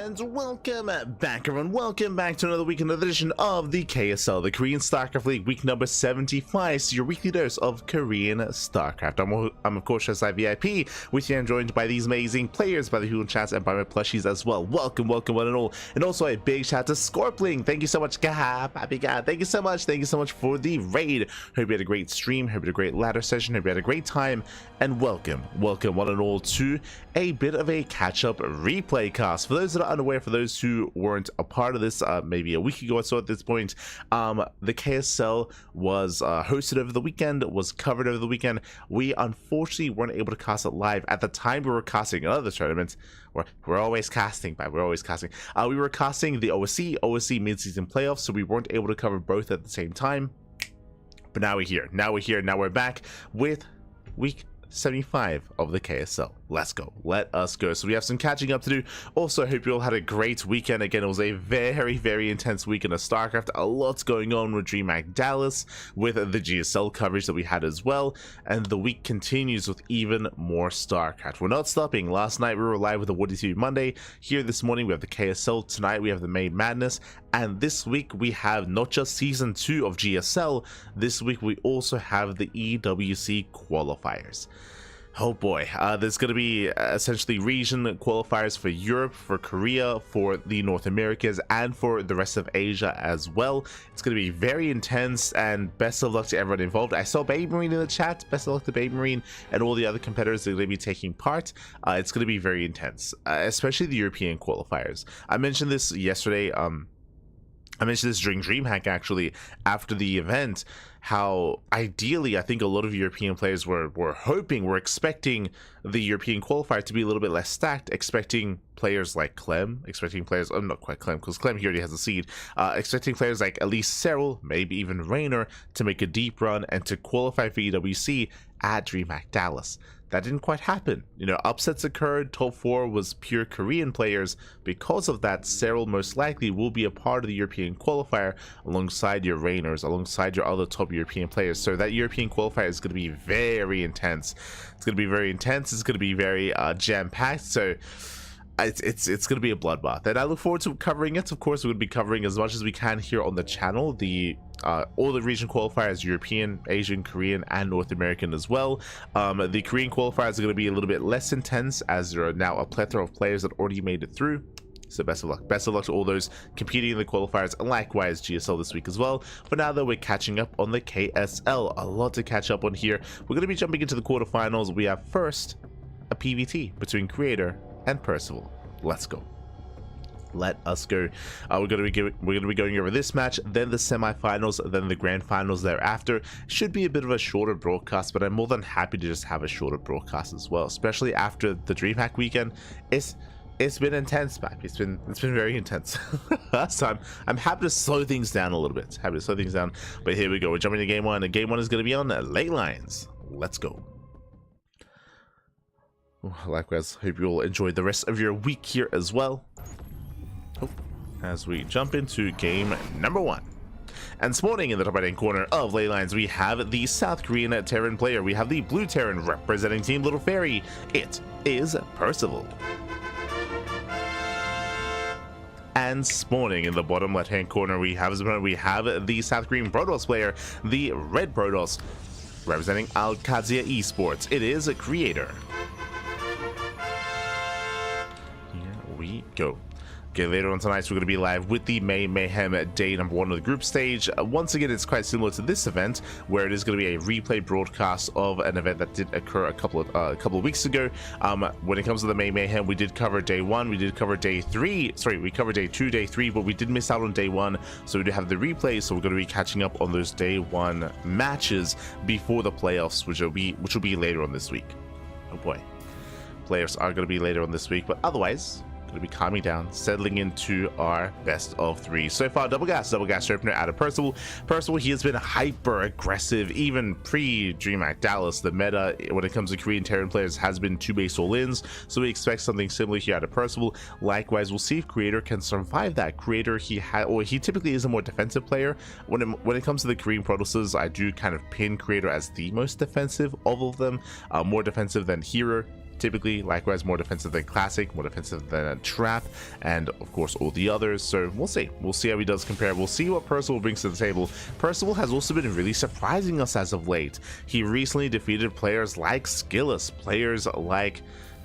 And welcome back, everyone. Welcome back to another week, another edition of the KSL, the Korean StarCraft League, week number 75. So your weekly dose of Korean StarCraft. I'm of course SIVIP, with you. I'm joined by these amazing players, by the ByuN chats, and by my plushies as well. Welcome, welcome, one and all. And also a big shout to Scorpling. Thank you so much, Happy God. Thank you so much. Thank you so much for the raid. Hope you had a great stream. Hope you had a great ladder session. Hope you had a great time. And welcome, welcome, one and all, to a bit of a catch-up replay cast. For those that are unaware, for those who weren't a part of this maybe a week ago or so at this point, the KSL was hosted over the weekend, was covered over the weekend. We unfortunately weren't able to cast it live at the time. We were casting another tournament. We're always casting, but we're always casting. We were casting the OSC mid-season playoffs, so we weren't able to cover both at the same time. But now we're here. Now we're back with week 75 of the KSL. Let's go. Let us go. So we have some catching up to do. Also, I hope you all had a great weekend. Again, it was a very intense weekend of StarCraft. A lot's going on with DreamHack Dallas, with the GSL coverage that we had as well. And the week continues with even more StarCraft. We're not stopping. Last night we were live with the Woody TV Monday. Here this morning we have the KSL. Tonight we have the May Madness. And this week we have not just Season 2 of GSL. This week we also have the EWC qualifiers. Oh boy, there's going to be essentially region qualifiers for Europe, for Korea, for the North Americas, and for the rest of Asia as well. It's going to be very intense, and best of luck to everyone involved. I saw Baby Marine in the chat. Best of luck to Baby Marine and all the other competitors that are going to be taking part. It's going to be very intense, especially the European qualifiers. I mentioned this yesterday. I mentioned this during DreamHack actually, after the event, how ideally I think a lot of European players were expecting the European qualifier to be a little bit less stacked, expecting players like Clem, expecting players, not quite Clem, because Clem here already has a seed, expecting players like at least Cyril, maybe even Raynor, to make a deep run and to qualify for EWC at DreamHack Dallas. That didn't quite happen. You know, upsets occurred. Top 4 was pure Korean players. Because of that, Cyril most likely will be a part of the European qualifier alongside your Raynors, alongside your other top European players. So that European qualifier is going to be very intense. It's going to be very intense. It's going to be very jam-packed. So it's going to be a bloodbath, and I look forward to covering it. Of course, we're going to be covering as much as we can here on the channel. All the region qualifiers, European, Asian, Korean, and North American as well. The Korean qualifiers are going to be a little bit less intense, as there are now a plethora of players that already made it through. So best of luck. Best of luck to all those competing in the qualifiers, and likewise GSL this week as well. But now that we're catching up on the KSL, a lot to catch up on here. We're going to be jumping into the quarterfinals. We have first a PVT between Creator and Percival. Let's go. Let us go. We're going to be going over this match, then the semifinals, then the grand finals thereafter. Should be a bit of a shorter broadcast, but I'm more than happy to just have a shorter broadcast as well, especially after the DreamHack weekend. It's been intense, man. It's been very intense. So I'm happy to slow things down a little bit. Happy to slow things down. But here we go. We're jumping to game one, and game one is going to be on late lines. Let's go. Likewise, hope you all enjoyed the rest of your week here as well. As we jump into game number one. And spawning in the top right hand corner of ley lines, we have the South Korean Terran player. We have the blue Terran representing Team Little Fairy. It is Percival. And spawning in the bottom left hand corner, we have the South Korean Protoss player, the red Protoss, representing Alkazia Esports. It is a Creator. We go. Okay, later on tonight, we're going to be live with the May Mayhem day number 1 of the group stage. Once again, it's quite similar to this event, where it is going to be a replay broadcast of an event that did occur a couple of weeks ago. When it comes to the May Mayhem, we did cover day 1, we did cover day 3. Sorry, we covered day 2, day 3, but we did miss out on day 1, so we do have the replay. So we're going to be catching up on those day 1 matches before the playoffs, which will be later on this week. Oh boy, playoffs are going to be later on this week, but otherwise, going to be calming down, settling into our best of 3. So far, double gas opener out of Percival. Percival, he has been hyper aggressive, even pre-DreamHack Dallas. The meta, when it comes to Korean Terran players, has been 2 base all-ins, so we expect something similar here out of Percival. Likewise, we'll see if Creator can survive that. Creator, he typically is a more defensive player. When it comes to the Korean Protosses, I do kind of pin Creator as the most defensive of all of them, more defensive than Hero typically. Likewise, more defensive than Classic, more defensive than Trap, and of course all the others. So we'll see how he does compare. We'll see what Percival brings to the table. Percival has also been really surprising us as of late. He recently defeated players like Skillus, players like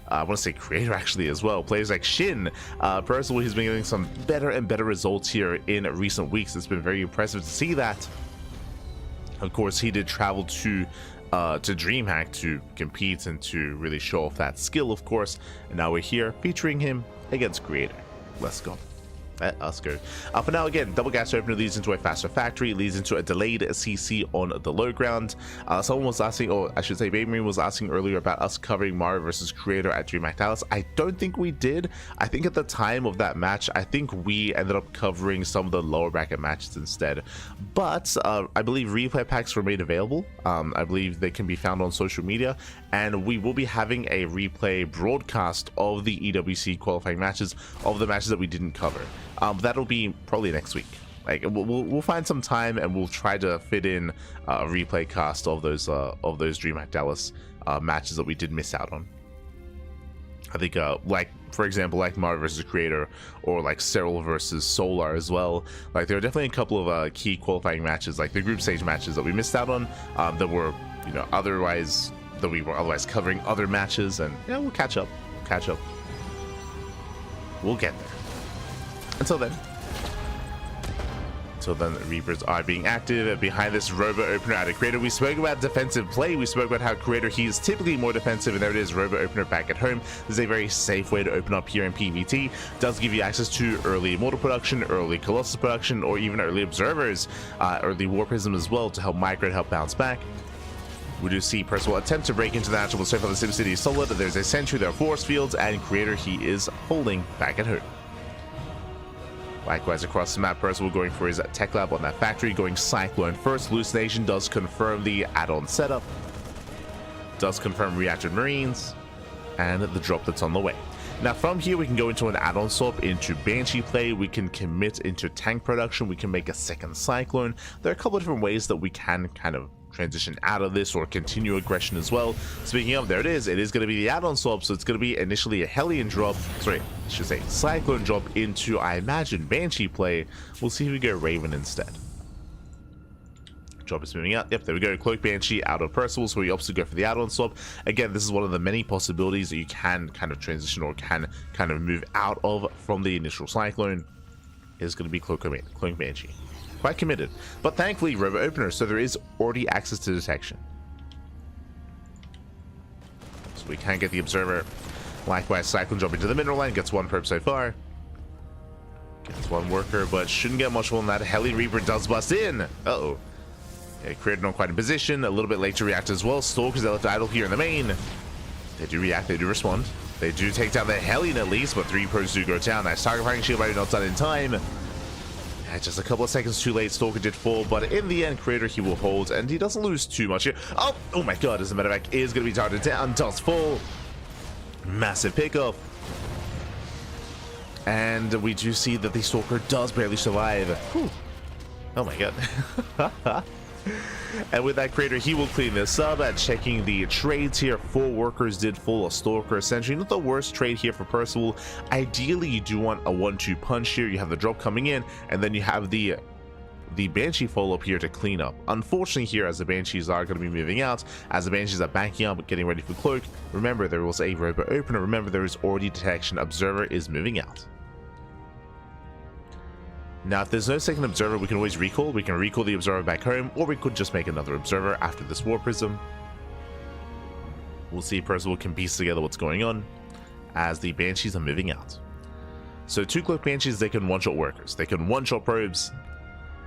I want to say Creator actually as well, players like Shin. Percival, he's been getting some better and better results here in recent weeks. It's been very impressive to see that. Of course, he did travel to DreamHack to compete and to really show off that skill, of course. And now we're here featuring him against Creator. Let's go. Let us go. For now, again, double gas opener leads into a faster factory, leads into a delayed CC on the low ground. Someone was asking, or I should say Baby was asking earlier about us covering Mario versus Creator at DreamHack Dallas. I don't think we did. I think at the time of that match, I think we ended up covering some of the lower bracket matches instead. But I believe replay packs were made available. I believe they can be found on social media, and we will be having a replay broadcast of the EWC qualifying matches, of the matches that we didn't cover. That'll be probably next week. Like we'll find some time and we'll try to fit in a replay cast of those DreamHack Dallas matches that we did miss out on. I think like for example, like Mario versus Creator, or like Cyril versus Solar as well. Like there are definitely a couple of key qualifying matches, like the group stage matches that we missed out on, that were, you know, otherwise covering other matches, and yeah, we'll catch up. We'll get there. Until then, the Reapers are being active behind this Robo Opener out of Creator. We spoke about defensive play. We spoke about how Creator, he is typically more defensive, and there it is, Robo Opener back at home. This is a very safe way to open up here in PvT. Does give you access to early Immortal production, early Colossus production, or even early Observers, early War Prism as well, to help migrate, help bounce back. We do see Percival attempt to break into the natural safe on the SimCity Solid. There's a Sentry, there are Force Fields, and Creator, he is holding back at home. Likewise, across the map, Percival going for his Tech Lab on that factory, going Cyclone first. Hallucination does confirm the add-on setup, does confirm Reactive Marines, and the drop that's on the way. Now from here, we can go into an add-on swap into Banshee play, we can commit into tank production, we can make a second Cyclone. There are a couple of different ways that we can kind of transition out of this or continue aggression as well. Speaking of, there it is going to be the add-on swap, so it's going to be initially a Hellion drop, sorry, I should say Cyclone drop into, I imagine, Banshee play. We'll see if we go Raven instead. Drop is moving out. Yep, there we go. Cloak Banshee out of Percival, so we opposite go for the add-on swap. Again, this is one of the many possibilities that you can kind of transition or can kind of move out of from the initial Cyclone. Is going to be Cloak Banshee. Quite committed, but thankfully Robo Opener, so there is already access to detection, so we can get the Observer. Likewise, Cyclone drop into the mineral line, gets one probe so far, gets one worker, but shouldn't get much more than that. Heli Reaper does bust in. Uh-oh. Yeah, Creator not quite in position, a little bit late to react as well. Stalkers, they left idle here in the main. They do react, they do respond, they do take down the Hellion at least, but 3 probes do go down. Nice target firing shield, but not done in time. Just a couple of seconds too late, Stalker did fall, but in the end, Creator, he will hold, and he doesn't lose too much here. Oh my god, as a matter of fact, is going to be targeted down, does fall. Massive pickup. And we do see that the Stalker does barely survive. Whew. Oh my god. And with that, Creator, he will clean this up. At checking the trades here, 4 workers did fall, a Stalker, a Sentry. Not the worst trade here for Percival. Ideally, you do want a 1-2 punch here. You have the drop coming in, and then you have the Banshee follow-up here to clean up. Unfortunately here, as the Banshees are going to be moving out, as the Banshees are backing up, getting ready for Cloak, remember there was a Robo Opener. Remember there is already detection. Observer is moving out. Now, if there's no second Observer, we can always recall. We can recall the Observer back home, or we could just make another Observer after this War Prism. We'll see if Percival can piece together what's going on as the Banshees are moving out. So 2 Cloak Banshees, they can one-shot workers. They can one-shot probes.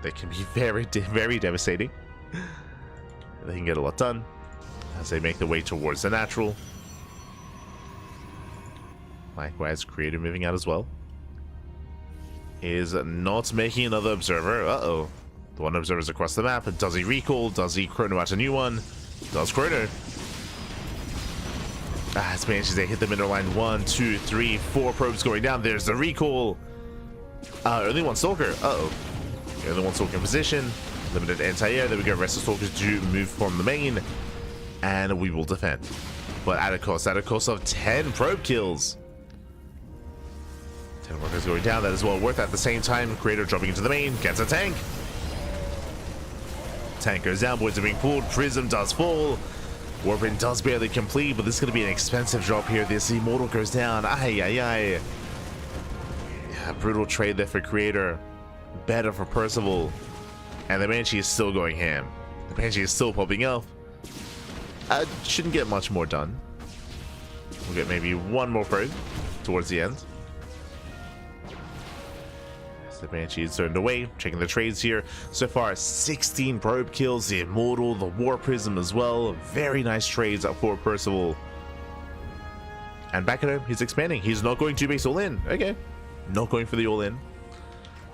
They can be very, very devastating. They can get a lot done as they make their way towards the natural. Likewise, Creator moving out as well. Is not making another Observer. Uh-oh. The one Observer's across the map. Does he recall? Does he chrono out a new one? Does chrono. It's Banshees. They hit the middle line. 1, 2, 3, 4 probes going down. There's the recall. Only one Stalker. Uh-oh. Only one Stalker in position. Limited anti-air. There we go. Rest of the Stalkers do move from the main. And we will defend. but at a cost of 10 probe kills. 10 workers going down, that is well worth. At the same time, Creator dropping into the main, gets a tank. Tank goes down, boys are being pulled, Prism does fall. Warpin does barely complete, but this is going to be an expensive drop here. This Immortal goes down, yeah, brutal trade there for Creator. Better for Percival. And the Banshee is still going ham. The Banshee is still popping up. Shouldn't get much more done. We'll get maybe one more probe towards the end. The Banshee is turned away. Checking the trades here. So far, 16 probe kills. The Immortal, the War Prism as well. Very nice trades for Percival. And back at him, he's expanding. He's not going to base all in. Okay. Not going for the all in.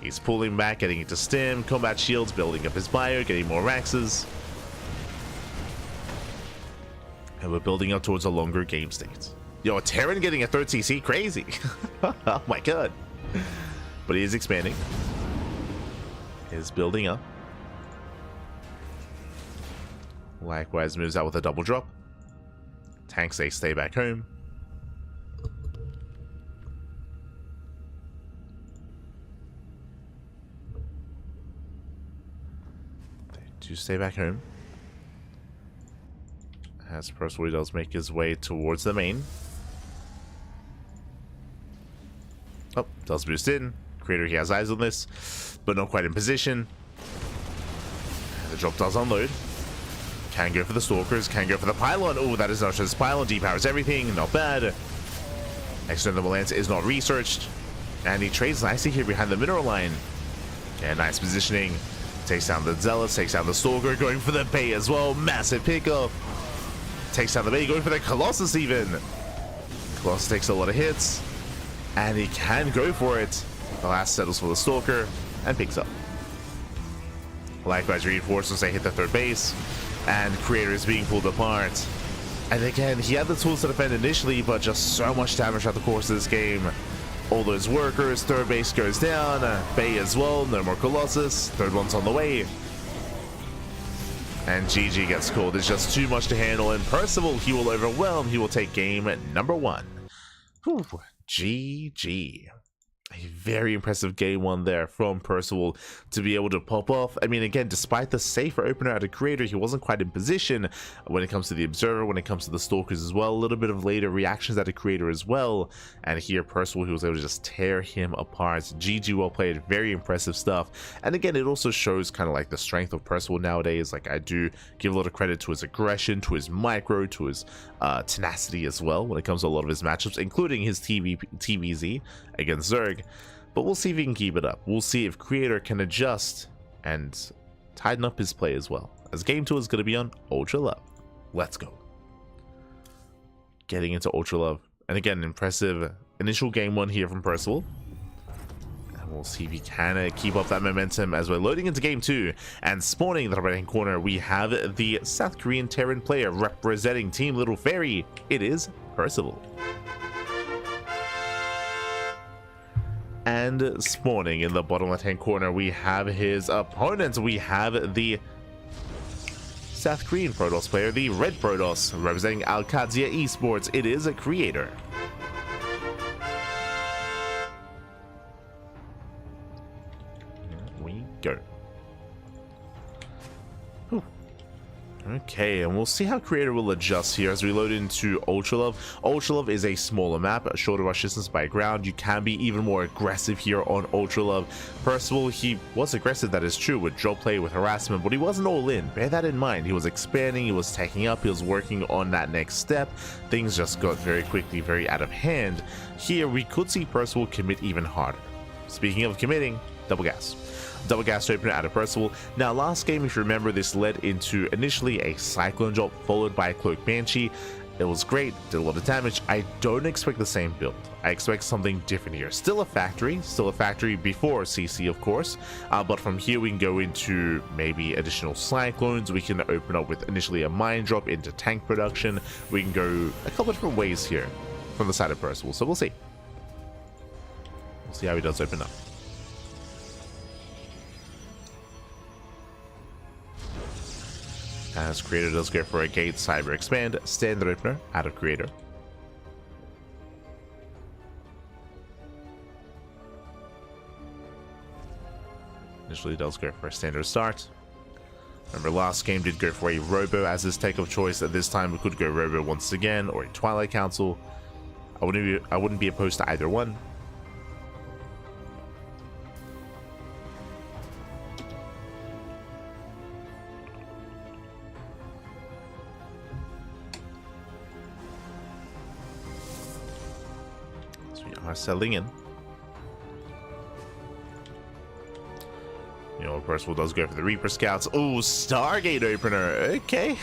He's pulling back, getting into stim, combat shields, building up his bio, getting more Raxes. And we're building up towards a longer game state. Yo, Terran getting a 3rd CC? Crazy. Oh my god. But he is expanding. Is building up. Likewise moves out with a double drop. Tanks, they stay back home. To stay back home as Percival does make his way towards the main. Oh, does boost in. Creator, he has eyes on this, but not quite in position. The drop does unload. Can go for the Stalkers, can go for the Pylon. Oh, that is not just Pylon, depowers everything, not bad. External Lance is not researched, and he trades nicely here behind the mineral line. Yeah, nice positioning. Takes down the Zealous, takes down the Stalker, going for the Bay as well. Massive pickup. Takes down the Bay, going for the Colossus even. Colossus takes a lot of hits, and he can go for it. The last settles for the Stalker and picks up. Likewise, reinforcements, they hit the 3rd base, and Creator is being pulled apart. And again, he had the tools to defend initially, but just so much damage throughout the course of this game. All those workers, 3rd base goes down, Bay as well, no more Colossus, 3rd one's on the way. And GG gets called. It's just too much to handle, and Percival, he will overwhelm, he will take game number 1. Whew, GG. A very impressive game 1 there from Percival to be able to pop off. I mean, again, despite the safer opener at a Creator, he wasn't quite in position when it comes to the Observer, when it comes to the Stalkers as well. A little bit of later reactions at a Creator as well. And here, Percival, he was able to just tear him apart. GG, well played. Very impressive stuff. And again, it also shows kind of like the strength of Percival nowadays. Like, I do give a lot of credit to his aggression, to his micro, to his tenacity as well when it comes to a lot of his matchups, including his TBZ against Zerg. But we'll see if he can keep it up. We'll see if Creator can adjust and tighten up his play as well, as game 2 is going to be on Ultra Love. Let's go. Getting into Ultra Love, and again, impressive initial game 1 here from Percival. And we'll see if he can keep up that momentum as we're loading into game 2. And spawning in the right hand corner, we have the South Korean Terran player representing Team Little Fairy. It is Percival. And spawning in the bottom left hand corner, we have his opponent. We have the South Korean Protoss player, the Red Protoss, representing Alkadzia Esports. It is a Creator. Here we go. Whew. Okay, and we'll see how Creator will adjust here as we load into Ultra Love. Ultra Love is a smaller map, a shorter rush distance by ground. You can be even more aggressive here on Ultra Love. Percival, he was aggressive, that is true, with drop play, with harassment, but he wasn't all in. Bear that in mind. He was expanding, he was taking up, he was working on that next step. Things just got very quickly, very out of hand. Here, we could see Percival commit even harder. Speaking of committing, double gas. Double gas opener out of Percival. Now, last game, if you remember, this led into initially a Cyclone drop followed by a Cloak Banshee. It was great, did a lot of damage. I don't expect the same build. I expect something different here. Still a factory before CC, of course. But from here, we can go into maybe additional Cyclones. We can open up with initially a Mine drop into tank production. We can go a couple of different ways here from the side of Percival. So we'll see. We'll see how he does open up. As Creator does go for a Gate Cyber Expand, Standard Opener out of Creator. Initially does go for a Standard Start. Remember, last game did go for a Robo as his take of choice. At this time, we could go Robo once again, or a Twilight Council. I wouldn't be opposed to either one. So we are settling in. You know, Percival does go for the Reaper Scouts. Oh, Stargate Opener. Okay.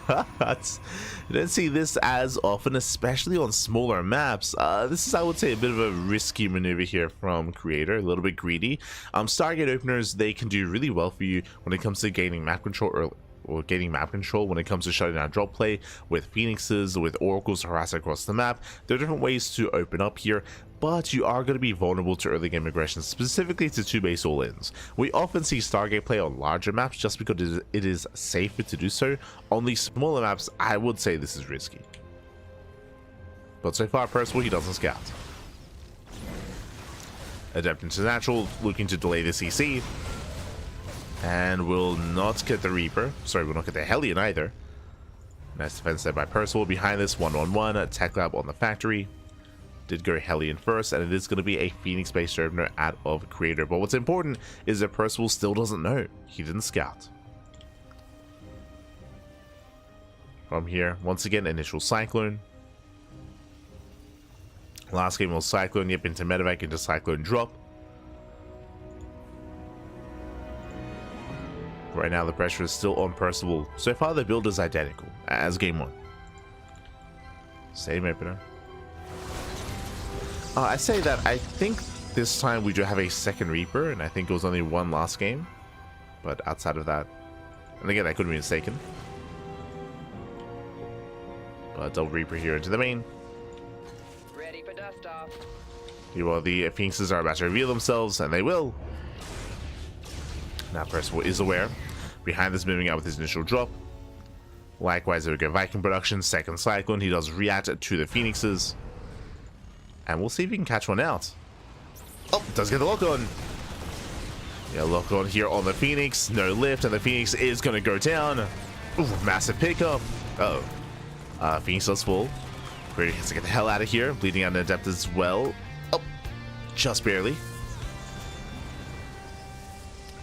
You don't see this as often, especially on smaller maps. This is, I would say, a bit of a risky maneuver here from Creator. A little bit greedy. Stargate Openers, they can do really well for you when it comes to gaining map control or gaining map control when it comes to shutting down drop play with Phoenixes, with Oracles to harass across the map. There are different ways to open up here, but you are going to be vulnerable to early game aggression, specifically to 2-base all-ins. We often see Stargate play on larger maps just because it is safer to do so. On these smaller maps, I would say this is risky. But so far, Percival, he doesn't scout. Adept into Natural, looking to delay the CC. And will not get the Reaper. Sorry, will not get the Hellion either. Nice defense there by Percival. Behind this, 1-1-1, Tech Lab on the factory. Did go Hellion first, and it is going to be a Phoenix-based opener out of Creator. But what's important is that Percival still doesn't know. He didn't scout. From here, once again, initial Cyclone. Last game was Cyclone, yep, into Medevac, into Cyclone drop. Right now, the pressure is still on Percival. So far, the build is identical as game 1. Same opener. I say that I think this time we do have a second Reaper, and I think it was only one last game. But outside of that, and again, I could be mistaken. But double Reaper here into the main. Ready for dust off. Well, the Phoenixes are about to reveal themselves, and they will. Now Percival is aware. Behind this, moving out with his initial drop. Likewise, there we go. Viking production, second Cyclone. He does react to the Phoenixes. And we'll see if he can catch one out. Oh, does get the lock on. Yeah, lock on here on the Phoenix. No lift, and the Phoenix is going to go down. Ooh, massive pickup. Uh-oh. Phoenix does full. Creator has to get the hell out of here. Bleeding out an Adept as well. Oh, just barely.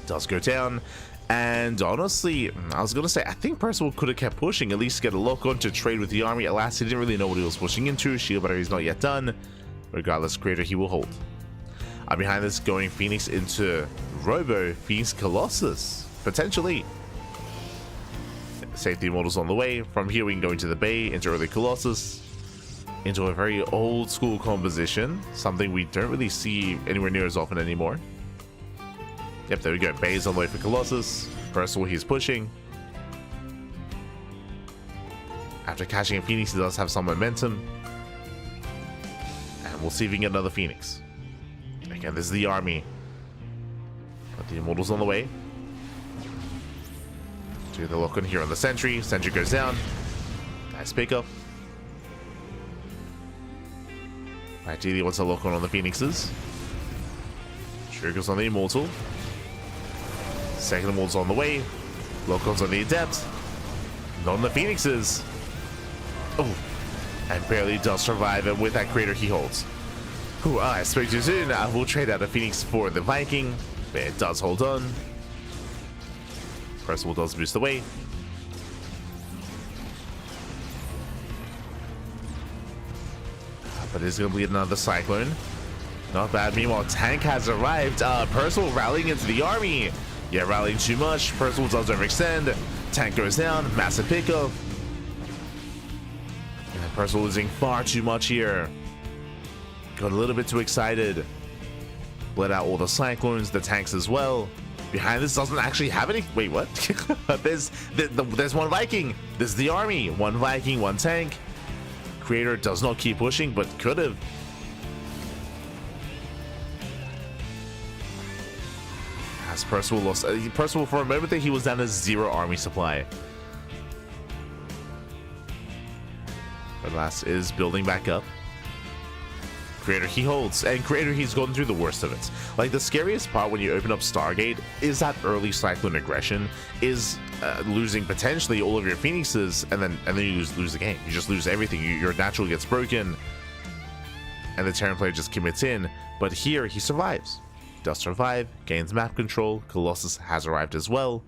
Does go down. And honestly, I was going to say, I think Percival could have kept pushing, at least get a lock on to trade with the army. Alas, he didn't really know what he was pushing into. Shield battery is not yet done. Regardless, Creator, he will hold. Behind this, going Phoenix into Robo, Phoenix Colossus, potentially. Safety models on the way. From here, we can go into the Bay, into early Colossus, into a very old school composition, something we don't really see anywhere near as often anymore. Yep, there we go. Bay's on the way for Colossus. Percival, he's pushing. After catching a Phoenix, he does have some momentum. And we'll see if we can get another Phoenix. Again, this is the army. But the Immortals on the way. Do the lock on here on the Sentry. Sentry goes down. Nice pickup. Ideally, wants a lock on the Phoenixes. Triggers on the Immortal. Second Immortal's on the way. Lock-ons on the Adept. Not on the Phoenixes. Oh, and barely does survive, and with that Creator he holds. Ooh, I spoke too soon. I will trade out a Phoenix for the Viking, but it does hold on. Percival does boost away. But it's going to bleed another Cyclone. Not bad. Meanwhile, Tank has arrived. Percival rallying into the army. Yeah, rallying too much. Percival does overextend. Tank goes down. Massive pickup. And Percival losing far too much here. Got a little bit too excited. Bled out all the Cyclones, the tanks as well. Behind this doesn't actually have any. Wait, what? there's one Viking. This is the army. One Viking, one tank. Creator does not keep pushing, but could have. As Percival lost. Percival, for a moment there, he was down to 0 army supply. But last is building back up. Creator, he holds, and Creator, he's gone through the worst of it. Like, the scariest part when you open up Stargate is that early Cyclone aggression, is losing potentially all of your Phoenixes, and then you lose the game. You just lose everything. Your natural gets broken, and the Terran player just commits in. But here, he survives. Does survive, gains map control, Colossus has arrived as well.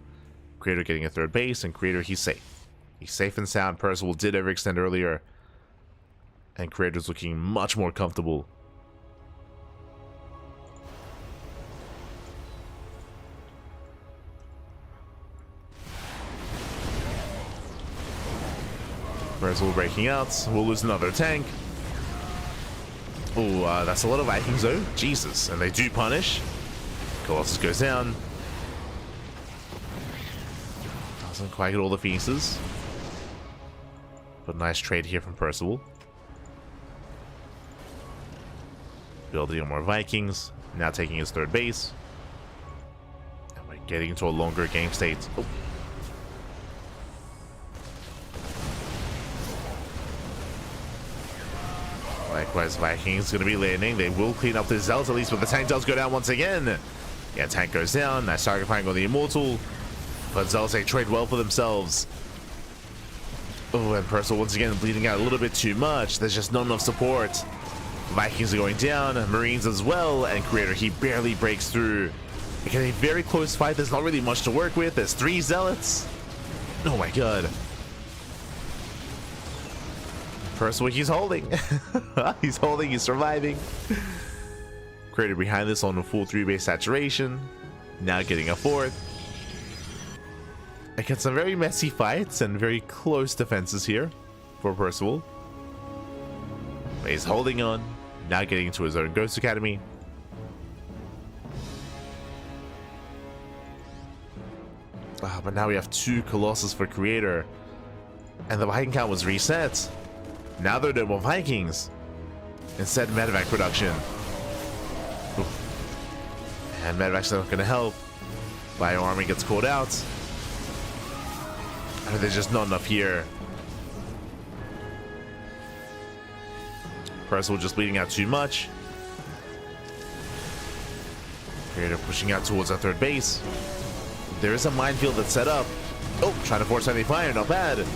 Creator getting a third base, and Creator, he's safe. He's safe and sound. Percival did overextend earlier, and Creator's looking much more comfortable. Percival breaking out. We'll lose another tank. Oh, that's a lot of Vikings though. Jesus. And they do punish. Colossus goes down. Doesn't quite get all the pieces. But nice trade here from Percival. Building on more Vikings. Now taking his third base. And we're getting into a longer game state. Oh. Likewise, Vikings going to be landing. They will clean up the Zealots at least, but the tank does go down once again. Yeah, tank goes down. Nice target flying on the Immortal. But Zealots, they trade well for themselves. Oh, and Percival once again bleeding out a little bit too much. There's just not enough support. Vikings are going down. Marines as well. And Creator, he barely breaks through. Again, a very close fight. There's not really much to work with. There's 3 Zealots. Oh my god. Percival, he's holding. He's holding, he's surviving. Creator behind this on a full 3-base saturation. Now getting a 4th. Again, some very messy fights and very close defenses here for Percival. But he's holding on. Now getting into his own Ghost Academy. But now we have 2 Colossus for Creator. And the Viking count was reset. Now there are no more Vikings. Instead, medevac production. Oof. And medevac's not going to help. Bio army gets called out. I mean, there's just not enough here. Percival just bleeding out too much. Creator pushing out towards our third base. There is a minefield that's set up. Oh, trying to force any fire, not bad.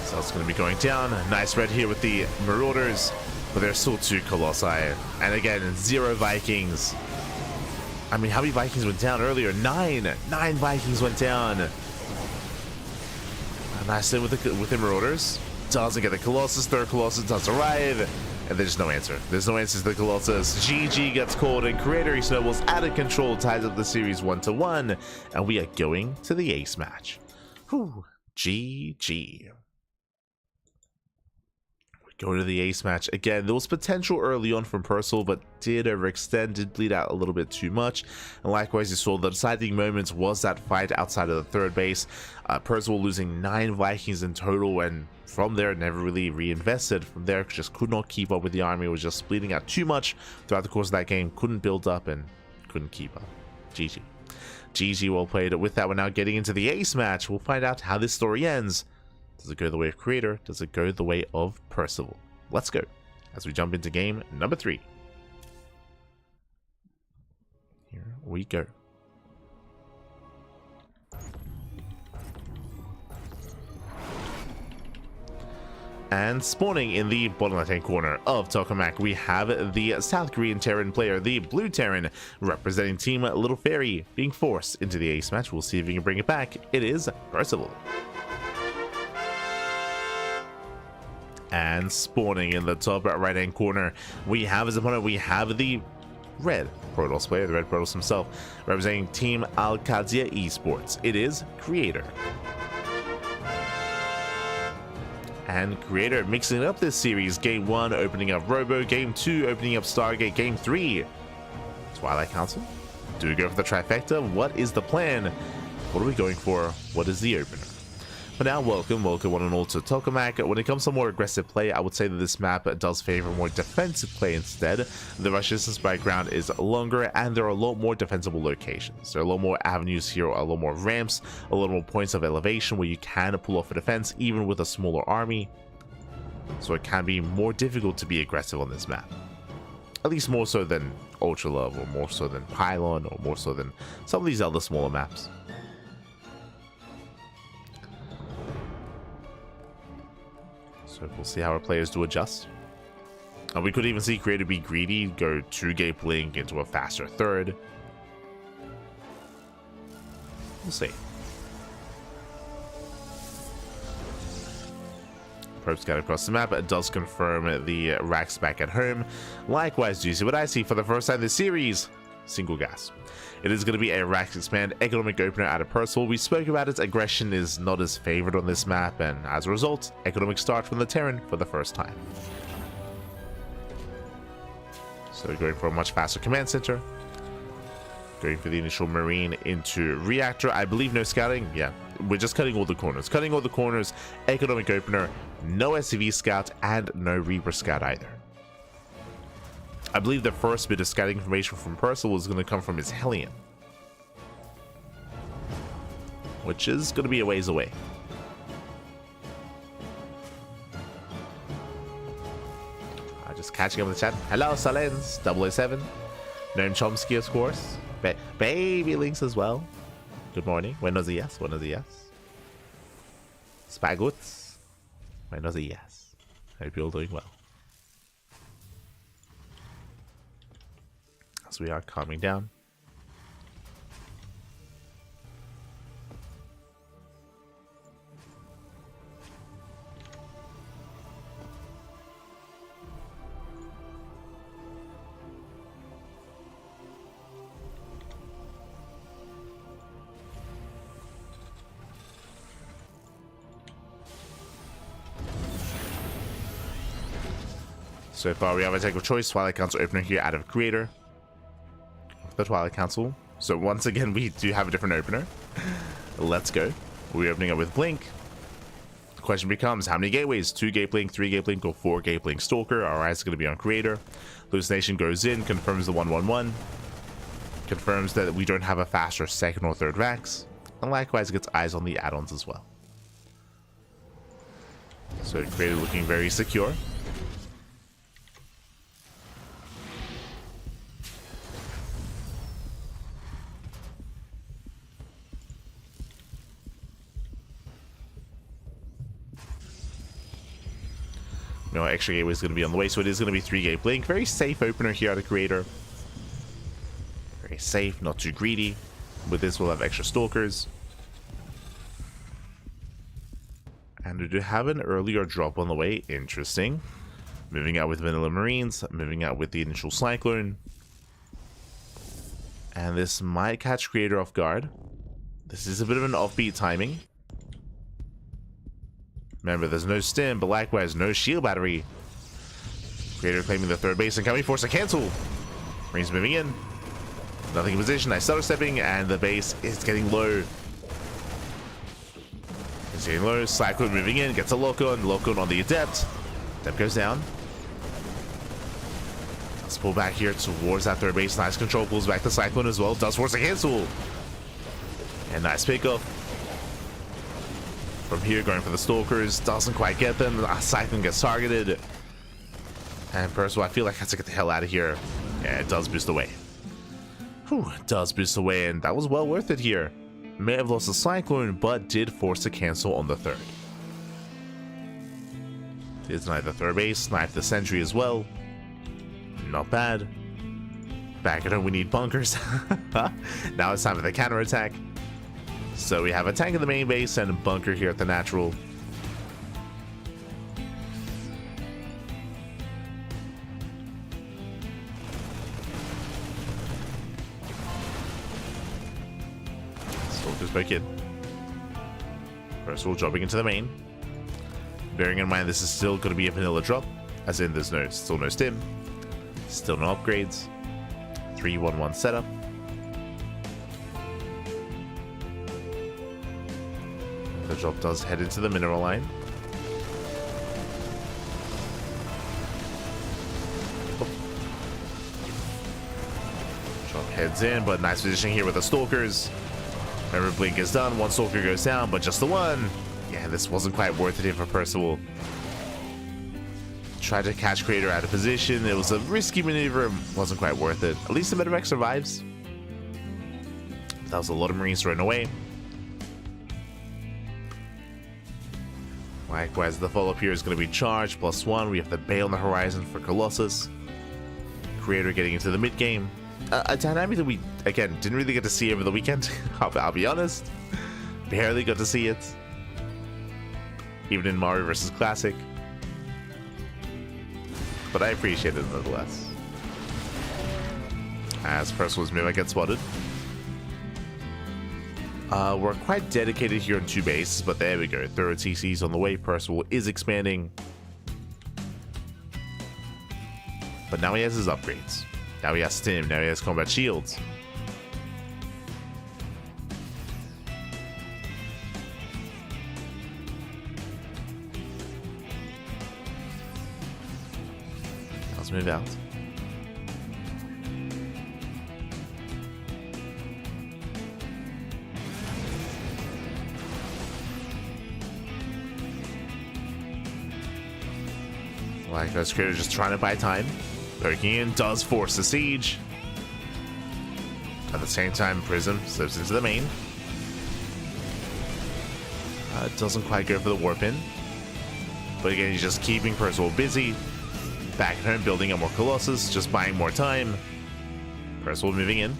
So it's going to be going down. Nice red here with the Marauders, but there's still 2 Colossi. And again, 0 Vikings. I mean, how many Vikings went down earlier? 9 Vikings went down. Nice hit with the Marauders. Doesn't get the Colossus. Third Colossus does arrive. And there's no answer. There's no answer to the Colossus. GG gets called, and Creator, he snowballs out of control, ties up the series 1-1. And we are going to the ace match. Whew. GG. Go to the ace match. Again, there was potential early on from Percival, but did overextend, did bleed out a little bit too much. And likewise, you saw the deciding moments was that fight outside of the third base. Percival losing 9 Vikings in total, and from there, never really reinvested. From there, just could not keep up with the army, was just bleeding out too much throughout the course of that game, couldn't build up and couldn't keep up. GG. GG, well played. With that, we're now getting into the ace match. We'll find out how this story ends. Does it go the way of Creator? Does it go the way of Percival? Let's go as we jump into game number 3. Here we go. And spawning in the bottom left-hand corner of Tokamak, we have the South Korean Terran player, the Blue Terran, representing Team Little Fairy, being forced into the ace match. We'll see if we can bring it back. It is Percival. And spawning in the top right-hand corner, we have as opponent, we have the red Protoss player, the red Protoss himself, representing Team Al-Qadia Esports. It is Creator. And Creator mixing up this series. Game 1 opening up Robo, Game 2 opening up Stargate, Game 3 Twilight Council. Do we go for the trifecta? What is the plan? What are we going for? What is the opener? But now, welcome one and all to Tokamak. When it comes to more aggressive play, I would say that this map does favor more defensive play instead. The rush distance by ground is longer, and there are a lot more defensible locations. There are a lot more avenues here, a lot more ramps, a lot more points of elevation where you can pull off a defense, even with a smaller army. So it can be more difficult to be aggressive on this map. At least more so than Ultra Love, or more so than Pylon, or more so than some of these other smaller maps. So we'll see how our players do adjust. We could even see Creator be greedy, go 2-gate blink into a faster third. We'll see. Probe scout across the map. It does confirm the racks back at home. Likewise, do you see what I see for the first time this series? Single gas. It is going to be a racks expand economic opener out of Percival. We spoke about it. Aggression is not as favored on this map, and as a result, economic start from the Terran for the first time. So going for a much faster command center. Going for the initial Marine into Reactor. I believe no scouting. Yeah, we're just cutting all the corners. Cutting all the corners. Economic opener. No SCV scout and no Reaper scout either. I believe the first bit of scouting information from Percival is going to come from his Hellion, which is going to be a ways away. Just catching up with the chat. Hello, Salens 007. Noam Chomsky, of course. Baby Links as well. Good morning. Buenos días. Buenos días. Spaguts. Buenos días. Hope you're all doing well. As we are calming down. So far we have a take of choice, Twilight Council opener here out of Creator. The Twilight Council. So once again we do have a different opener. Let's go. We're opening up with Blink. The question becomes, how many gateways? 2-gate blink, 3-gate blink, or 4-gate blink Stalker? Our eyes are going to be on Creator. Hallucination goes in, confirms the 1-1-1. Confirms that we don't have a faster second or third Vax. And likewise gets eyes on the add-ons as well. So Creator looking very secure. No extra gateway is going to be on the way, so it is going to be 3-gate blink. Very safe opener here out of Creator. Very safe, not too greedy. With this, we'll have extra stalkers. And we do have an earlier drop on the way. Interesting. Moving out with Vanilla Marines, moving out with the initial Cyclone. And this might catch Creator off guard. This is a bit of an offbeat timing. Remember, there's no stim, but likewise, no shield battery. Creator claiming the third base, and can we force a cancel? Marines moving in. Nothing in position. I stutter stepping, and the base is getting low. It's getting low. Cyclone moving in, gets a lock on the Adept. Adept goes down. Let's pull back here towards that third base. Nice control, pulls back the Cyclone as well. Does force a cancel. And nice pickup. From here, going for the Stalkers, doesn't quite get them. Cyclone gets targeted. And Percival, I feel like I have to get the hell out of here. Yeah, it does boost away. Whew, it does boost away, and that was well worth it here. May have lost the Cyclone, but did force a cancel on the third. Did snipe the third base, snipe the sentry as well. Not bad. Back at home, we need bunkers. Now it's time for the counterattack. So we have a tank in the main base and a bunker here at the natural. Soldiers back in. First of all, dropping into the main. Bearing in mind this is still going to be a vanilla drop, as in there's still no stim, still no upgrades. 3-1-1 setup. The drop does head into the mineral line. Drop heads in, but nice positioning here with the stalkers. Remember, blink is done. One stalker goes down, but just the one. Yeah, this wasn't quite worth it here for Percival. Tried to catch Creator out of position. It was a risky maneuver. Wasn't quite worth it. At least the medevac survives. That was a lot of Marines thrown away. Likewise, the follow-up here is going to be charged, +1. We have the Bay on the horizon for Colossus. Creator getting into the mid-game. A dynamic that we, again, didn't really get to see over the weekend. I'll be honest. Barely got to see it. Even in Mario vs. Classic. But I appreciate it nonetheless. As Percival's mimic gets spotted. We're quite dedicated here on 2 bases, but there we go. Third TC's on the way. Percival is expanding. But now he has his upgrades. Now he has Stim. Now he has combat shields. Let's move out. Likewise, Creator just trying to buy time. Poking in does force the siege. At the same time, Prism slips into the main. Doesn't quite go for the warp in. But again, he's just keeping Percival busy. Back at home, building up more Colossus, just buying more time. Percival moving in.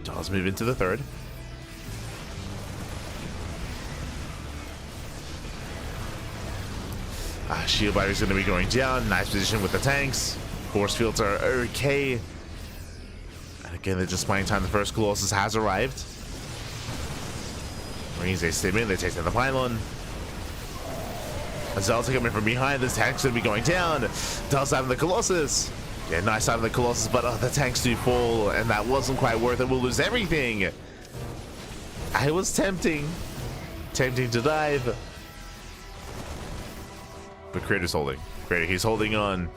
Does move into the third. Shield Battery is going to be going down. Nice position with the tanks. Force fields are okay. And again, they're just buying time. The first Colossus has arrived. Marines, they stim in. They take down the pylon. Zelta coming from behind. This tank's going to be going down. Does have the Colossus. Yeah, nice out of the Colossus, but the tanks do fall, and that wasn't quite worth it. We'll lose everything. It was tempting to dive. But Creator's holding. Creator, he's holding on.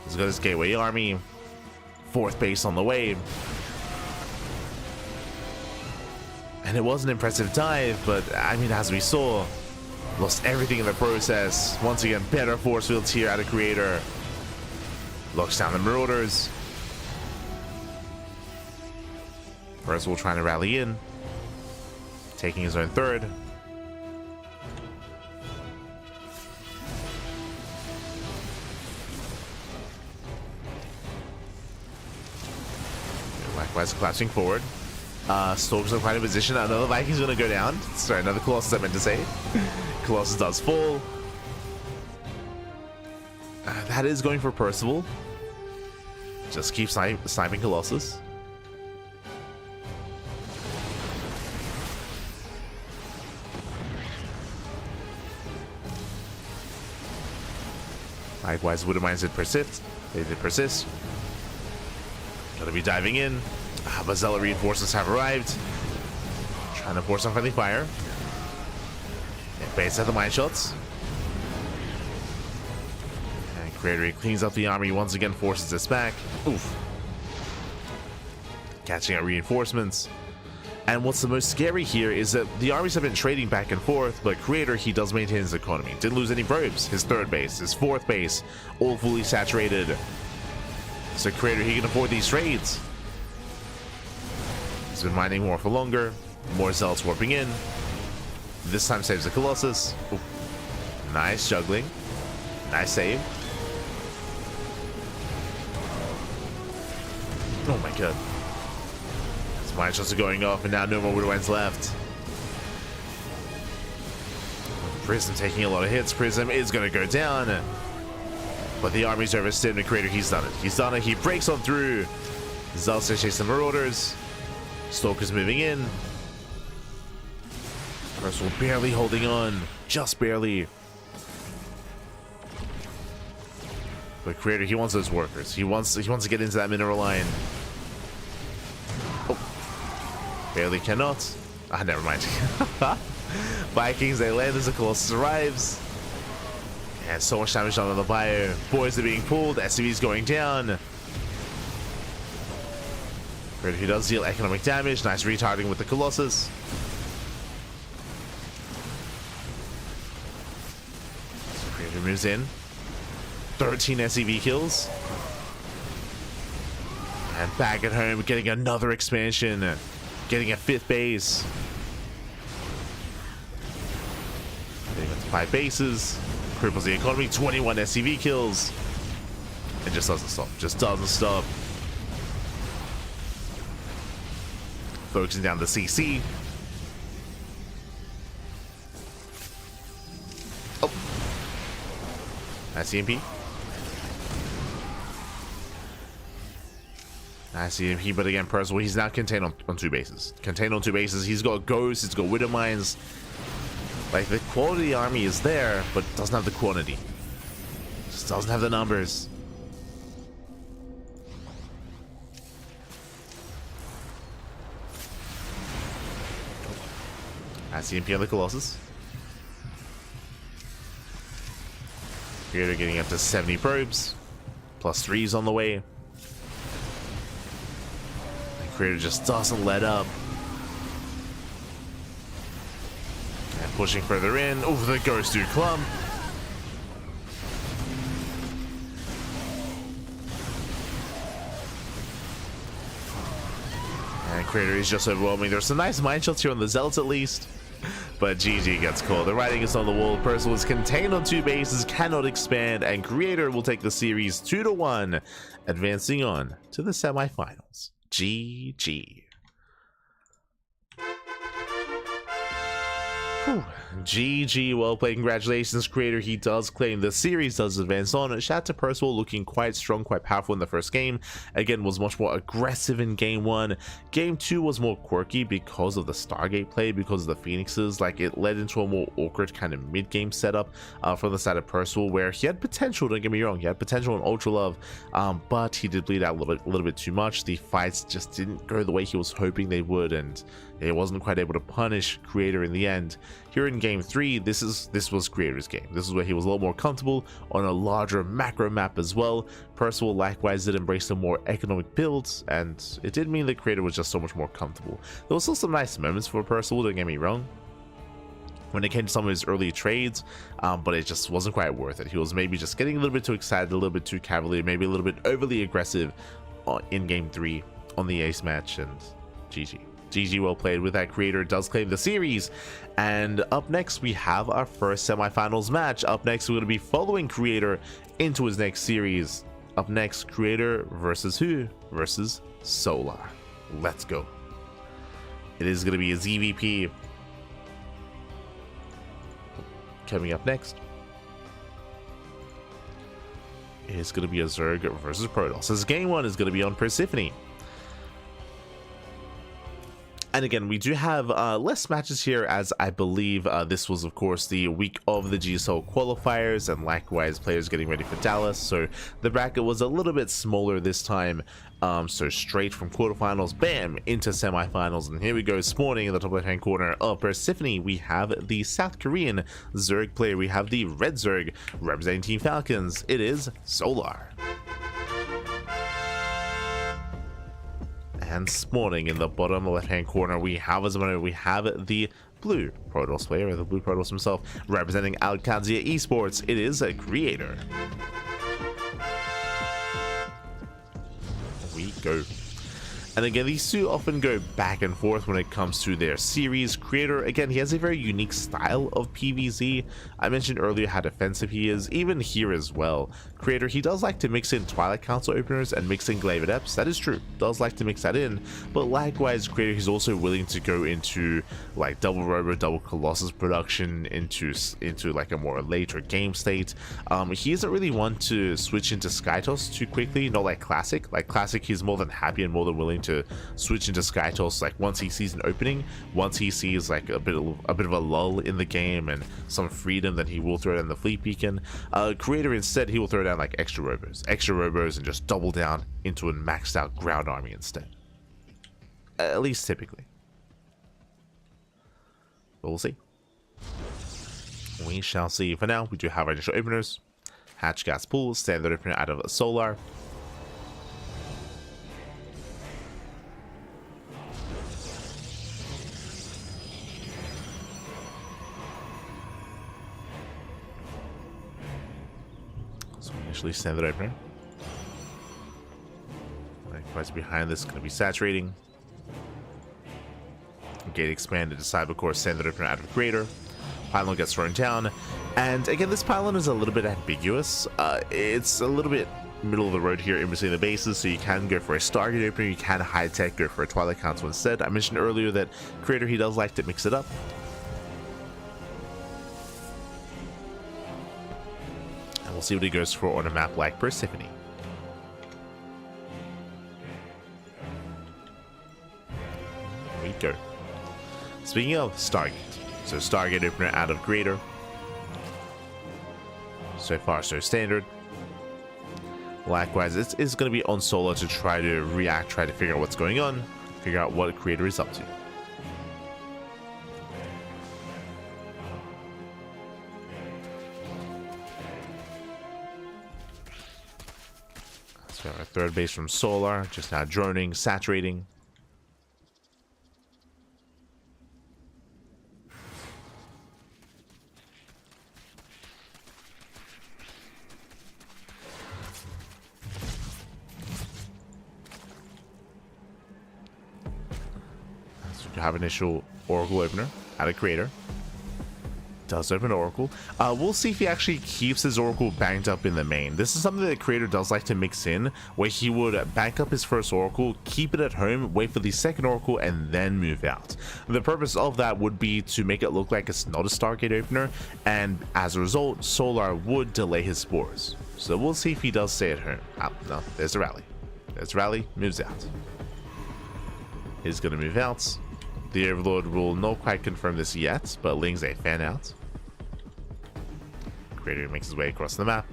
He's got his Gateway Army. 4th base on the way. And it was an impressive dive, but I mean, as we saw, lost everything in the process. Once again, better force fields here out of Creator. Locks down the Marauders. Percival trying to rally in. Taking his own third. Likewise, collapsing forward. Storms are quite in position. Another Viking's going to go down. Sorry, another Colossus I meant to say. Colossus does fall. That is going for Percival. Just keep sniping Colossus. Likewise, Wooden Mines did persist. They did persist. Gonna be diving in. Bazella reinforcements have arrived. Trying to force some friendly fire. And base at the mine shots. And Creator cleans up the army once again, forces this back. Oof. Catching out reinforcements. And what's the most scary here is that the armies have been trading back and forth, but Creator, he does maintain his economy. Didn't lose any probes. His 3rd base, his 4th base, all fully saturated. So Creator, he can afford these trades. He's been mining more for longer. More Zealots warping in. This time saves the Colossus. Ooh. Nice juggling. Nice save. Oh my god. His mine shots are going off, and now no more Widowlands left. Prism taking a lot of hits. Prism is going to go down. But the army's overstepped, and Creator, he's done it. He's done it. He breaks on through. Zealots chase the Marauders. Stalker's moving in. Percival barely holding on. Just barely. But Creator, he wants those workers. He wants to get into that mineral line. Oh. Barely cannot. Ah, never mind. Vikings, they land as the Colossus arrives. And so much damage done on the bio. Boys are being pulled. SCV's going down. Creator who does deal economic damage. Nice retarding with the Colossus. Creator moves in. 13 SCV kills. And back at home, getting another expansion. Getting a 5th base. Getting up to 5 bases. Cripples the economy. 21 SCV kills. It just doesn't stop. Just doesn't stop. Focusing down the CC. Oh. Nice EMP. Nice EMP, but again, Percival, he's now contained on 2 bases. Contained on 2 bases. He's got Ghosts, he's got Widow Mines. Like, the quality of the army is there, but doesn't have the quantity. Just doesn't have the numbers. Nice EMP on the Colossus. Creator getting up to 70 probes. Plus 3s on the way. Creator just doesn't let up. And pushing further in. Oh, the Ghost do clump. And Creator is just overwhelming. There's some nice mine shots here on the Zealots at least. But GG gets called. The writing is on the wall. Percival is contained on 2 bases, cannot expand, and Creator will take the series 2-1, advancing on to the semifinals. GG. Whew. GG, well played. Congratulations, Creator. He does claim the series, does advance on. Shout out to Percival, looking quite strong, quite powerful in the first game. Again, was much more aggressive in game 1. Game 2 was more quirky because of the Stargate play, because of the Phoenixes. Like, it led into a more awkward kind of mid-game setup from the side of Percival, where he had potential, don't get me wrong, he had potential in Ultra Love, but he did bleed out a little bit too much. The fights just didn't go the way he was hoping they would, and he wasn't quite able to punish Creator in the end. Here in game 3, this was Creator's game. This is where he was a little more comfortable on a larger macro map as well. Percival likewise did embrace the more economic builds, and it did mean that Creator was just so much more comfortable. There was still some nice moments for Percival, don't get me wrong, when it came to some of his early trades, but it just wasn't quite worth it. He was maybe just getting a little bit too excited, a little bit too cavalier, maybe a little bit overly aggressive in game 3 on the ace match, and GG. GG, well played. With that, Creator does claim the series. And up next, we have our first semifinals match. Up next, we're going to be following Creator into his next series. Up next, Creator versus who? Versus Solar. Let's go. It is going to be a ZVP. Coming up next, it's going to be a Zerg versus Protoss. This game 1 is going to be on Persephone. And again, we do have less matches here, as I believe this was, of course, the week of the GSL qualifiers, and likewise players getting ready for Dallas. So the bracket was a little bit smaller this time. So straight from quarterfinals, bam, into semifinals. And here we go, spawning in the top left-hand corner of Persephone. We have the South Korean Zerg player. We have the Red Zerg representing Team Falcons. It is Solar. And spawning in the bottom left-hand corner, we have the blue Protoss player, or the blue Protoss himself, representing Alcadzia Esports. It is a Creator. We go. And again, these two often go back and forth when it comes to their series. Creator, again, he has a very unique style of PvZ. I mentioned earlier how defensive he is, even here as well. Creator, he does like to mix in Twilight Council openers and mix in Glaive Adepts. That is true, does like to mix that in. But likewise, Creator, he's also willing to go into like double Robo, double Colossus production, into like a more later game state. He isn't really one to switch into Skytoss too quickly, not like Classic. Like Classic, he's more than happy and more than willing to switch into Skytoss like once he sees an opening, once he sees like a bit of a lull in the game and some freedom, then he will throw down the Fleet Beacon. Creator, instead, he will throw down like extra robos and just double down into a maxed out ground army instead, at least typically. But we'll see. We shall see. For now, we do have our initial openers. Hatch gas pool, standard opener out of Solar. So initially standard opener. Likewise behind this is going to be saturating. Gate expanded to cyber core, standard opener out of Greater. Pylon gets thrown down, and again this pylon is a little bit ambiguous. It's a little bit middle of the road here in between the bases, so you can go for a Stargate opener, you can high tech go for a Twilight Council instead. I mentioned earlier that Creator, he does like to mix it up. And we'll see what he goes for on a map like Persephone. Here we go. Speaking of Stargate, so Stargate opener out of Greater. So far, so standard. Likewise, it's going to be on Solar to try to react, try to figure out what's going on, figure out what Creator is up to. So our third base from Solar, just now droning, saturating. Have initial Oracle opener out of Creator. Does open Oracle. We'll see if he actually keeps his Oracle banked up in the main. This is something that Creator does like to mix in, where he would bank up his first Oracle, keep it at home, wait for the second Oracle, and then move out. The purpose of that would be to make it look like it's not a Stargate opener, and as a result, Solar would delay his spores. So we'll see if he does stay at home. No, there's a rally. There's a rally, moves out. He's going to move out. The Overlord will not quite confirm this yet, but Ling's a fan out. Creator makes his way across the map.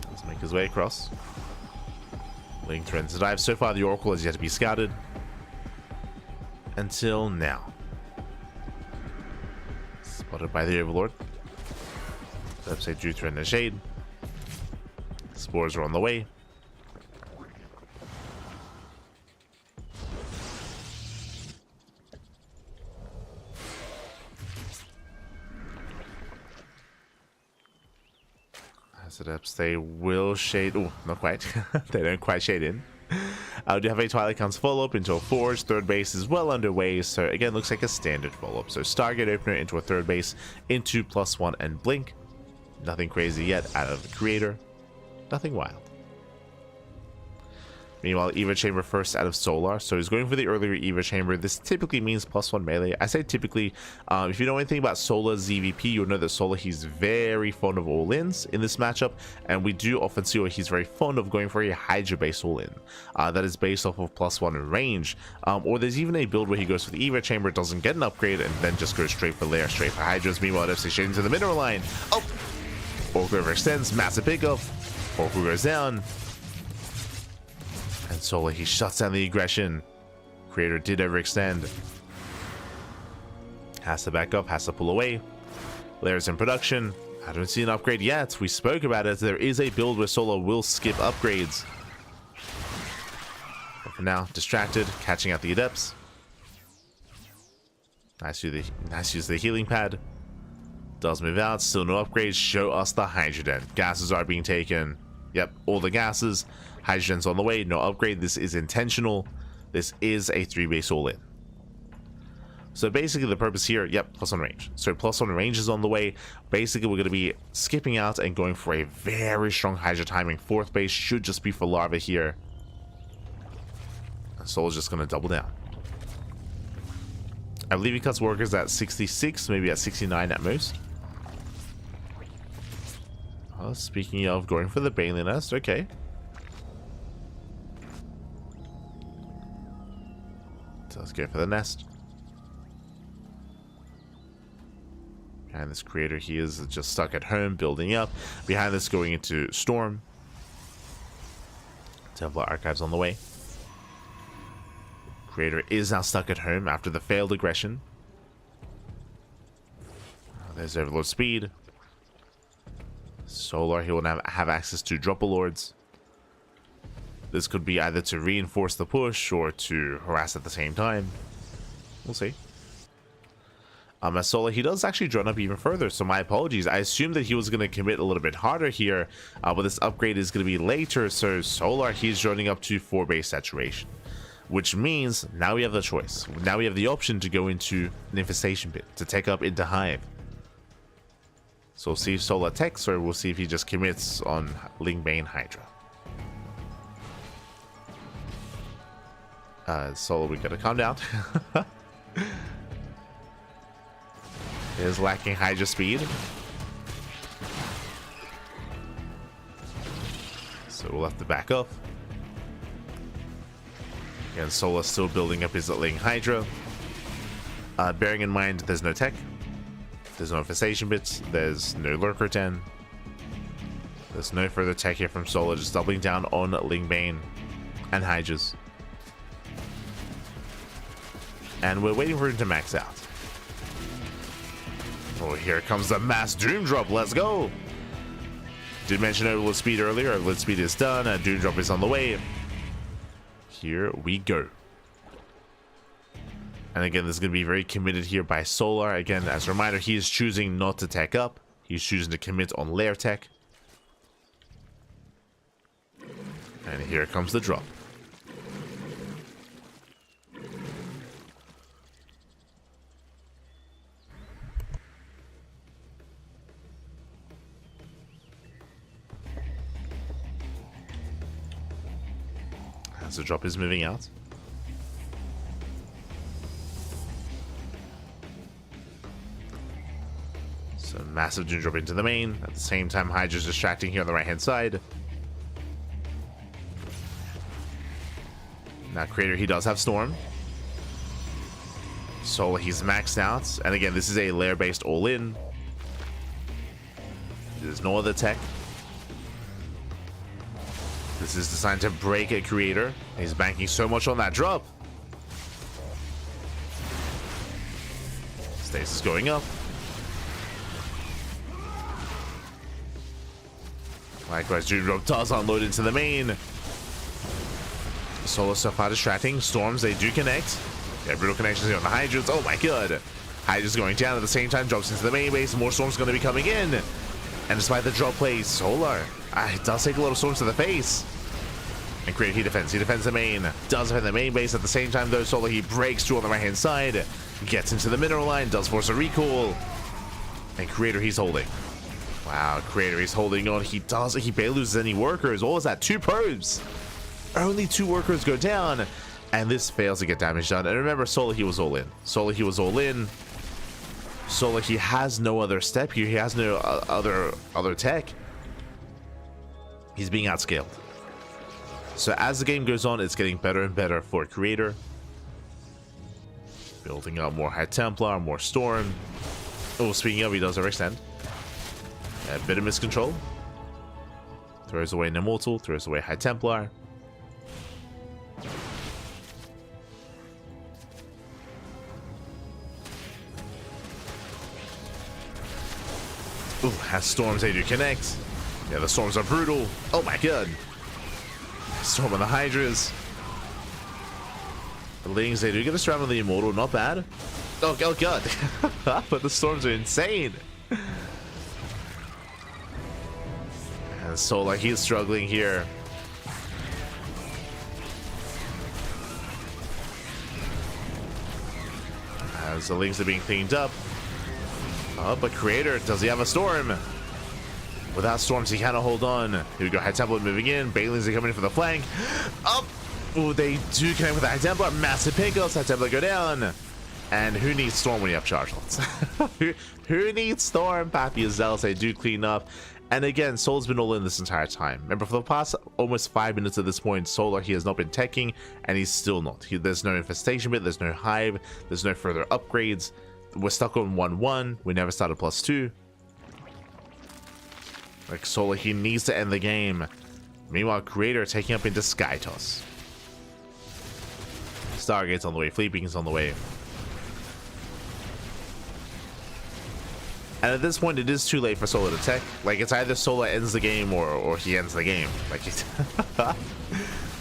Let's make his way across. Ling threatens to dive. So far, the Oracle has yet to be scouted. Until now. Spotted by the Overlord. Perhaps a Drew threaten a shade. Spores are on the way. Setups, they will shade. Oh, not quite. They don't quite shade in. We do have a Twilight Council follow-up into a Forge. Third base is well underway, so again, looks like a standard follow-up. So Stargate opener into a third base, into +1 and Blink. Nothing crazy yet out of the Creator. Nothing wild. Meanwhile, Eva Chamber first out of Solar, so he's going for the earlier Eva Chamber. This typically means +1 melee. I say typically. If you know anything about Solar's ZVP, you'll know that Solar, he's very fond of all-ins in this matchup, and we do often see where he's very fond of going for a Hydra-based all-in. That is based off of +1 range, or there's even a build where he goes for the Eva Chamber, doesn't get an upgrade, and then just goes straight for Lair, straight for Hydras. Meanwhile, FC straight into the mineral line. Oh! Oracle overextends, massive pickoff. Oracle goes down. And Solar, he shuts down the aggression. Creator did overextend. Has to back up, has to pull away. Lair's in production. I don't see an upgrade yet. We spoke about it. There is a build where Solar will skip upgrades. But for now, distracted, catching out the Adepts. Nice use of the healing pad. Does move out, still no upgrades. Show us the Hydrogen. Gases are being taken. Yep, all the gases. Hydrogen's on the way, no upgrade. This is intentional. This is a 3-base all-in. So basically the purpose here, yep, +1 range. So +1 range is on the way. Basically we're going to be skipping out and going for a very strong Hydra timing. 4th base should just be for Larva here. And Soul's just going to double down. I believe he cuts workers at 66, maybe at 69 at most. Speaking of going for the Bailey Nest, okay. So let's go for the nest. Behind this Creator, he is just stuck at home, building up. Behind this, going into Storm. Templar Archives on the way. Creator is now stuck at home after the failed aggression. There's Overlord Speed. Solar, he will now have access to Dropper Lords. This could be either to reinforce the push or to harass at the same time. We'll see. As Solar, he does actually drone up even further, so my apologies. I assumed that he was going to commit a little bit harder here, but this upgrade is going to be later, so Solar, he's droning up to 4 base saturation. Which means now we have the choice. Now we have the option to go into an Infestation Pit, to take up into Hive. So we'll see if Solar techs, or we'll see if he just commits on Lingbane Hydra. Solar, we gotta calm down. Is lacking Hydra speed. So we'll have to back up. Again, Solar's still building up his Ling Hydra. Bearing in mind there's no tech. There's no infestation bits. There's no lurker 10. There's no further tech here from Solar, just doubling down on Lingbane and Hydras. And we're waiting for him to max out. Oh, here comes the mass Doom Drop. Let's go. Did mention Overlord Speed earlier. Overlord Speed is done. Doom Drop is on the way. Here we go. And again, this is going to be very committed here by Solar. Again, as a reminder, he is choosing not to tech up. He's choosing to commit on lair tech. And here comes the drop. As the drop is moving out. So massive Doom Drop into the main. At the same time, Hydra's distracting here on the right hand side. Now Creator, he does have Storm. Solar, he's maxed out. And again, this is a lair based all-in. There's no other tech. This is designed to break a Creator. He's banking so much on that drop. Stasis going up. Likewise, Doom Drop does unload into the main. Solar so far distracting. Storms, they do connect. Yeah, brutal connections here on the Hydras. Oh my god. Hydras going down at the same time, drops into the main base. More Storms going to be coming in. And despite the drop play, Solar, it does take a lot of Storms to the face. And Creator, he defends. He defends the main. Does defend the main base at the same time, though. Solar, he breaks through on the right-hand side. Gets into the mineral line. Does force a recall. And Creator, he's holding. Wow, Creator, he's holding on. He barely loses any workers. What was that? 2 probes. Only 2 workers go down. And this fails to get damage done. And remember, Solar, he was all in. Solar, he was all in. Solar, he has no other step here. He has no other tech. He's being outscaled. So as the game goes on, it's getting better and better for Creator. Building up more High Templar, more Storm. Oh, speaking of, he does overextend. A bit of miscontrol. Throws away an Immortal, throws away High Templar. Ooh, has Storms, they do connect. Yeah, the Storms are brutal. Oh my god. Storm on the Hydras. The Lings, they do get a strap on the Immortal, not bad. Oh god. But the Storms are insane. And Solar, he's struggling here. As the Lings are being cleaned up. Oh, but Creator, does he have a Storm? Without Storms, he cannot hold on. Here we go, High Templar moving in. Banelings are coming in for the flank. Up! Oh, they do connect with the High Templar. Massive pickups. High Templar go down. And who needs Storm when you have charge lots? who needs Storm? Pappy and Zealous, they do clean up. And again, Solar's been all in this entire time. Remember, for the past almost 5 minutes at this point, Solar, he has not been teching, and he's still not. There's no infestation bit, there's no hive, there's no further upgrades. We're stuck on 1-1. We never started +2. Like, Solar, he needs to end the game. Meanwhile, Creator taking up into Sky Toss. Stargate's on the way. Fleet Beacon's on the way. And at this point, it is too late for Solar to tech. Like, it's either Solar ends the game or he ends the game. Like, it's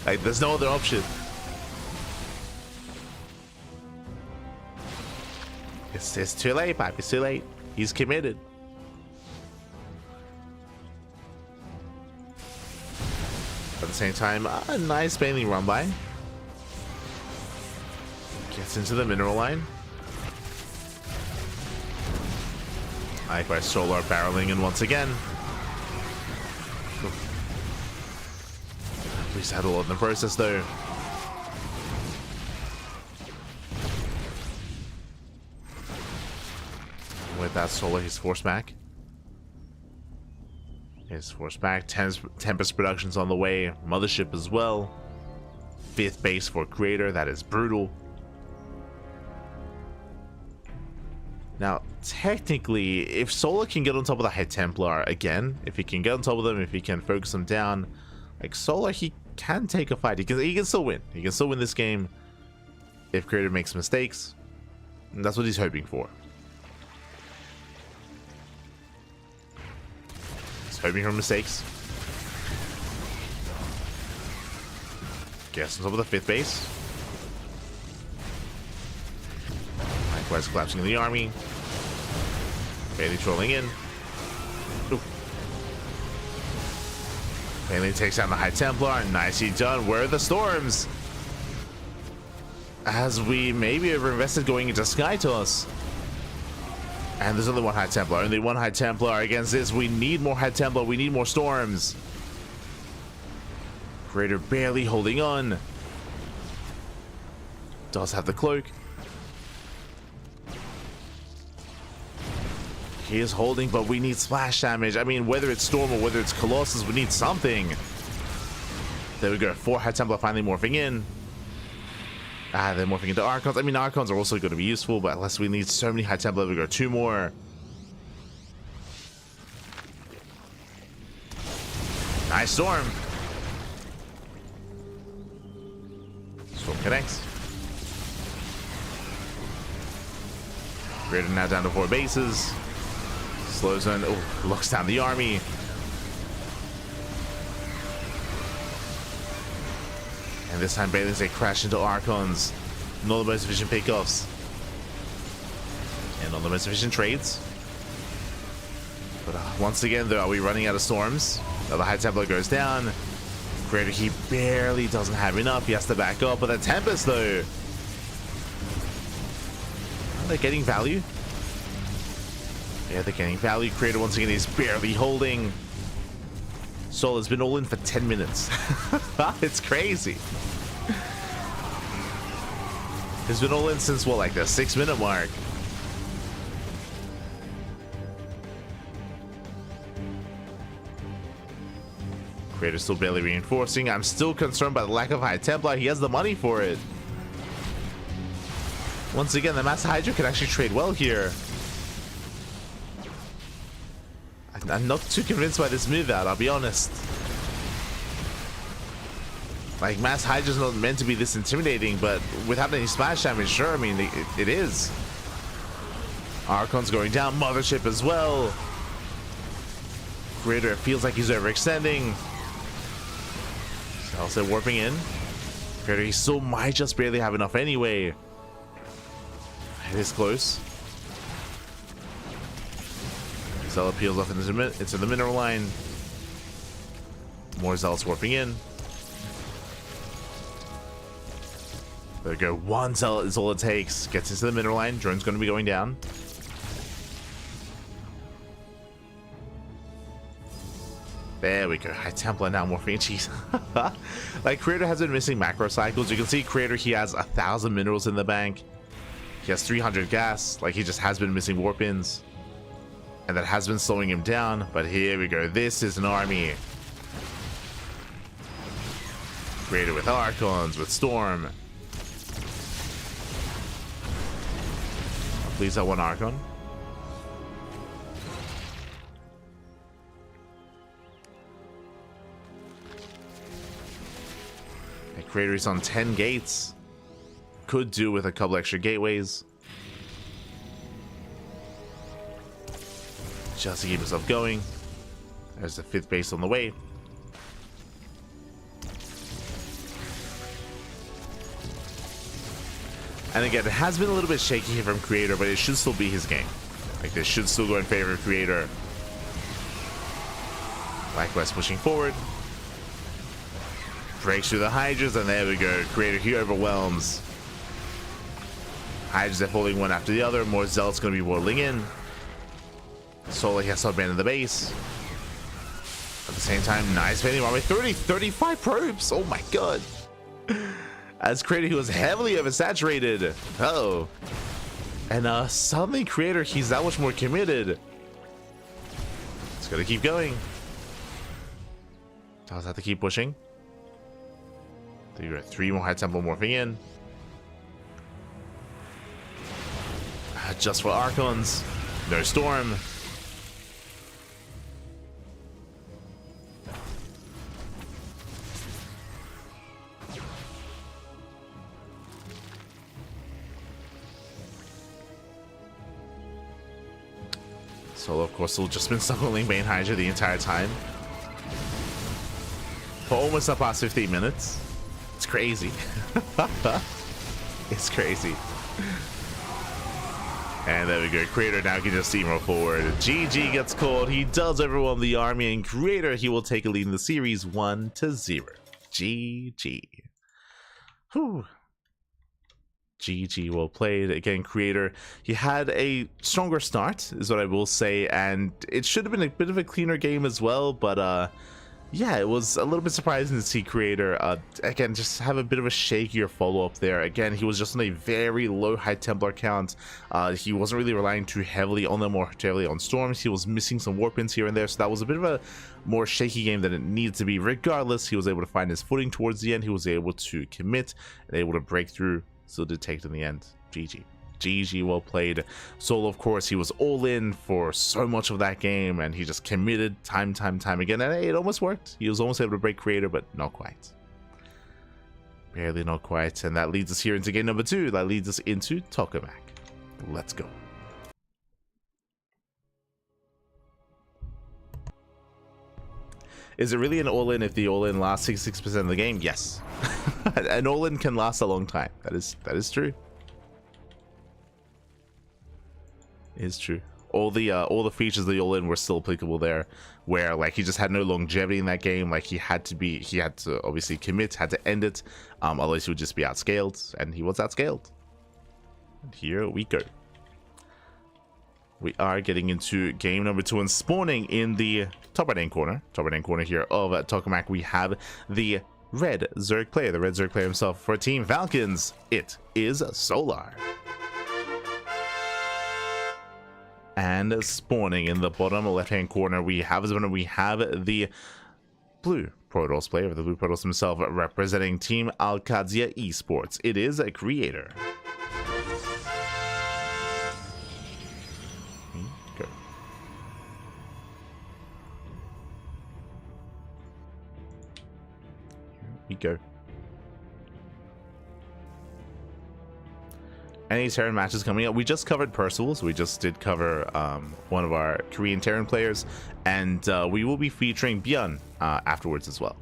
like, there's no other option. It's too late, Pipe. It's too late. He's committed. At the same time, a nice Bailey run by. Gets into the mineral line. Likewise, Solar barreling in once again. Please had a lot in the process though. With that Solar, he's forced back. He's forced back. Tempest Production's on the way. Mothership as well. 5th base for Creator. That is brutal. Now, technically, if Solar can get on top of the High Templar again, if he can get on top of them, if he can focus them down, like Solar, he can take a fight. He can still win. He can still win this game if Creator makes mistakes. And that's what he's hoping for. He's hoping for mistakes. Gets on top of the 5th base. Likewise, collapsing in the army. Bailey trolling in. Oof. Bailey takes down the High Templar. Nicely done. Where are the storms? As we maybe overinvested going into Sky Toss. And there's only one High Templar. Only one High Templar against this. We need more High Templar. We need more storms. Creator barely holding on. Does have the cloak. He is holding, but we need splash damage. I mean, whether it's Storm or whether it's Colossus, we need something. There we go. 4 High Templar finally morphing in. They're morphing into Archons. I mean, Archons are also going to be useful, but unless we need so many High Templar, we go 2 more. Nice Storm. Storm connects. Creator now down to 4 bases. Slows in. Oh, locks down the army. And this time Bailey's they crash into Archons. Not the most efficient pickoffs. And not the most efficient trades. But once again, though, are we running out of storms? Now the High Templar goes down. Creator, he barely doesn't have enough. He has to back up. But the Tempest, though. Are they getting value? Yeah, they're getting value. Creator once again is barely holding. Solar's been all in for 10 minutes. It's crazy. He's been all in since what, like the 6-minute mark. Creator's still barely reinforcing. I'm still concerned by the lack of High Templar. He has the money for it. Once again, the Master Hydra can actually trade well here. I'm not too convinced by this move out, I'll be honest. Like, Mass Hydra's not meant to be this intimidating, but without any splash damage, sure, I mean, it is. Archon's going down, Mothership as well. Creator feels like he's overextending. Also warping in. Creator, he still might just barely have enough anyway. It is close. Zella peels off into the mineral line. More Zealots warping in. There we go. 1 Zealot is all it takes. Gets into the mineral line. Drone's going to be going down. There we go. High Templar now morphing. Jeez. Like, Creator has been missing macro cycles. You can see Creator, he has 1,000 minerals in the bank. He has 300 gas. Like, he just has been missing warp ins. And that has been slowing him down, but here we go. This is an army. Created with Archons, with Storm. Please have 1 Archon. And Creator is on 10 gates. could do with a couple extra gateways. Just to keep himself going. There's the 5th base on the way. And again, it has been a little bit shaky here from Creator, but it should still be his game. Like, this should still go in favor of Creator. Likewise, pushing forward. Breaks through the Hydras, and there we go. Creator, he overwhelms. Hydras are falling one after the other. More Zealots going to be whirling in. Solar has to abandon the base. At the same time, nice vending army. 35 probes. Oh my god. As Creator, he was heavily oversaturated. Uh-oh. And suddenly Creator, he's that much more committed. It's gonna keep going. Does have to keep pushing. There you go. 3 more High Temple morphing in. Just for Archons. No Storm. Solo, of course, will just been stuck on Link Bane Hydra the entire time. For almost the past 15 minutes. It's crazy. It's crazy. And there we go. Creator now can just steamroll forward. GG gets called. He does overwhelm the army, and Creator, he will take a lead in the series 1-0. GG. Whew. GG, well played. Again, Creator, he had a stronger start, is what I will say, and it should have been a bit of a cleaner game as well, but yeah, it was a little bit surprising to see Creator, again, just have a bit of a shakier follow-up there. Again, he was just on a very low High Templar count. He wasn't really relying too heavily on them or too heavily on Storms. He was missing some Warpins here and there, so that was a bit of a more shaky game than it needed to be. Regardless, he was able to find his footing towards the end. He was able to commit and able to break through. Still did take it in the end. GG. GG, well played. Solo, of course, he was all in for so much of that game, and he just committed time again, and it almost worked. He was almost able to break Creator, but not quite. Barely, not quite. And that leads us here into game number 2. That leads us into Tokamak. Let's go. Is it really an all-in if the all-in lasts 66% of the game? Yes. An all-in can last a long time. That is true. It is true. All the features of the all-in were still applicable there, where like he just had no longevity in that game. Like he had to obviously commit, had to end it, otherwise he would just be outscaled, and he was outscaled. And here we go. We are getting into game number 2 and spawning in the top right hand corner here of Tokamak. We have the red Zerg player, himself. For Team Falcons, it is Solar. And spawning in the bottom left hand corner, we have the blue Protoss player, the blue Protoss himself, representing Team Alcadzia Esports. It is a Creator. Go. Any Terran matches coming up? We just covered Percival, so we just did cover one of our Korean Terran players, and we will be featuring ByuN afterwards as well.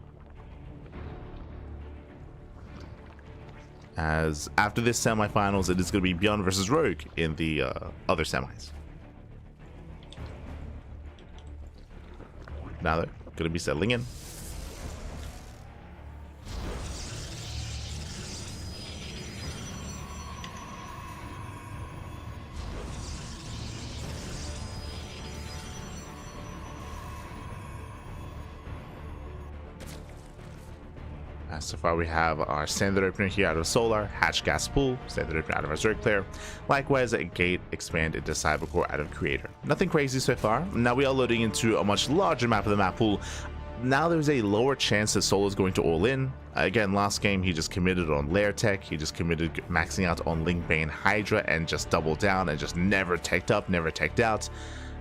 As after this semifinals, it is going to be ByuN versus Rogue in the other semis. Now they're going to be settling in. So far we have our standard opener here out of Solar, Hatch Gas Pool, standard opener out of our Zerg player, likewise a Gate Expand into Cybercore out of Creator. Nothing crazy so far. Now we are loading into a much larger map of the map pool. Now there's a lower chance that Solar is going to all in. Again, last game he just committed on Lair Tech, he just committed maxing out on Link Bane Hydra and just doubled down and just never teched up, never teched out,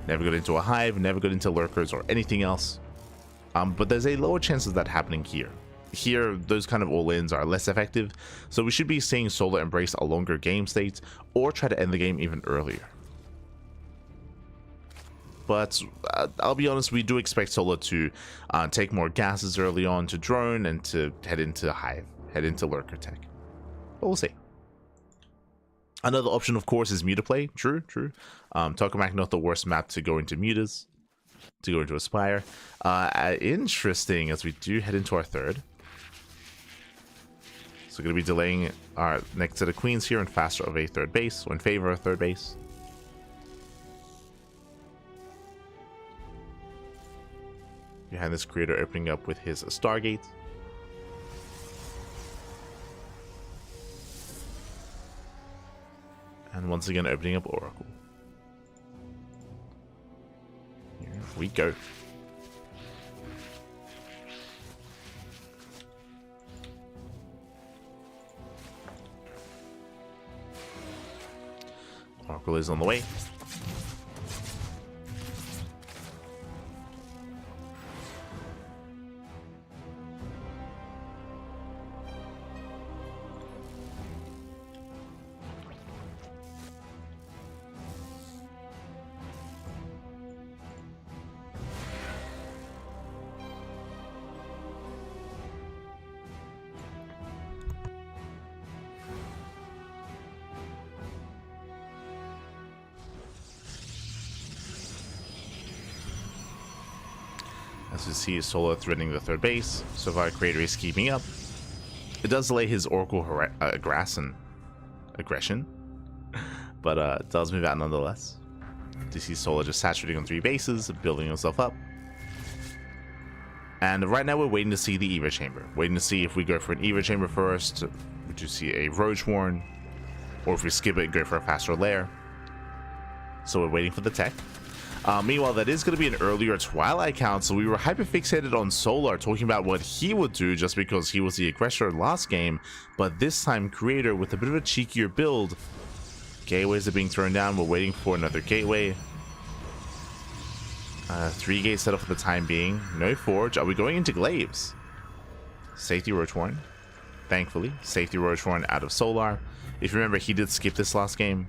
never got into a hive, never got into lurkers or anything else. But there's a lower chance of that happening here. here, those kind of all-ins are less effective, so we should be seeing Solar embrace a longer game state or try to end the game even earlier. But I'll be honest, we do expect Solar to take more gases early on to drone and to head into Hive, head into Lurker tech. But we'll see. Another option, of course, is Mutaplay. True. Tokamak, not the worst map to go into Mutas, to go into Aspire. Interesting, as we do head into our third. So going to be delaying our next set of queens here in faster of a third base, or in favor of third base. Behind this creator opening up with his Stargate. And once again opening up Oracle. Here we go. Oracle is on the way. As you see, Solar threatening the third base, so far Creator is keeping up. It does delay his Oracle aggression, but it does move out nonetheless. You see Solar just saturating on 3 bases, building himself up. And right now we're waiting to see the Evo Chamber. Waiting to see if we go for an Evo Chamber first, would you see a Roach Warren, or if we skip it, go for a faster lair. So we're waiting for the tech. Meanwhile, that is going to be an earlier Twilight count, so we were hyper-fixated on Solar, talking about what he would do just because he was the aggressor last game, but this time Creator with a bit of a cheekier build. Gateways are being thrown down, we're waiting for another gateway. 3 gates set up for the time being, no Forge. Are we going into Glaives? Safety Roach Warren, thankfully. Safety Roach Warren out of Solar. If you remember, he did skip this last game.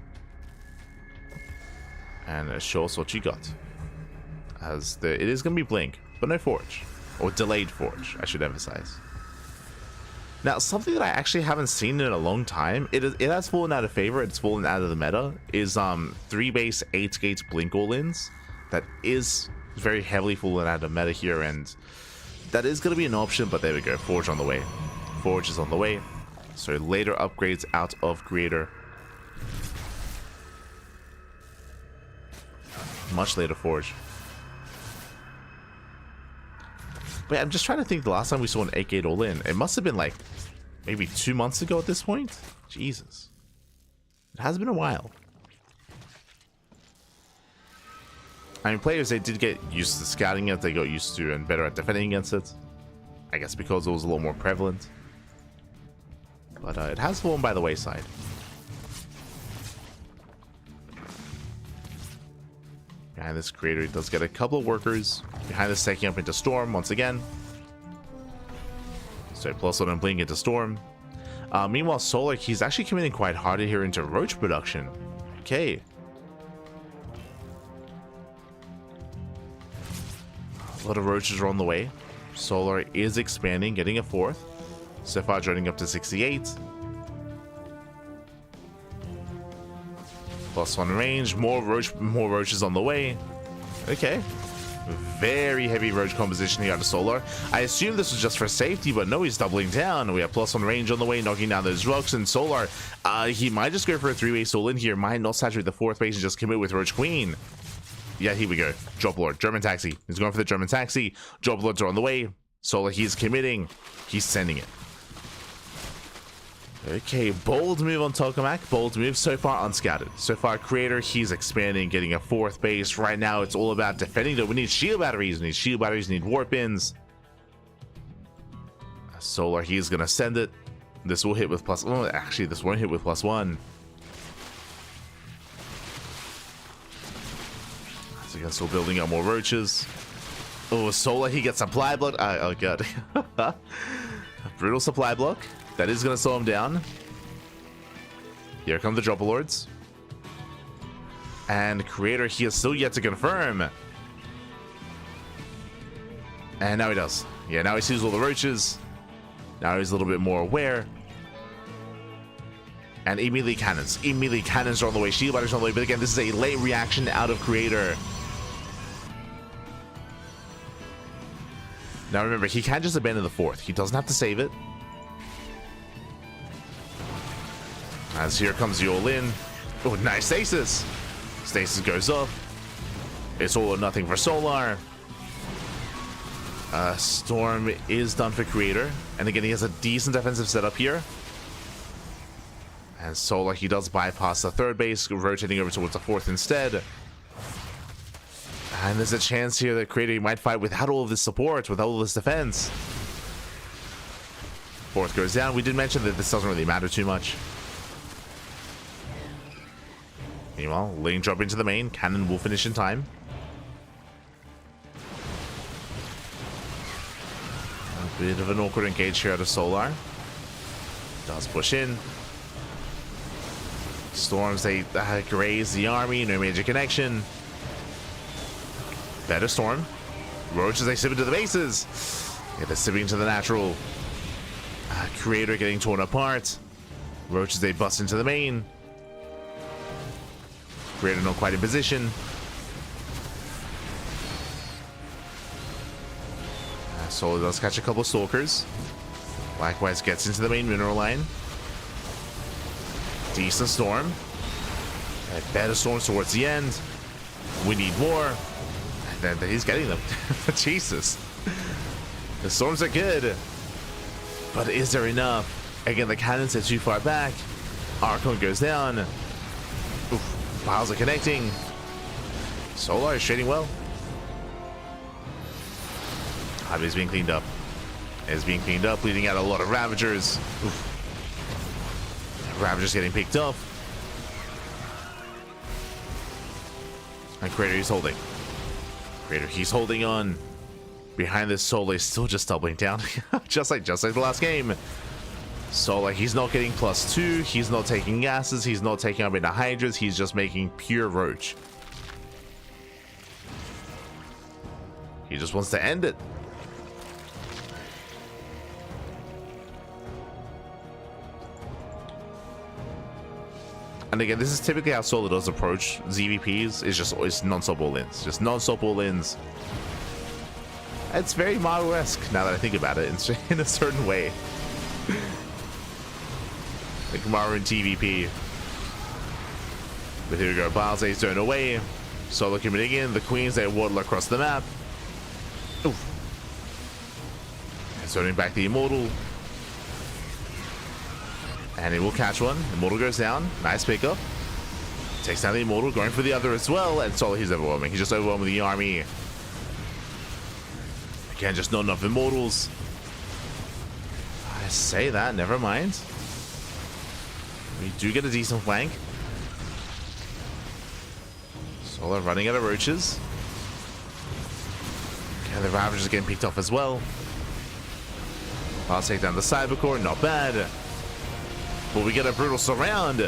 And show us what you got. As it is going to be Blink, but no Forge. Or delayed Forge, I should emphasize. Now, something that I actually haven't seen in a long time, it has fallen out of favor, it's fallen out of the meta, is 3 base, 8 gates Blink all-ins. That is very heavily fallen out of meta here, and that is going to be an option, but there we go, Forge on the way. Forge is on the way, so later upgrades out of Creator. Much later Forge. But I'm just trying to think the last time we saw an 8-gate all-in. It must have been like maybe 2 months ago at this point. Jesus. It has been a while. I mean, players, they did get used to scouting it. They got used to and better at defending against it. I guess because it was a little more prevalent. But it has fallen by the wayside. Behind this Creator, he does get a couple of workers. Behind this, taking up into Storm once again. So +1 and Blink into Storm. Meanwhile, Solar, he's actually committing quite hard here into Roach production. Okay. A lot of Roaches are on the way. Solar is expanding, getting a 4th. So far, joining up to 68. +1 range, more Roaches on the way. Okay. Very heavy Roach composition here out of Solar. I assume this was just for safety, but no, he's doubling down. We have +1 range on the way, knocking down those rocks, and Solar, he might just go for a 3-base all in here, might not saturate the 4th base and just commit with Roach Queen. Yeah, here we go. Drop Lord, German Taxi. He's going for the German Taxi. Drop Lords are on the way. Solar, he's committing. He's sending it. Okay, bold move on Tokamak. Bold move. So far unscouted. So far Creator, he's expanding, getting a 4th base. Right now it's all about defending though. We need shield batteries. We need shield batteries. We need warp ins. Solar, he's gonna send it. This will hit with +1. Oh, actually, this won't hit with +1. So again, still building up more Roaches. Oh, Solar, he gets supply blood. Oh god. Brutal supply block. That is going to slow him down. Here come the Dropper Lords. And Creator, he is still yet to confirm. And now he does. Yeah, now he sees all the roaches. Now he's a little bit more aware. And immediately cannons. Immediately cannons are on the way. Shield batters are on the way. But again, this is a late reaction out of Creator. Now remember, he can just abandon the fourth. He doesn't have to save it. As here comes the all-in. Oh, nice stasis. Stasis goes up. It's all or nothing for Solar. Storm is done for Creator. And again, he has a decent defensive setup here. And Solar, he does bypass the third base, rotating over towards the fourth instead. And there's a chance here that Creator might fight without all of this support, without all of this defense. Fourth goes down. We did mention that this doesn't really matter too much. Meanwhile, lane drop into the main. Cannon will finish in time. A bit of an awkward engage here out of Solar. Does push in. Storms, they graze the army. No major connection. Better Storm. Roaches, they sip into the bases. Yeah, they're sipping into the natural. Creator getting torn apart. Roaches, they bust into the main. Creator not quite in position. Solar does catch a couple of Stalkers. Likewise gets into the main mineral line. Decent Storm. A better Storm towards the end. We need more. And then he's getting them. Jesus. The Storms are good. But is there enough? Again, the cannons are too far back. Archon goes down. Oof. Piles are connecting. Solar is trading well. Hive is being cleaned up. It's being cleaned up, leading out a lot of Ravagers. Oof. Ravagers getting picked up. And Creator, he's holding. Creator, he's holding on. Behind this, Solar is still just doubling down. just like the last game. Solar, he's not getting +2. He's not taking gases. He's not taking up into Hydras. He's just making pure Roach. He just wants to end it. And again, this is typically how Solar does approach ZVPs. It's non-stop all-ins. Just non-stop all-ins. It's very Maru-esque now that I think about it in a certain way. Like Maru in TVP. But here we go. Balze's turned away. Solar committing in. The Queens, they waddle across the map. Oof. And turning back the Immortal. And he will catch one. Immortal goes down. Nice pickup. Takes down the Immortal, going for the other as well. And Solar, he's overwhelming. He's just overwhelming the army. Again, just not enough Immortals. I say that, never mind. We do get a decent flank. Solar running out of Roaches. Okay, the Ravagers are getting picked off as well. I'll take down the Cybercore, not bad. But we get a brutal surround.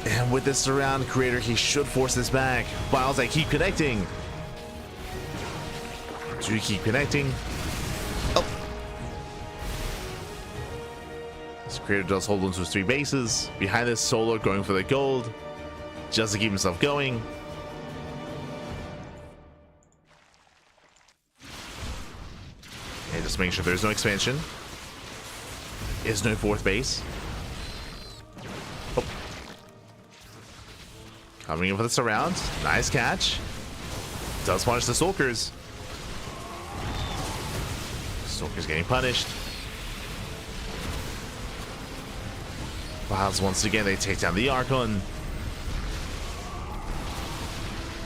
And with this surround, Creator, he should force this back. Biles, they keep connecting. Do you keep connecting? Oh. This Creator does hold on to his 3 bases. Behind this, Solar going for the gold. Just to keep himself going. And just making sure there's no expansion. Is no 4th base. Oh. Coming in for the surround. Nice catch. Does punish the Stalkers. Stalkers getting punished. Biles once again, they take down the Archon.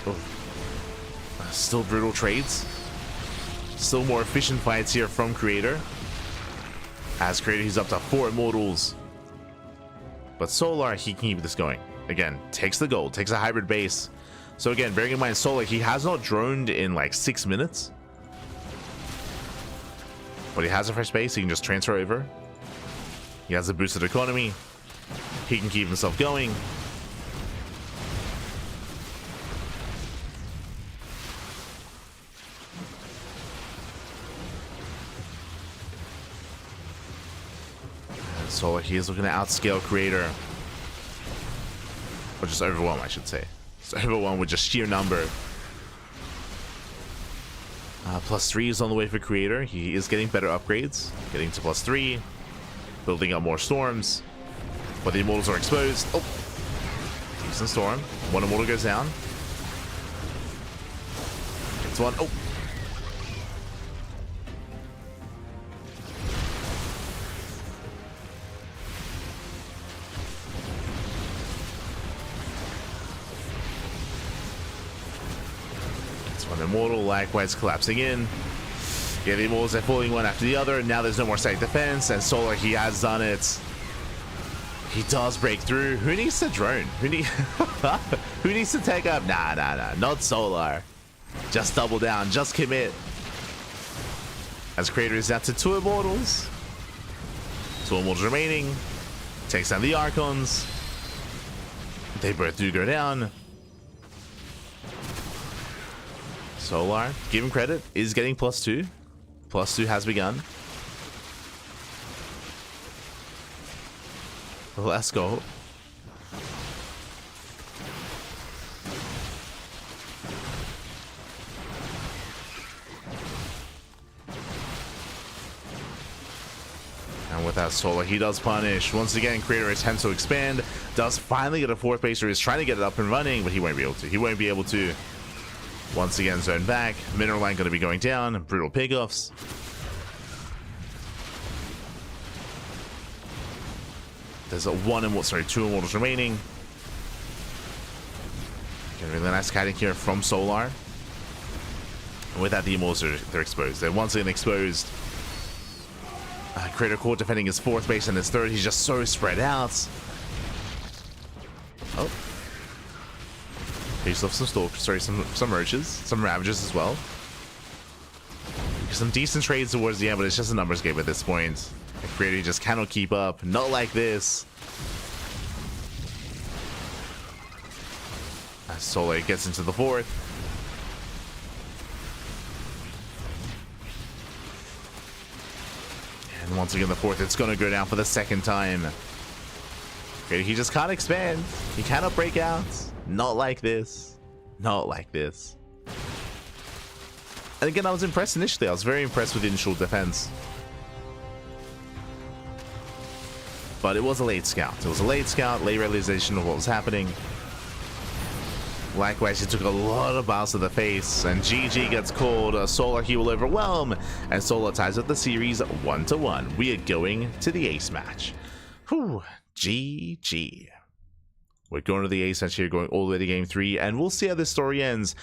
Oh. Still brutal trades. Still more efficient fights here from Creator. As Creator, he's up to 4 Immortals. But Solar, he can keep this going. Again, takes the gold, takes a hybrid base. So again, bearing in mind, Solar, he has not droned in like 6 minutes. But he has a fresh base, he can just transfer over. He has a boosted economy. He can keep himself going. And so he is looking to outscale Creator. Or just overwhelm, I should say. Just overwhelm with just sheer number. +3 is on the way for Creator. He is getting better upgrades. Getting to +3. Building up more storms. But the immortals are exposed. Oh! Decent storm. One immortal goes down. It's one. Oh! It's one immortal. Likewise collapsing in. Yeah, the immortals are falling one after the other. Now there's no more static defense. And Solar, he has done it. He does break through. Who needs to drone? Who needs to take up? Nah. Not Solar. Just double down. Just commit. As Creator is down to 2 immortals. 2 immortals remaining. Takes down the Archons. They both do go down. Solar, give him credit, is getting +2. +2 has begun. Let's go. And with that Solar, he does punish. Once again, Creator attempts to expand. Does finally get a 4th base, or is trying to get it up and running, but he won't be able to. He won't be able to. Once again, zone back. Mineral line going to be going down. Brutal pickoffs. There's 2 immortals remaining. Getting really nice kiting here from Solar. And with that, the immortals they're exposed. They're once again exposed. Creator Court defending his 4th base and his 3rd. He's just so spread out. Oh. He's left some some roaches, some ravagers as well. Some decent trades towards the end, but it's just a numbers game at this point. Creator just cannot keep up. Not like this. As Solar gets into the 4th. And once again, the 4th, it's going to go down for the 2nd time. Creator, he just can't expand. He cannot break out. Not like this. Not like this. And again, I was impressed initially. I was very impressed with the initial defense. But it was a late scout. It was a late scout, late realization of what was happening. Likewise, he took a lot of bounce to the face, and GG gets called. Solar, he will overwhelm, and Solar ties up the series 1-1. We are going to the ace match. Whew, GG. We're going to the ace match here, going all the way to game 3, and we'll see how this story ends.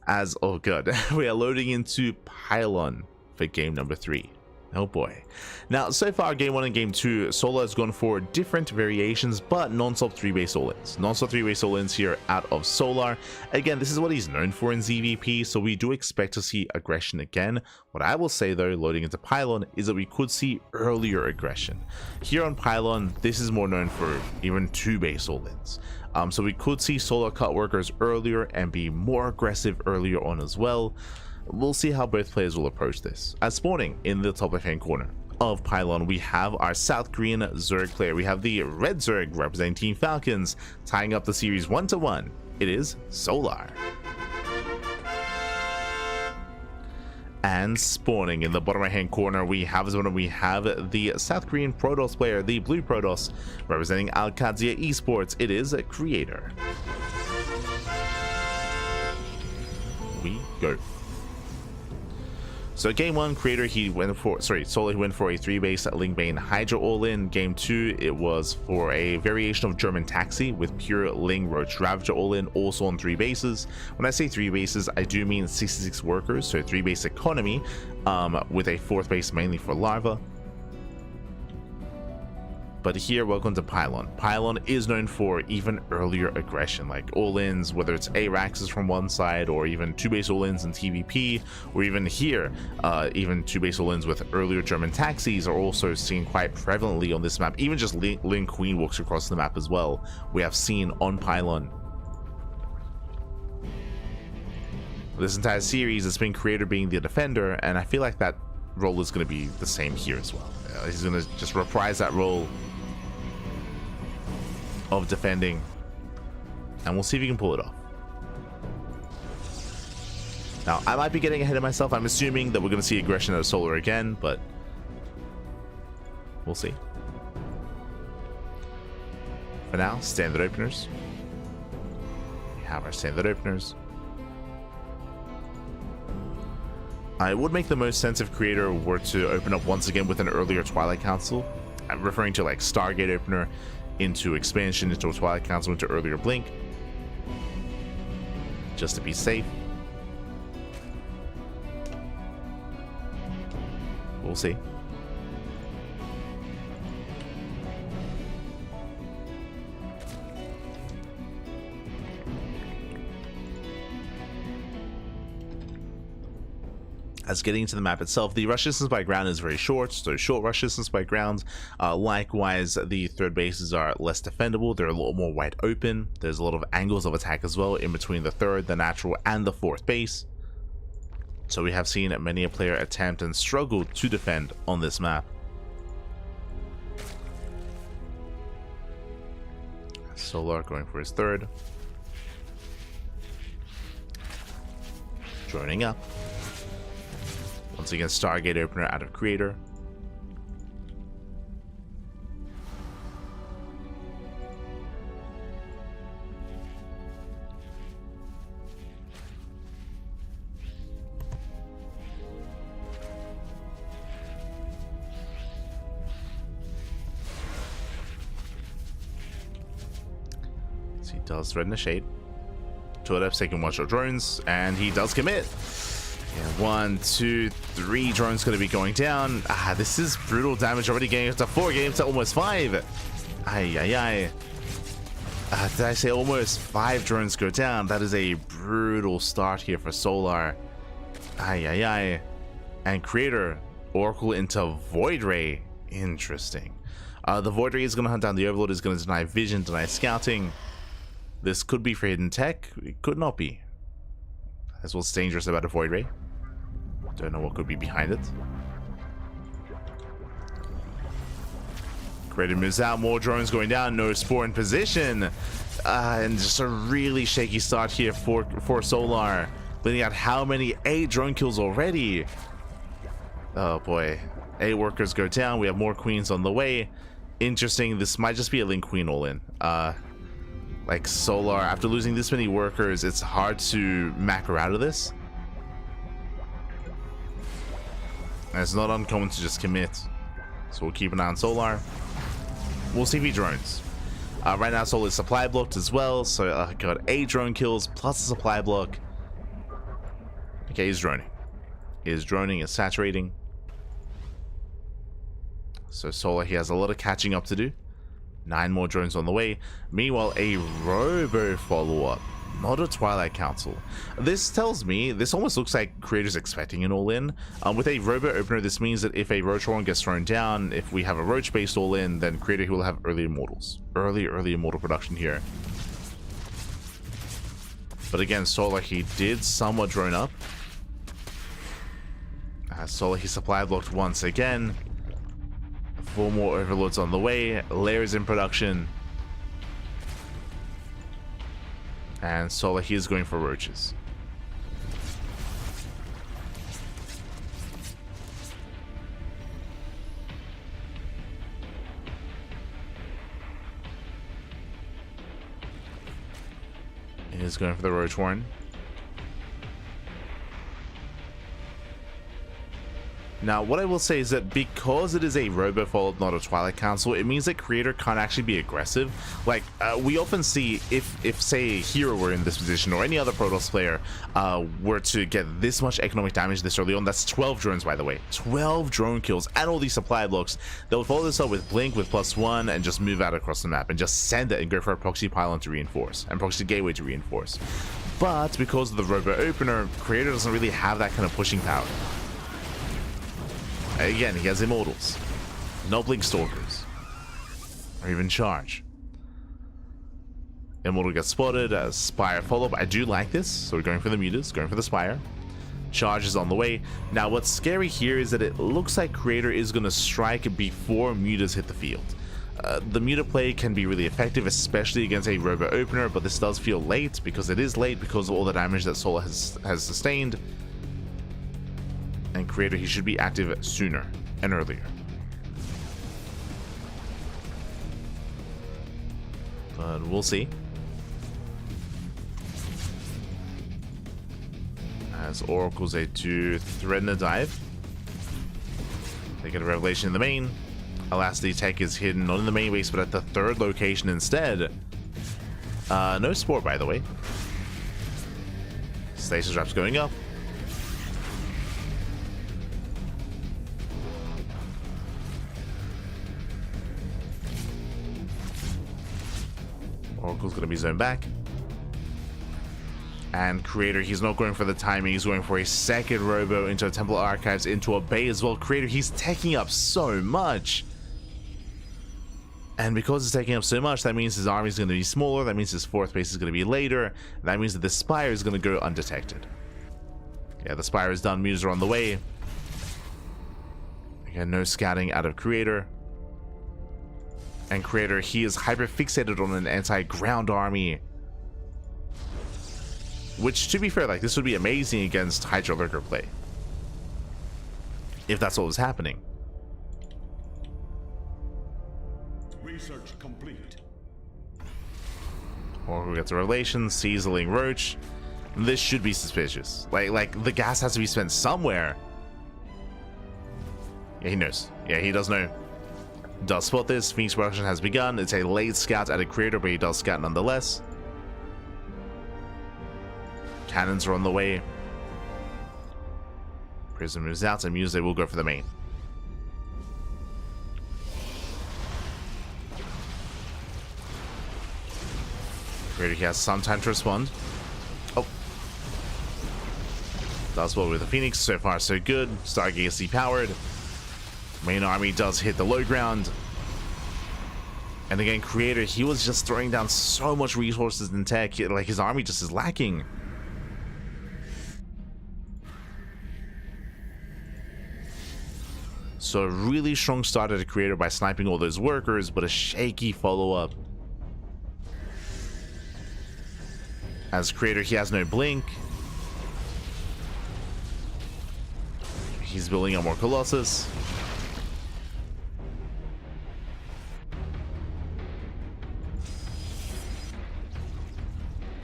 As, oh good, we are loading into ByuN for game number 3. Oh boy. Now, so far, game 1 and game 2, Solar has gone for different variations, but non-stop 3-base all-ins. Non-stop 3-base all-ins here out of Solar. Again, this is what he's known for in ZVP, so we do expect to see aggression again. What I will say, though, loading into ByuN, is that we could see earlier aggression. Here on ByuN, this is more known for even 2-base all-ins. So we could see Solar cut workers earlier and be more aggressive earlier on as well. We'll see how both players will approach this. As spawning in the top left-hand corner of ByuN, we have our South Korean Zerg player. We have the Red Zerg representing Team Falcons, tying up the series 1-1. It is Solar. And spawning in the bottom right-hand corner, we have the South Korean Protoss player, the Blue Protoss, representing Alkadzia Esports. It is a Creator. We go. So game 1, Creator, Solar, he went for a 3-base Lingbane Hydra all-in. Game 2, it was for a variation of German Taxi with pure Ling Roach Ravager all-in, also on 3 bases. When I say 3 bases, I do mean 66 workers, so 3-base economy, with a 4th base mainly for Larva. But here, welcome to Pylon. Pylon is known for even earlier aggression, like all-ins, whether it's ARAXs from one side, or even 2-base all-ins in TVP, or even here, even 2-base all-ins with earlier German taxis are also seen quite prevalently on this map. Even just Lin Queen walks across the map as well, we have seen on Pylon. This entire series, it's been Creator being the defender, and I feel like that role is going to be the same here as well. He's going to just reprise that role of defending, and we'll see if he can pull it off. Now, I might be getting ahead of myself. I'm assuming that we're going to see aggression out of Solar again, but we'll see. For now, standard openers. We have our standard openers. It would make the most sense if Creator were to open up once again with an earlier Twilight Council. I'm referring to like Stargate opener into expansion, into a Twilight Council, into earlier Blink. Just to be safe. We'll see. As getting into the map itself, the rush distance by ground is very short, so short rush distance by ground. Likewise, the third bases are less defendable. They're a little more wide open. There's a lot of angles of attack as well in between the third, the natural, and the fourth base. So we have seen many a player attempt and struggle to defend on this map. Solar going for his third. Joining up. Once again, Stargate opener out of Creator. So he does threaten the shade. Toadep's taking one shot drones, and he does commit. Yeah, 1, 2, 3 drones going to be going down. This is brutal damage already, getting up to 4, getting up to almost 5. Did I say almost 5 drones go down? That is a brutal start here for Solar. And Creator, Oracle into Void Ray. Interesting. The Void Ray is going to hunt down the Overlord, is going to deny vision, deny scouting. This could be for hidden tech. It could not be. That's what's dangerous about a Void Ray. Don't know what could be behind it. Creator moves out, more drones going down, no Spore in position. And just a really shaky start here for Solar. Letting out how many? 8 drone kills already. Oh boy. 8 workers go down. We have more queens on the way. Interesting. This might just be a Link Queen all-in. Like Solar, after losing this many workers, it's hard to macro out of this. And it's not uncommon to just commit. So we'll keep an eye on Solar. We'll see if he drones. Right now, Solar is supply blocked as well. So got 8 drone kills plus a supply block. Okay, he's droning. Is droning, is saturating. So Solar, he has a lot of catching up to do. 9 more drones on the way. Meanwhile, a Robo follow-up, not a Twilight Council. This tells me, this almost looks like Creator's expecting an all-in. With a Robo opener, this means that if a Roach gets thrown down, if we have a Roach-based all-in, then Creator will have early Immortals. Early Immortal production here. But again, Solar, he did somewhat drone up. Solar, he supply blocked once again. 4 more Overlords on the way. Layers in production. And Solar, he is going for Roaches. He is going for the Roach Warren. Now, what I will say is that because it is a Robo Fold, not a Twilight Council, it means that Creator can't actually be aggressive. Like, we often see if say, a hero were in this position, or any other Protoss player were to get this much economic damage this early on, that's 12 drones, by the way. 12 drone kills and all these supply blocks. They would follow this up with Blink, with +1, and just move out across the map, and just send it and go for a Proxy Pylon to reinforce, and Proxy Gateway to reinforce. But because of the Robo Opener, Creator doesn't really have that kind of pushing power. Again, he has Immortals, no Blink Stalkers, or even Charge. Immortal gets spotted as Spire follow-up. I do like this, so we're going for the Mutas, going for the Spire. Charge is on the way. Now, what's scary here is that it looks like Creator is going to strike before Mutas hit the field. The Muta play can be really effective, especially against a Robo Opener, but this does feel late, because it is late because of all the damage that Solar has sustained. And Creator, he should be active sooner and earlier. But we'll see. As Oracle's to threaten a dive. They get a Revelation in the main. Alas, the tech is hidden not in the main base, but at the third location instead. No Spore, by the way. Stasis Wrap's going up. Oracle's going to be zoned back. And Creator, he's not going for the timing. He's going for a second Robo into a Temple Archives, into a Bay as well. Creator, he's taking up so much. And because it's taking up so much, that means his army is going to be smaller. That means his fourth base is going to be later. That means that the Spire is going to go undetected. Yeah, the Spire is done. Mutas are on the way. Again, no scouting out of Creator. And Creator, he is hyper-fixated on an anti-ground army. Which, to be fair, like, this would be amazing against Hydra Lurker play. If that's what was happening. Research complete. Oracle gets a Revelation, Seasoling Roach. This should be suspicious. Like, the gas has to be spent somewhere. Yeah, he knows. Yeah, he does know. Does spot this. Phoenix production has begun. It's a late scout at a Creator, but he does scout nonetheless. Cannons are on the way. Prism moves out, and Muse will go for the main. Creator, he has some time to respond. Oh. Does well with the Phoenix. So far, so good. Stargate is depowered. Main army does hit the low ground. And again, Creator, he was just throwing down so much resources and tech. Like, his army just is lacking. So a really strong start at a Creator by sniping all those workers, but a shaky follow-up. As Creator, he has no Blink. He's building up more Colossus.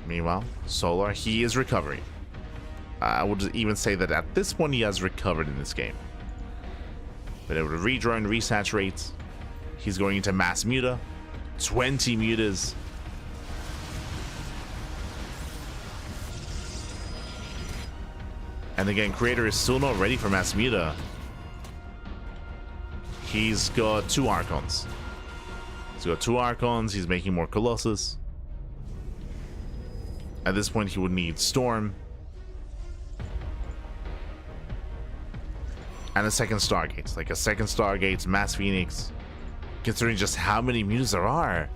Meanwhile, Solar, he is recovering. I would even say that at this point he has recovered in this game. Been able to redrone, resaturate. He's going into mass muta. 20 mutas. And again, Creator is still not ready for mass muta. He's got 2 Archons. He's got 2 Archons. He's making more Colossus. At this point, he would need Storm. And a second Stargate. Like a second Stargate, Mass Phoenix. Considering just how many mutas there are.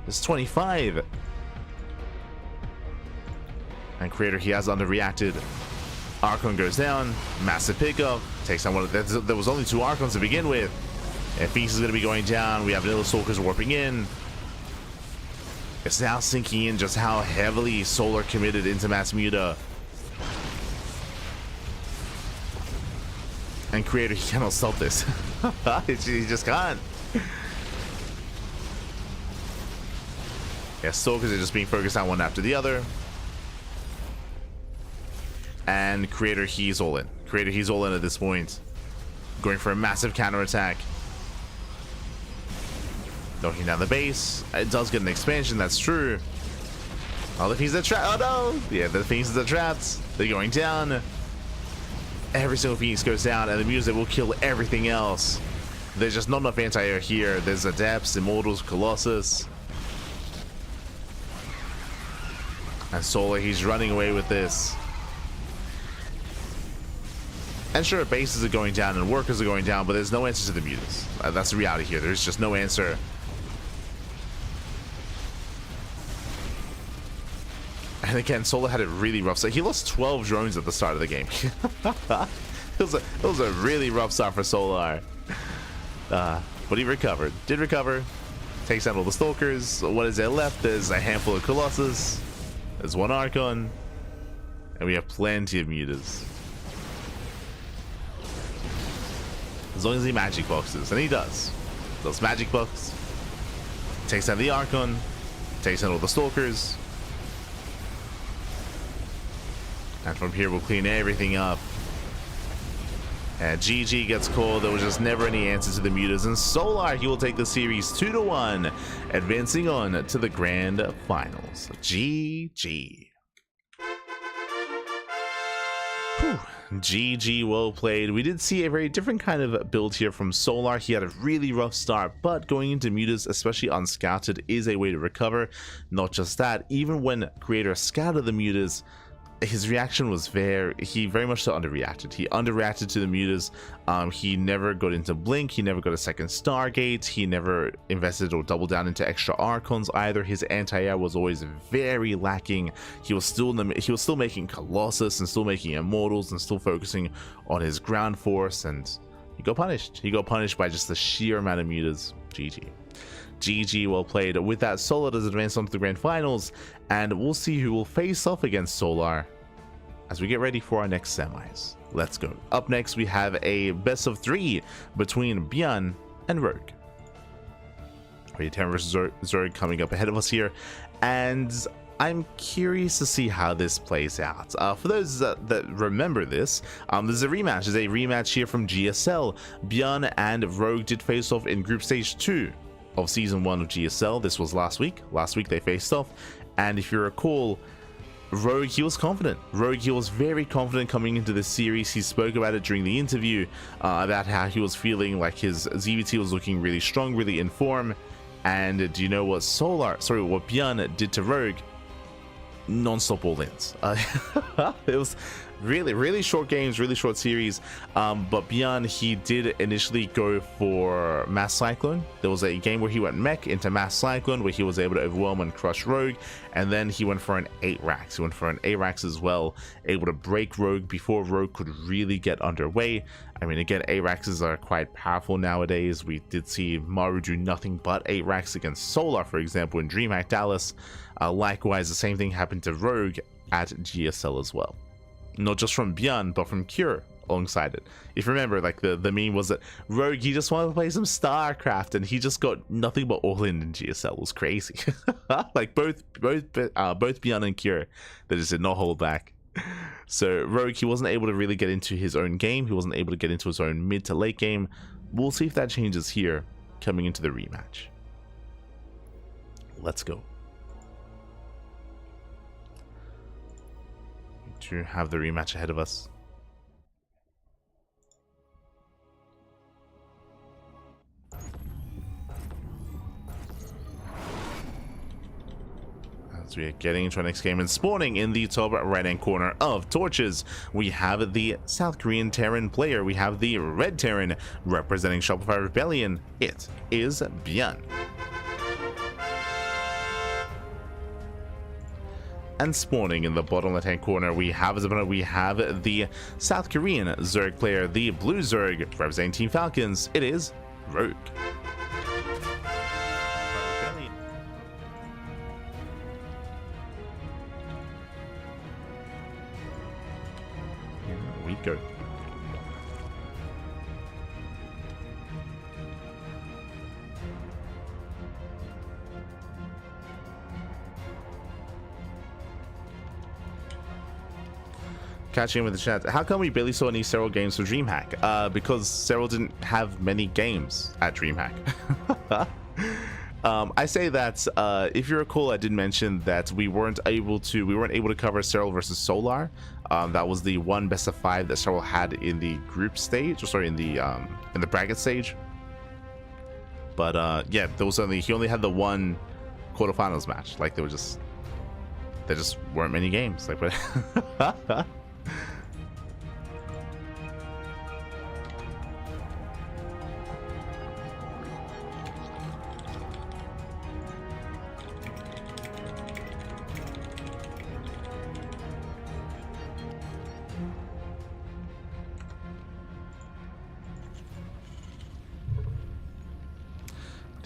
There's 25. And Creator, he has underreacted. Archon goes down. Massive pickup. Takes down one of the, there was only 2 Archons to begin with. And Phoenix is going to be going down. We have Vanilla Stalkers warping in. It's now sinking in just how heavily Solar committed into mass muta. And Creator, he cannot stop this. He just can't. Yeah, Stalkers are just being focused on one after the other. And Creator, he's all in. Creator, he's all in at this point. Going for a massive counterattack. Knocking down the base. It does get an expansion, that's true. Oh, the pieces are trapped. Oh no! Yeah, the pieces are trapped. They're going down. Every single Phoenix goes down, and the music will kill everything else. There's just not enough anti-air here. There's Adepts, Immortals, Colossus. And Solar, he's running away with this. And sure, bases are going down and workers are going down, but there's no answer to the mutas. That's the reality here. There's just no answer. And again, Solar had a really rough start. He lost 12 drones at the start of the game. it was a really rough start for Solar. But he recovered. Did recover. Takes out all the Stalkers. What is there left? There's a handful of Colossus. There's one Archon. And we have plenty of mutas. As long as he magic boxes. And he does. Those magic box. Takes out the Archon. Takes out all the Stalkers. And from here we'll clean everything up. And GG gets called. There was just never any answer to the mutas. And Solar, he will take the series 2-1, advancing on to the grand finals. GG. Whew. GG, well played. We did see a very different kind of build here from Solar. He had a really rough start, but going into mutas, especially unscouted, is a way to recover. Not just that, even when creator scouted the mutas, his reaction was he very much so underreacted. He underreacted to the mutas. He never got into Blink. He never got a second Stargate. He never invested or doubled down into extra Archons either. His anti-air was always very lacking. He was still making Colossus and still making Immortals and still focusing on his ground force, and he got punished. He got punished by just the sheer amount of mutas. GG. GG, well played. With that, Solar does advance on to the grand finals, and we'll see who will face off against Solar as we get ready for our next semis. Let's go. Up next, we have a best of 3 between ByuN and Rogue. Terran versus Zerg coming up ahead of us here, and I'm curious to see how this plays out. For those that remember this, there's a rematch. There's a rematch here from GSL. ByuN and Rogue did face off in Group Stage 2 of Season 1 of GSL. This was last week. Last week they faced off, and if you recall, Rogue, he was confident. Rogue, he was very confident coming into this series. He spoke about it during the interview, about how he was feeling like his ZVT was looking really strong, really in form. And do you know what what ByuN did to Rogue? Non-stop all-ins. It was really short games, really short series, but ByuN, he did initially go for Mass Cyclone. There was a game where he went mech into Mass Cyclone where he was able to overwhelm and crush Rogue, and then he went for an 8-Rax. He went for an 8-Rax as well, able to break Rogue before Rogue could really get underway. I mean, again, 8-Raxes are quite powerful nowadays. We did see Maru do nothing but 8-Rax against Solar, for example, in DreamHack Dallas. Likewise, the same thing happened to Rogue at GSL as well. Not just from ByuN, but from Cure alongside it. If you remember, like the meme was that Rogue, he just wanted to play some StarCraft, and he just got nothing but all-in GSL. It was crazy. Like both ByuN and Cure, they just did not hold back. So Rogue, he wasn't able to really get into his own game. He wasn't able to get into his own mid to late game. We'll see if that changes here coming into the rematch. Let's go. To have the rematch ahead of us. As we are getting into our next game and spawning in the top right hand corner of Torches, we have the South Korean Terran player. We have the Red Terran representing Shopify Rebellion. It is ByuN. And spawning in the bottom left hand corner, we have the South Korean Zerg player, the Blue Zerg representing Team Falcons. It is Rogue. Here we go. catching in with the chat. How come we barely saw any Serral games for DreamHack? Because Serral didn't have many games at DreamHack. I say that if you recall, I did mention that we weren't able to cover Serral versus Solar. That was the one best of 5 that Serral had in the group stage, or sorry, in the bracket stage. But yeah, he only had the one quarterfinals match. Like there just weren't many games. Like, but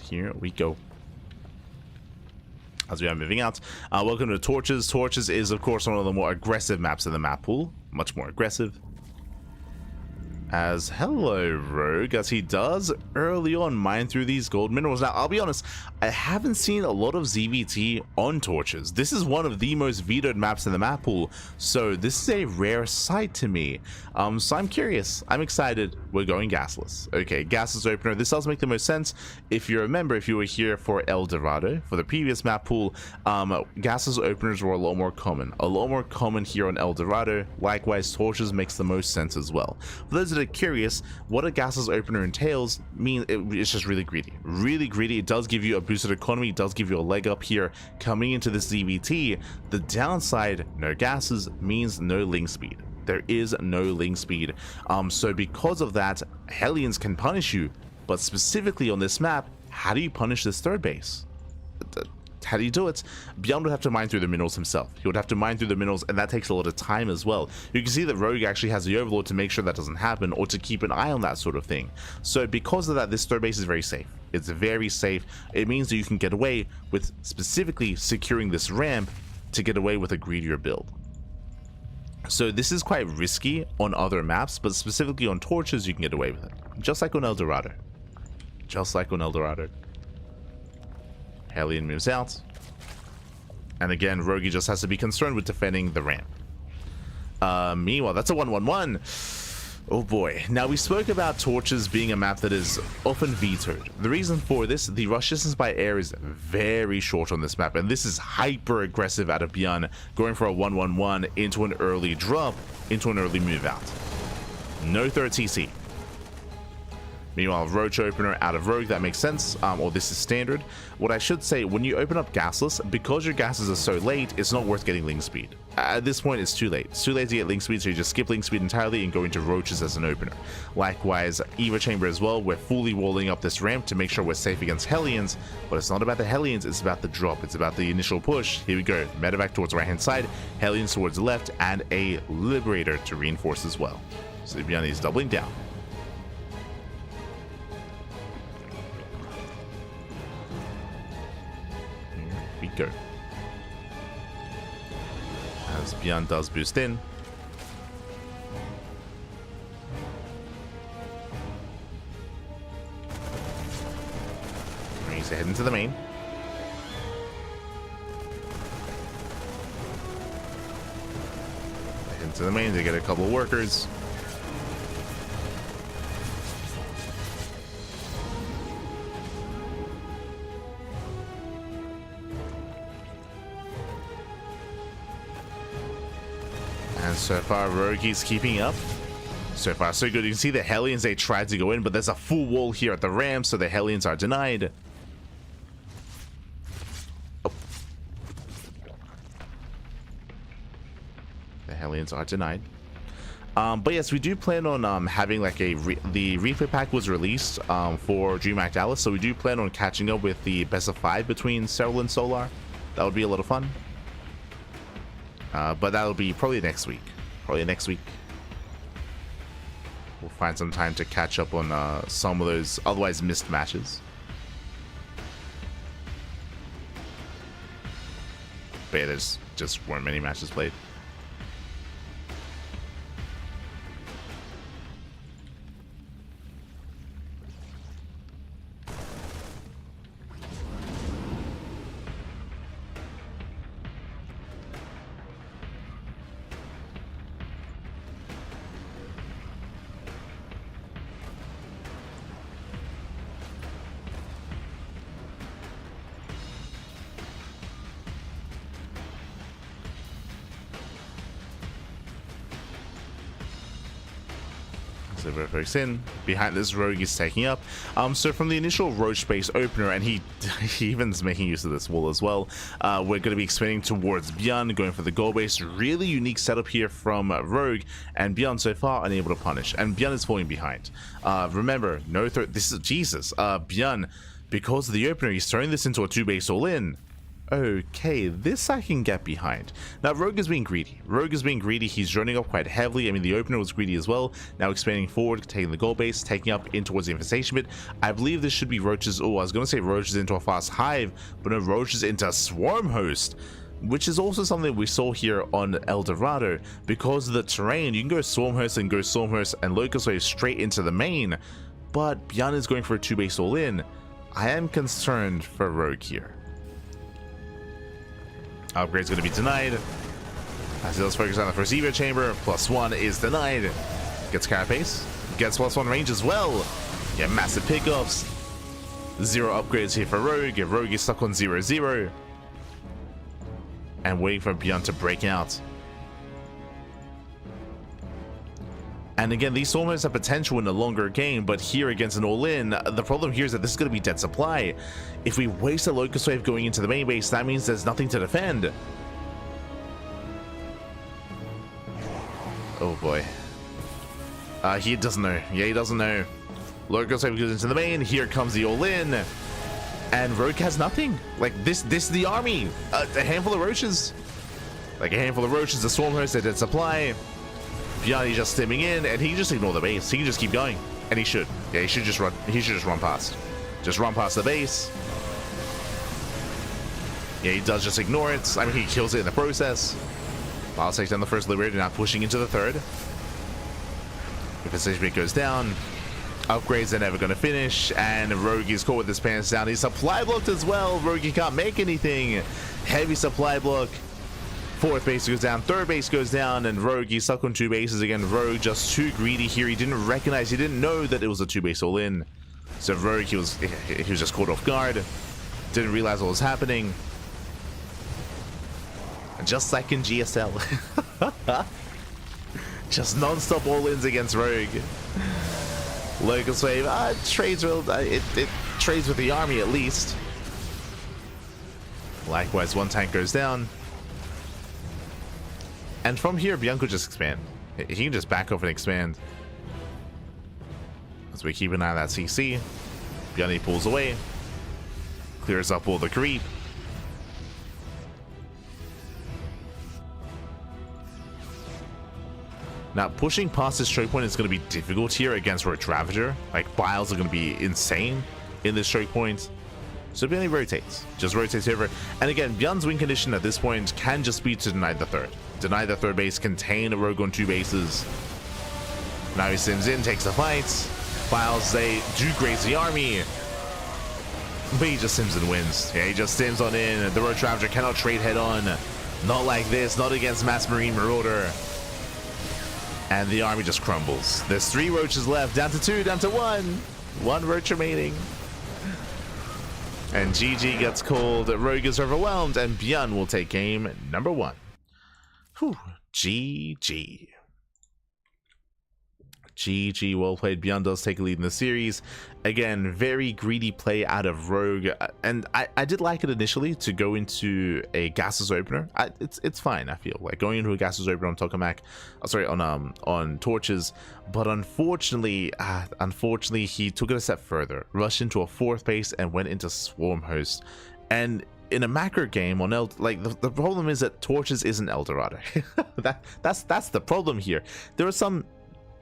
here we go. As we are moving out, welcome to Torches. Torches is, of course, one of the more aggressive maps in the map pool. Much more aggressive. As hello, Rogue, as he does early on mine through these gold minerals. Now, I'll be honest, I haven't seen a lot of ZVT on Torches. This is one of the most vetoed maps in the map pool, so this is a rare sight to me. So I'm curious. I'm excited. We're going gasless. Okay, gasless opener. This does make the most sense. If you remember, if you were here for El Dorado, for the previous map pool, gasless openers were a lot more common. A lot more common here on El Dorado. Likewise, Torches makes the most sense as well. For those that are curious, what a gasless opener entails, it's just really greedy. Really greedy. It does give you a boosted economy. It does give you a leg up here coming into this ZVT. The downside, no gases, means no link speed. There is no link speed. So because of that, Hellions can punish you, but specifically on this map, how do you punish this third base? How do you do it? ByuN would have to mine through the minerals himself. He would have to mine through the minerals, and that takes a lot of time as well. You can see that Rogue actually has the Overlord to make sure that doesn't happen, or to keep an eye on that sort of thing. So because of that, this third base is very safe. It's very safe. It means that you can get away with specifically securing this ramp to get away with a greedier build. So this is quite risky on other maps, but specifically on Torches, you can get away with it. Just like on El Dorado. Just like on El Dorado. Hellion moves out. And again, Rogi just has to be concerned with defending the ramp. Meanwhile, that's a 1-1-1. Oh boy. Now, we spoke about Torches being a map that is often vetoed. The reason for this, the rush distance by air is very short on this map, and this is hyper aggressive out of ByuN, going for a 1-1-1 into an early drop, into an early move out. No third TC. Meanwhile, Roach opener out of Rogue, that makes sense, or this is standard. What I should say, when you open up gasless, because your gases are so late, it's not worth getting link speed. At this point, it's too late. It's too late to get link speed, so you just skip link speed entirely and go into Roaches as an opener. Likewise, Eva Chamber as well, we're fully walling up this ramp to make sure we're safe against Hellions, but it's not about the Hellions, it's about the drop, it's about the initial push. Here we go, medevac towards the right hand side, Hellions towards the left, and a Liberator to reinforce as well. So ByuN is doubling down. Go. As ByuN does boost in. He's heading to the main. Heading to the main to get a couple workers. And so far, Rogi's keeping up. So far, so good. You can see the Hellions, they tried to go in, but there's a full wall here at the ramp, so the Hellions are denied. Oh. The Hellions are denied. But yes, we do plan on having like the replay pack was released for DreamHack Dallas, so we do plan on catching up with the best of 5 between Serral and Solar. That would be a lot of fun. But that'll be probably next week. Probably next week. We'll find some time to catch up on some of those otherwise missed matches. But yeah, there's just weren't many matches played. So we're focused in. Behind this, Rogue is taking up. So from the initial roach base opener, and he even's making use of this wall as well, we're going to be expanding towards ByuN, going for the goal base. Really unique setup here from Rogue, and ByuN so far unable to punish. And ByuN is falling behind. Remember, no threat. This is Jesus. ByuN, because of the opener, he's throwing this into a 2-base all-in. Okay, this I can get behind. Now, Rogue is being greedy. Rogue is being greedy. He's running up quite heavily. I mean, the opener was greedy as well. Now expanding forward, taking the goal base, taking up in towards the infestation bit. I believe this should be roaches. Oh, I was going to say roaches into a fast hive, but no, roaches into a swarm host, which is also something we saw here on El Dorado. Because of the terrain, you can go swarm host and locust wave straight into the main, but ByuN is going for a 2-base all-in. I am concerned for Rogue here. Upgrade's going to be denied. As he does focus on the first evo chamber, +1 is denied. Gets carapace, gets +1 range as well. Yeah, massive pickups. 0 upgrades here for Rogue. Rogue is stuck on 0-0. And waiting for ByuN to break out. And again, these Stormers have potential in a longer game, but here against an all-in, the problem here is that this is going to be dead supply. If we waste a Locust Wave going into the main base, that means there's nothing to defend. Oh boy. He doesn't know. Yeah, he doesn't know. Locust Wave goes into the main, here comes the all-in. And Rogue has nothing. Like, this is the army. A handful of roaches. Like, a handful of roaches, the Swarm Host, a dead supply. ByuN just stimming in, and he can just ignore the base. He can just keep going, and he should. Yeah, he should just run. He should just run past. Just run past the base. Yeah, he does just ignore it. I mean, he kills it in the process. Bile takes down the first Liberator, now pushing into the third. If the stage bit goes down, upgrades are never going to finish, and Rogue is caught with his pants down. He's supply blocked as well. Rogue can't make anything. Heavy supply block. 4th base goes down, 3rd base goes down, and Rogue, he's stuck on 2 bases again. Rogue just too greedy here. He didn't recognize, he didn't know that it was a 2-base all-in. So Rogue, he was just caught off guard. Didn't realize what was happening. Just like in GSL. Just non-stop all-ins against Rogue. Locust Wave, trades it trades with the army at least. Likewise, 1 tank goes down. And from here, ByuN could just expand. He can just back off and expand. As we keep an eye on that CC. ByuN pulls away. Clears up all the creep. Now, pushing past this choke point is going to be difficult here against Roach Ravager. Like, Biles are going to be insane in this choke point. So ByuN rotates. Just rotates over. And again, ByuN's win condition at this point can just be to deny the third. Deny the 3rd base, contain a Rogue on 2 bases. Now he sims in, takes the fight. Biles, they do graze the army. But he just sims and wins. Yeah, he just sims on in. The Roach Ravager cannot trade head on. Not like this, not against Mass Marine Marauder. And the army just crumbles. There's 3 roaches left, down to 2, down to 1. 1 roach remaining. And GG gets called. Rogue is overwhelmed, and ByuN will take game number 1. Whew, GG. GG, well played. ByuN does take a lead in the series. Again, very greedy play out of Rogue, and I did like it initially to go into a gases opener. It's fine. I feel like going into a gases opener on Tokamak, sorry, on torches, but unfortunately he took it a step further, rushed into a 4th base and went into Swarm Host. And in a macro game on the problem is that torches isn't El Dorado. that's the problem here. There are some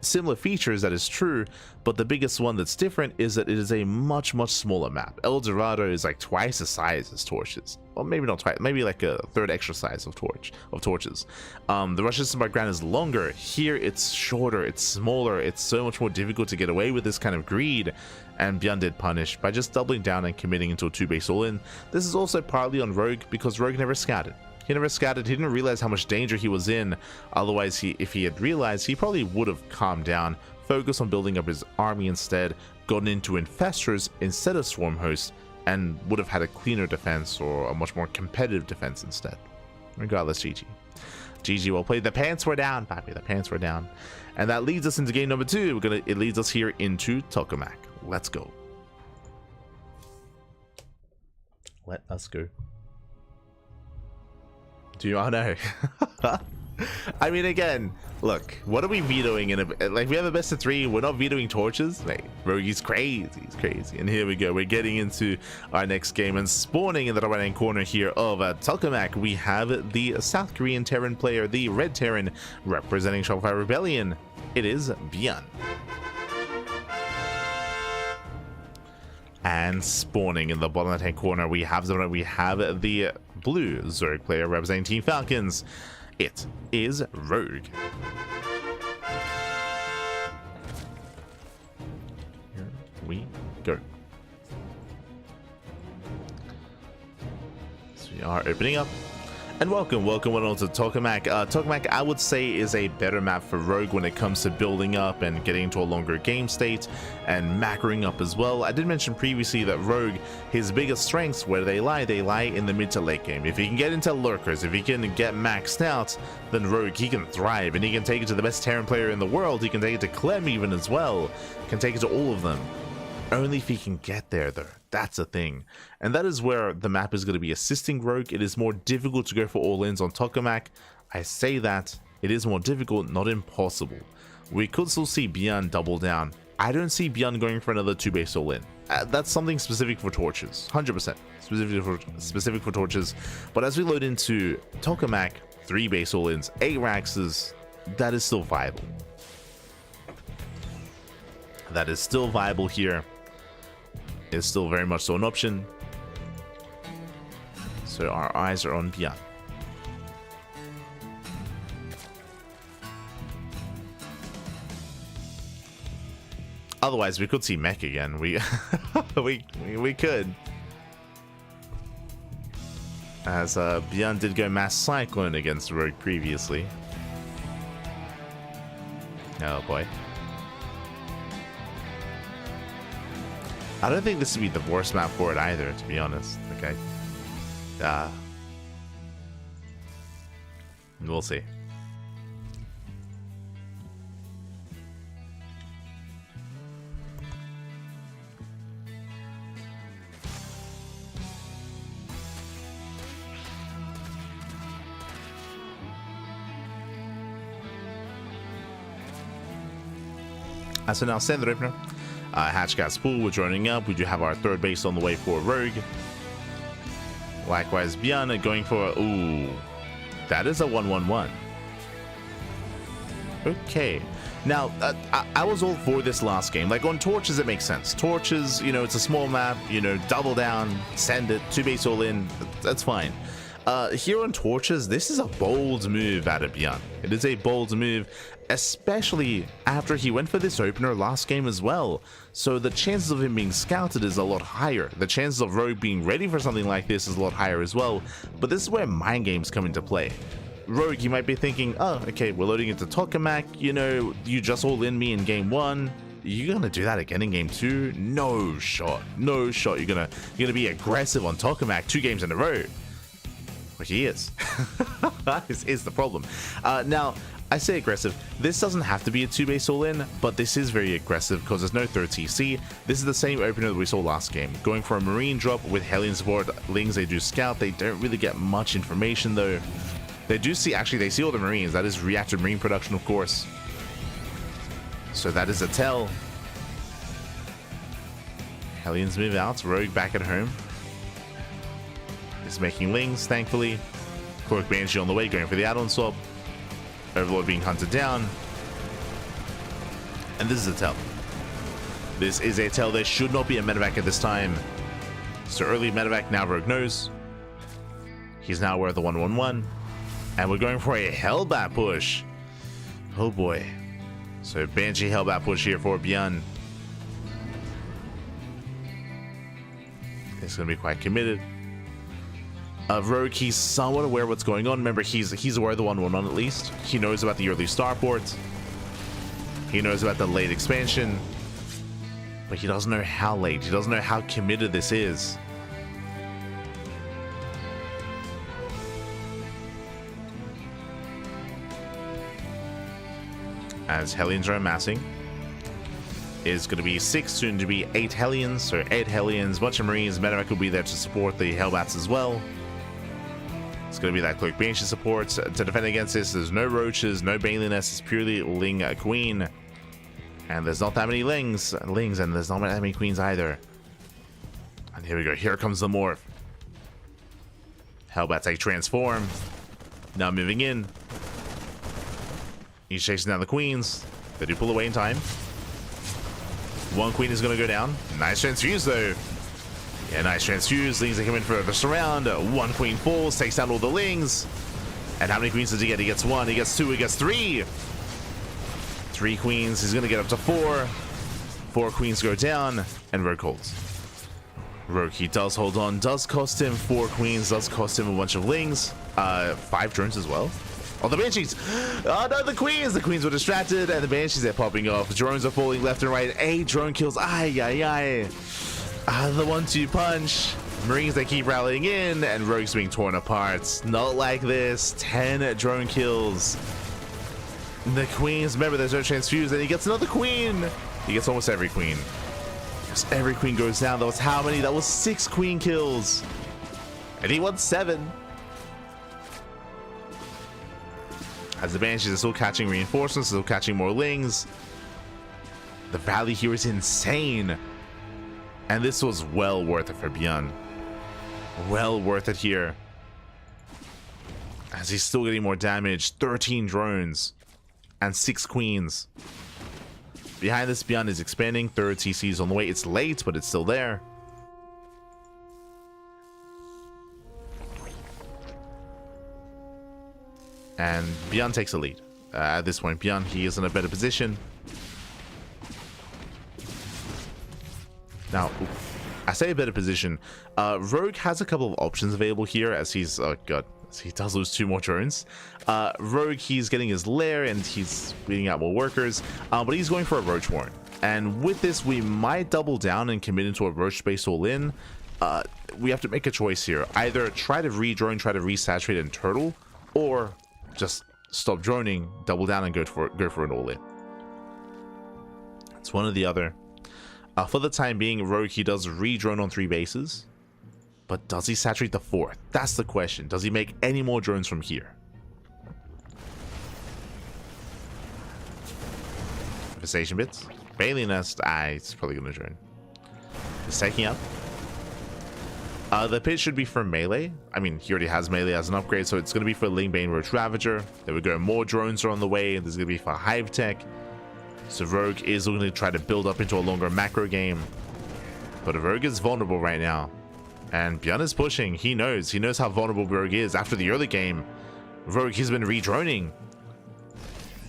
similar features, that is true, but the biggest one that's different is that it is a much smaller map. El Dorado is like twice the size as torches. Well, maybe not twice, maybe like a 3rd extra size of torches. The rush system by ground is longer. Here it's shorter, it's smaller, it's so much more difficult to get away with this kind of greed, and ByuN did punish by just doubling down and committing into a 2-base all-in. This is also partly on Rogue, because Rogue never scattered. He never scattered. He didn't realize how much danger he was in. Otherwise, if he had realized, he probably would have calmed down, focused on building up his army instead, gotten into infestors instead of Swarm Hosts, and would have had a cleaner defense or a much more competitive defense instead. Regardless, GG. GG, well played. The pants were down, Pappy. The pants were down. And that leads us into game number 2. It leads us here into Tokamak. Let's go. Let us go. Do you all know? I mean, again, look, what are we vetoing in a, like, we have a best of 3, we're not vetoing torches. Like, bro, he's crazy, he's crazy. And here we go, we're getting into our next game, and spawning in the right hand corner here of Tokamak, we have the South Korean Terran player, the Red Terran, representing Shopify Rebellion. It is ByuN. And spawning in the bottom left hand corner, we have the blue Zerg player representing Team Falcons. It is Rogue. Here we go. So we are opening up. And welcome on to Tokamak. Tokamak, I would say, is a better map for Rogue when it comes to building up and getting into a longer game state and macroing up as well. I did mention previously that Rogue, his biggest strengths, where they lie in the mid to late game. If he can get into lurkers, if he can get maxed out, then Rogue, he can thrive, and he can take it to the best Terran player in the world. He can take it to Clem even as well. Can take it to all of them. Only if he can get there, though. That's a thing. And that is where the map is going to be assisting Rogue. It is more difficult to go for all-ins on Tokamak. I say that. It is more difficult, not impossible. We could still see ByuN double down. I don't see ByuN going for another 2-base all-in. That's something specific for torches. 100%. Specific for torches. But as we load into Tokamak, 3-base all-ins, 8 Raxes, that is still viable. That is still viable here. Is still very much so an option. So our eyes are on ByuN. Otherwise, we could see mech again. We could. As ByuN did go mass cyclone against Rogue previously. Oh boy. I don't think this would be the worst map for it either, to be honest. Okay. We'll see. So now standard opener. Hatchcat's Pool, we're joining up. We do have our 3rd base on the way for Rogue. Likewise, ByuN going for, ooh, that is a 1-1-1. Okay. Now, I was all for this last game. Like, on Torches, it makes sense. Torches, you know, it's a small map, you know, double down, send it, 2-base all in, that's fine. Here on Torches, this is a bold move out of ByuN. It is a bold move, especially after he went for this opener last game as well. So the chances of him being scouted is a lot higher. The chances of Rogue being ready for something like this is a lot higher as well. But this is where mind games come into play. Rogue, you might be thinking, oh, okay, we're loading into Tokamak, you know, you just all in me in game 1. You're gonna do that again in game 2? No shot. No shot. You're gonna be aggressive on Tokamak 2 games in a row. Which he is. This is the problem. Now, I say aggressive. This doesn't have to be a 2-base all-in, but this is very aggressive because there's no 3rd TC. This is the same opener that we saw last game. Going for a Marine drop with Hellion support. Lings, they do scout. They don't really get much information, though. They do see, actually, they see all the Marines. That is reactive Marine production, of course. So that is a tell. Hellions move out. Rogue back at home. Is making Lings, thankfully. Cork Banshee on the way, going for the add-on swap. Overlord being hunted down. And this is a tell. This is a tell. There should not be a medevac at this time. So early medevac, now Rogue knows. He's now aware of the 1-1-1. And we're going for a Hellbat push. Oh boy. So Banshee Hellbat push here for ByuN. It's going to be quite committed. Rogue, he's somewhat aware of what's going on. Remember, he's aware of the 1-1-1 at least. He knows about the early starport. He knows about the late expansion. But he doesn't know how late. He doesn't know how committed this is. as Hellions are amassing. Is going to be 6, soon to be 8 Hellions, so 8 Hellions, bunch of Marines. Medevac will be there to support the Hellbats as well. It's going to be that Cloak Banshee support. To defend against this, there's no Roaches, no Baneliness, it's purely Ling Queen. And there's not that many Lings, and there's not that many Queens either. And here we go, here comes the Morph. Hellbats take transform. Now moving in. He's chasing down the Queens. They do pull away in time. One Queen is going to go down. Nice transfuse though. Yeah, nice transfuse. Lings are coming for the surround. One Queen falls, takes down all the Lings. And how many Queens does he get? He gets 1, he gets 2, he gets 3. 3 Queens, he's going to get up to 4. 4 Queens go down, and Rogue holds. Rogue, he does hold on, does cost him 4 Queens, does cost him a bunch of Lings. 5 drones as well. Oh, the Banshees! Oh no, the Queens! The Queens were distracted, and the Banshees are popping off. Drones are falling left and right. 8 drone kills. Ay, ay, ay. The 1-2 punch. Marines, they keep rallying in, and Rogue's being torn apart. Not like this. 10 drone kills. The Queens, remember, there's no transfuse, and he gets another Queen. He gets almost every Queen. Just every Queen goes down. That was how many? That was 6 Queen kills. And he won 7. As the Banshees are still catching reinforcements, still catching more Lings. The value here is insane. And this was well worth it for ByuN. Well worth it here. As he's still getting more damage. 13 drones. And 6 Queens. Behind this, ByuN is expanding. 3rd CC is on the way. It's late, but it's still there. And ByuN takes the lead. At this point, ByuN, he is in a better position. Now, I say a better position. Rogue has a couple of options available here as he's... Oh, God. He does lose 2 more drones. Rogue, he's getting his lair and he's beating out more workers. But he's going for a Roach Warren. And with this, we might double down and commit into a Roach-based all-in. We have to make a choice here. Either try to re-drone, try to resaturate and turtle, or just stop droning, double down, and go for an all-in. It's one or the other. For the time being, Rogue, he does re-drone on 3 bases. But does he saturate the 4th? That's the question. Does he make any more drones from here? Infestation bits. Bailey Nest. It's probably going to drone. It's taking up. The pit should be for melee. I mean, he already has melee as an upgrade, so it's going to be for Lingbane Roach Ravager. There we go. More drones are on the way. This is going to be for Hive Tech. So Rogue is going to try to build up into a longer macro game. But Rogue is vulnerable right now. And ByuN is pushing. He knows how vulnerable Rogue is. After the early game, Rogue, he's been re-droning.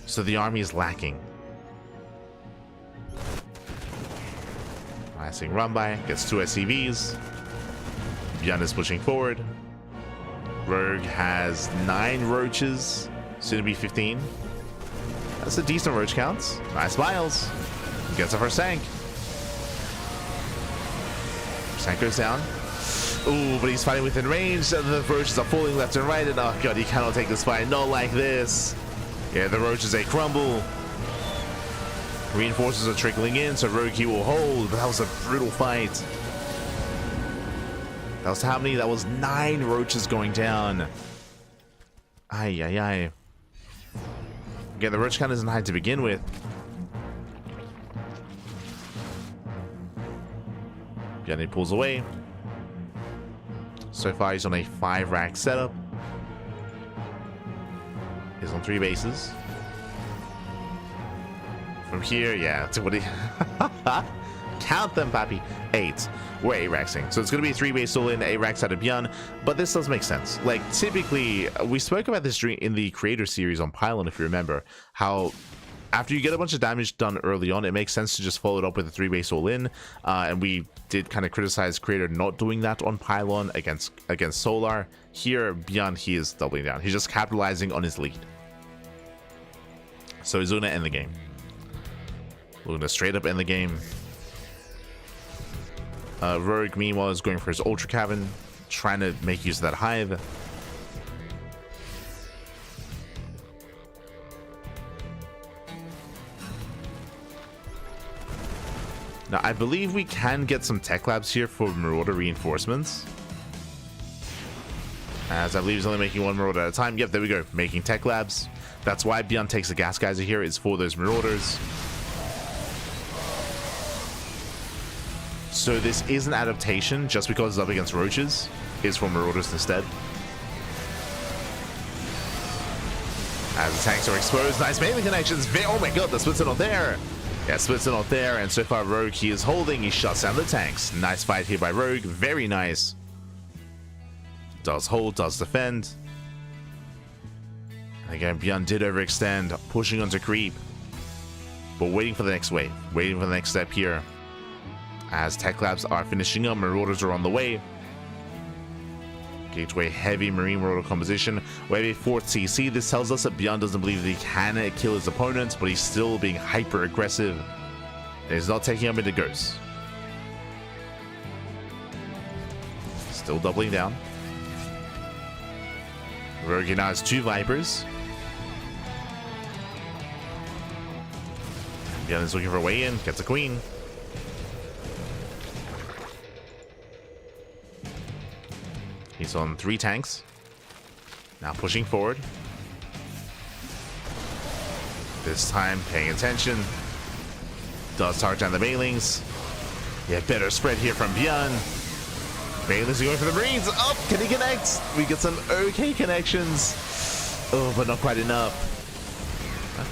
So the army is lacking. Icing run by, gets 2 SCVs. ByuN is pushing forward. Rogue has 9 roaches, soon to be 15. That's a decent roach count. Nice miles. Gets a first tank. Tank goes down. Ooh, but he's fighting within range. The roaches are falling left and right, and oh god, he cannot take this fight. Not like this. Yeah, the roaches, they crumble. Reinforcements are trickling in, so Rogue, he will hold. But that was a brutal fight. That was how many? That was 9 roaches going down. Ay, ay, ay. Again, the roach count isn't high to begin with. ByuN pulls away. So far, he's on a 5-rack setup. He's on 3 bases. From here, yeah, to what he... Count them, papi. 8. We're 8-raxing. So it's going to be a 3-base all-in, 8 racks out of ByuN. But this does make sense. Like, typically, we spoke about this in the Creator series on Pylon, if you remember, how... After you get a bunch of damage done early on, it makes sense to just follow it up with a 3-base all-in. And we did kind of criticize Creator not doing that on Pylon against Solar. Here, ByuN, he is doubling down. He's just capitalizing on his lead. So he's going to end the game. We're going to straight up end the game. Rogue, meanwhile, is going for his Ultra Cabin, trying to make use of that Hive. Now, I believe we can get some tech labs here for Marauder reinforcements. As I believe he's only making one Marauder at a time. Yep, there we go. Making tech labs. That's why ByuN takes the gas geyser here, is for those Marauders. So this is an adaptation, just because it's up against roaches, is for Marauders instead. As the tanks are exposed, nice melee connections. Oh my god, the splits are not there. Yeah, splits are not there, and so far Rogue, he is holding, he shuts down the tanks. Nice fight here by Rogue, very nice. Does hold, does defend. And again, ByuN did overextend, pushing onto creep. But waiting for the next wave, waiting for the next step here. As tech labs are finishing up, Marauders are on the way. Gateway heavy Marine Marauder composition. Wave 4th CC. This tells us that ByuN doesn't believe that he can kill his opponents, but he's still being hyper aggressive. He's not taking him into ghosts. Still doubling down. Rogue now has 2 Vipers. ByuN is looking for a way in. Gets a Queen. He's on 3 tanks. Now pushing forward. This time paying attention. Does target down the Bailings. Yeah, better spread here from ByuN. Bailings are going for the Marines. Up! Can he connect? We get some okay connections. Oh, but not quite enough.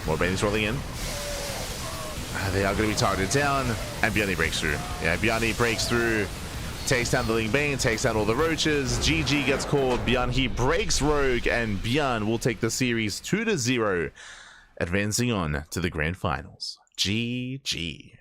More Bailings rolling in. They are going to be targeted down. And ByuN breaks through. Yeah, ByuN breaks through. Takes down the Ling Bane, takes down all the roaches. GG gets called. ByuN, he breaks Rogue, and ByuN will take the series 2-0, advancing on to the grand finals. GG.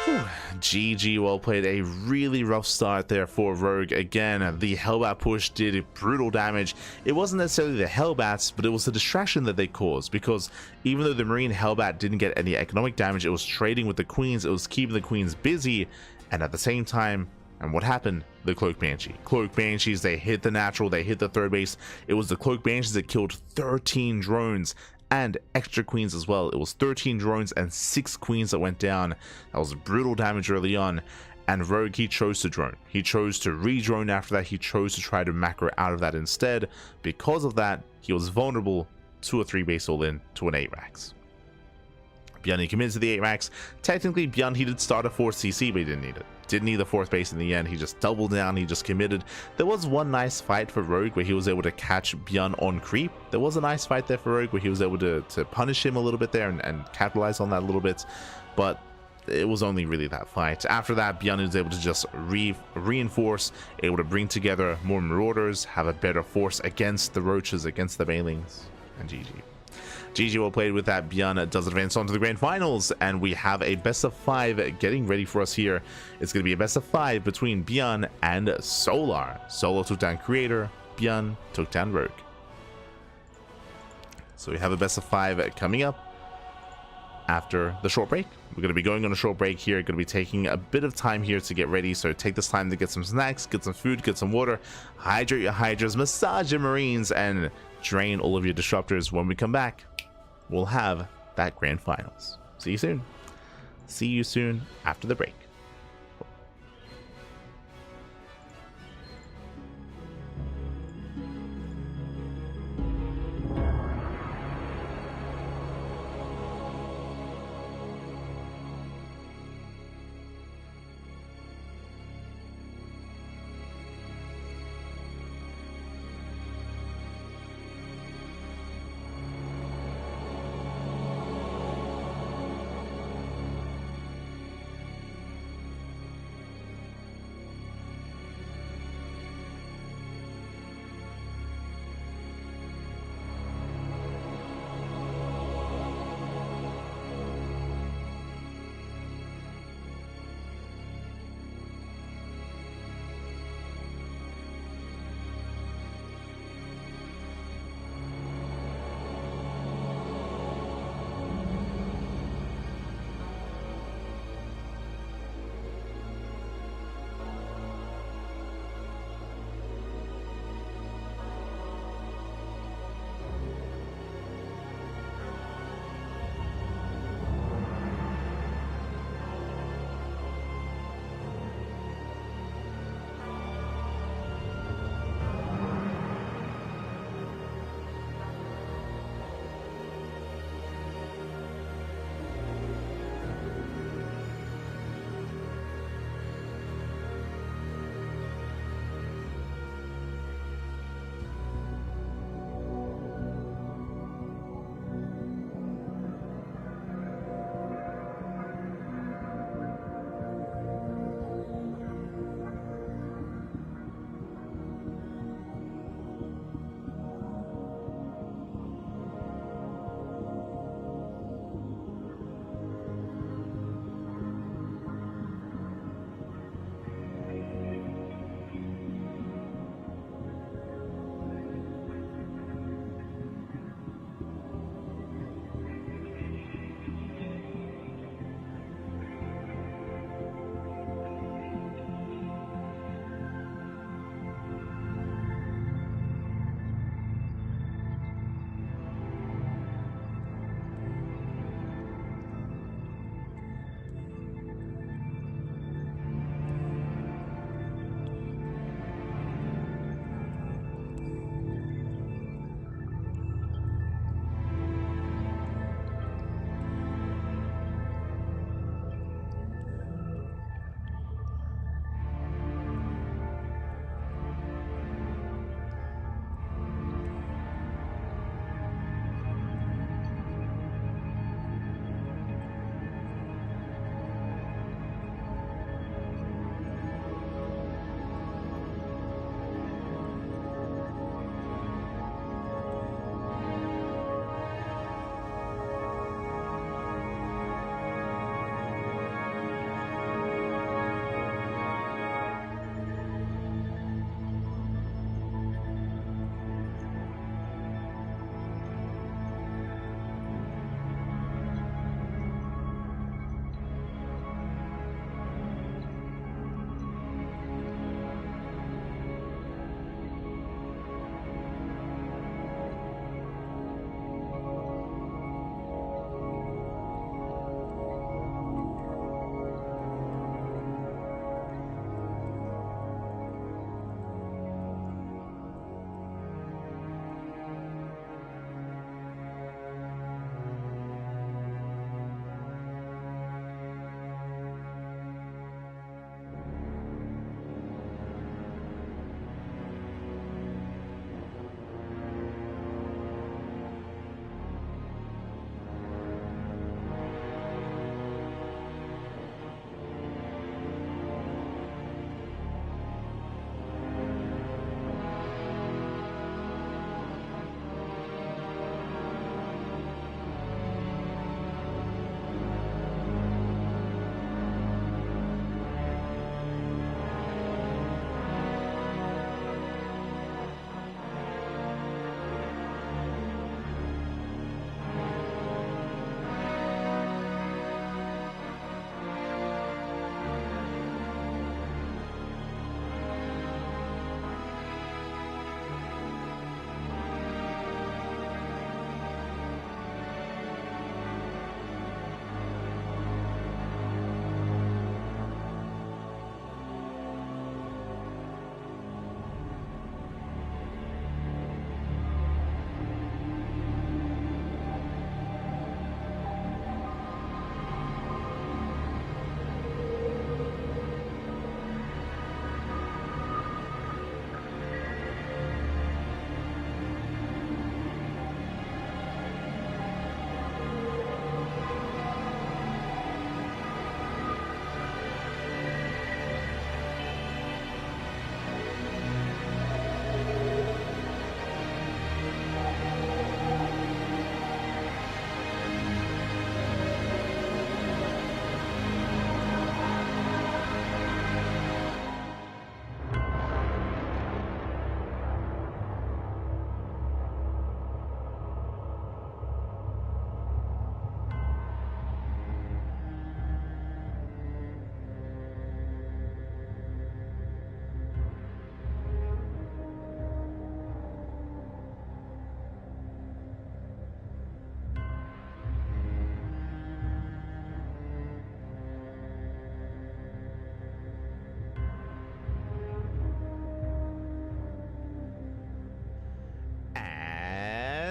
Whew. GG, well played. A really rough start there for Rogue. Again, the Hellbat push did brutal damage. It wasn't necessarily the Hellbats, but it was the distraction that they caused, because even though the Marine Hellbat didn't get any economic damage, it was trading with the Queens, it was keeping the Queens busy, and at the same time, and what happened? The Cloak Banshee. Cloak Banshees, they hit the natural, they hit the third base. It was the Cloak Banshees that killed 13 drones, and extra Queens as well. It was 13 drones and 6 Queens that went down. That was brutal damage early on, and Rogue, he chose to drone. He chose to re-drone after that. He chose to try to macro out of that instead. Because of that, he was vulnerable to a 3 base all-in to an 8 racks. ByuN, he committed to the 8 racks. Technically, ByuN, he did start a 4th CC, but he didn't need it. Didn't need the 4th base in the end. He just doubled down, he just committed. There was one nice fight for Rogue where he was able to catch ByuN on creep. There was a nice fight there for Rogue where he was able to punish him a little bit there and capitalize on that a little bit, but it was only really that fight. After that, ByuN was able to just reinforce, able to bring together more Marauders, have a better force against the roaches, against the Bailings, and GG. GG, well played with that. ByuN does advance on to the grand finals, and we have a best of 5 getting ready for us here. It's going to be a best of 5 between ByuN and Solar. Solar took down Creator, ByuN took down Rogue. So we have a best of 5 coming up after the short break. We're going to be going on a short break here, going to be taking a bit of time here to get ready, so take this time to get some snacks, get some food, get some water, hydrate your Hydras, massage your Marines, and drain all of your disruptors. When we come back, we'll have that grand finals. See you soon. See you soon after the break.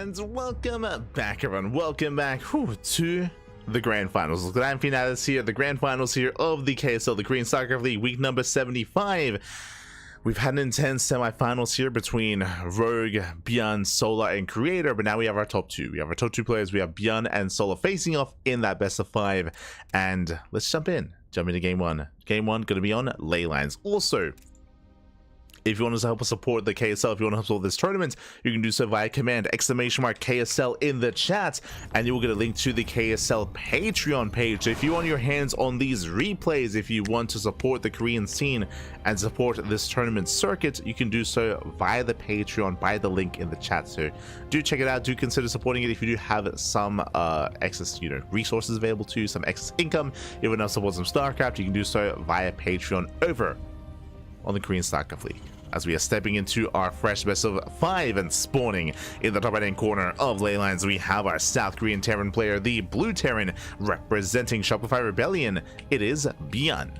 And welcome back, everyone. Welcome back to the Grand Finals. The Grand Finales here, the Grand Finals here of the KSL, the Korean StarCraft League, week number 75. We've had an intense semifinals here between Rogue, ByuN, Solar, and Creator, but now we have our top two. We have our top two players. We have ByuN and Solar facing off in that best of 5. And let's jump into game one. Game one going to be on Leylines. Also, if you want to help us support the KSL, if you want to help support this tournament, you can do so via command !KSL in the chat, and you will get a link to the KSL Patreon page. So if you want your hands on these replays, if you want to support the Korean scene and support this tournament circuit, you can do so via the Patreon by the link in the chat. So do check it out. Do consider supporting it if you do have some excess, resources available to you, some excess income. If you want to support some StarCraft, you can do so via Patreon over on the Korean StarCraft League, as we are stepping into our fresh best of 5 and spawning in the top right hand corner of Leylines. We have our South Korean Terran player, the Blue Terran, representing Shopify Rebellion. It is ByuN.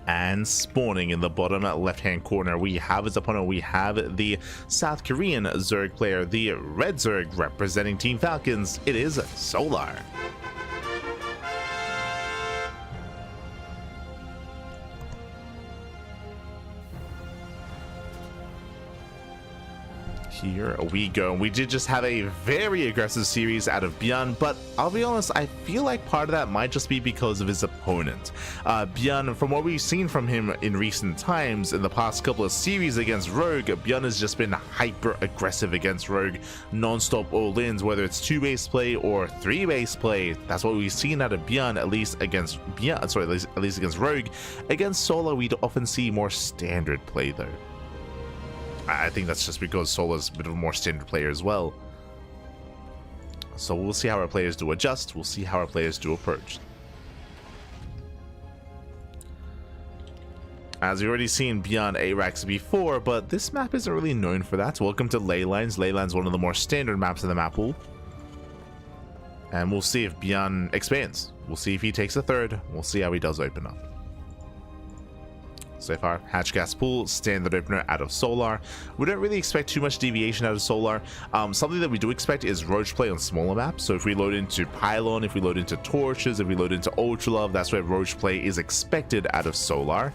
And spawning in the bottom left hand corner, we have his opponent. We have the South Korean Zerg player, the Red Zerg, representing Team Falcons. It is Solar. Here we go. We did just have a very aggressive series out of ByuN, but I'll be honest, I feel like part of that might just be because of his opponent. ByuN, from what we've seen from him in recent times, in the past couple of series against Rogue, ByuN has just been hyper aggressive against Rogue, non-stop all-ins, whether it's 2-base play or 3-base play. That's what we've seen out of ByuN, at least against against Rogue. Against Solo, we'd often see more standard play though. I think that's just because Solar's a bit of a more standard player as well. So we'll see how our players do adjust. We'll see how our players do approach. As we've already seen ByuN ARAX before, but this map isn't really known for that. Welcome to Leylines. Leylines, one of the more standard maps in the map pool. And we'll see if ByuN expands. We'll see if he takes a third. We'll see how he does open up. So far, Hatch Gas Pool, standard opener out of Solar. We don't really expect too much deviation out of Solar. Something that we do expect is Roach play on smaller maps. So if we load into Pylon, if we load into Torches, if we load into Ultra Love, that's where Roach play is expected out of Solar.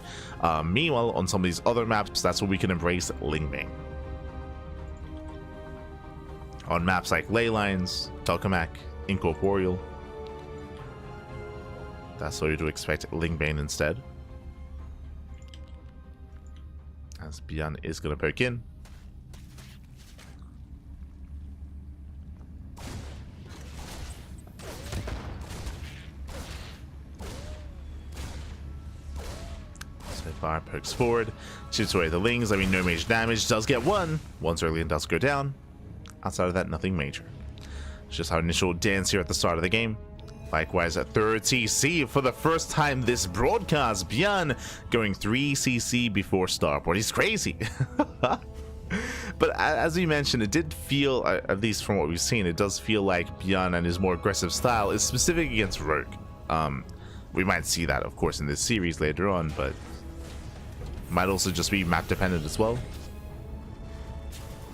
Meanwhile, on some of these other maps, that's where we can embrace Lingbang. On maps like Leylines, Tokamak, Incorporeal, that's where we do expect Lingbang instead. As ByuN is going to poke in. So far, pokes forward, shoots away the Lings. I mean, no major damage. Does get one. Once early and does go down. Outside of that, nothing major. It's just our initial dance here at the start of the game. Likewise, at third CC for the first time this broadcast, ByuN going 3 CC before Starport. He's crazy. But as we mentioned, it did feel, at least from what we've seen, it does feel like ByuN and his more aggressive style is specific against Rogue. We might see that, of course, in this series later on, but might also just be map dependent as well.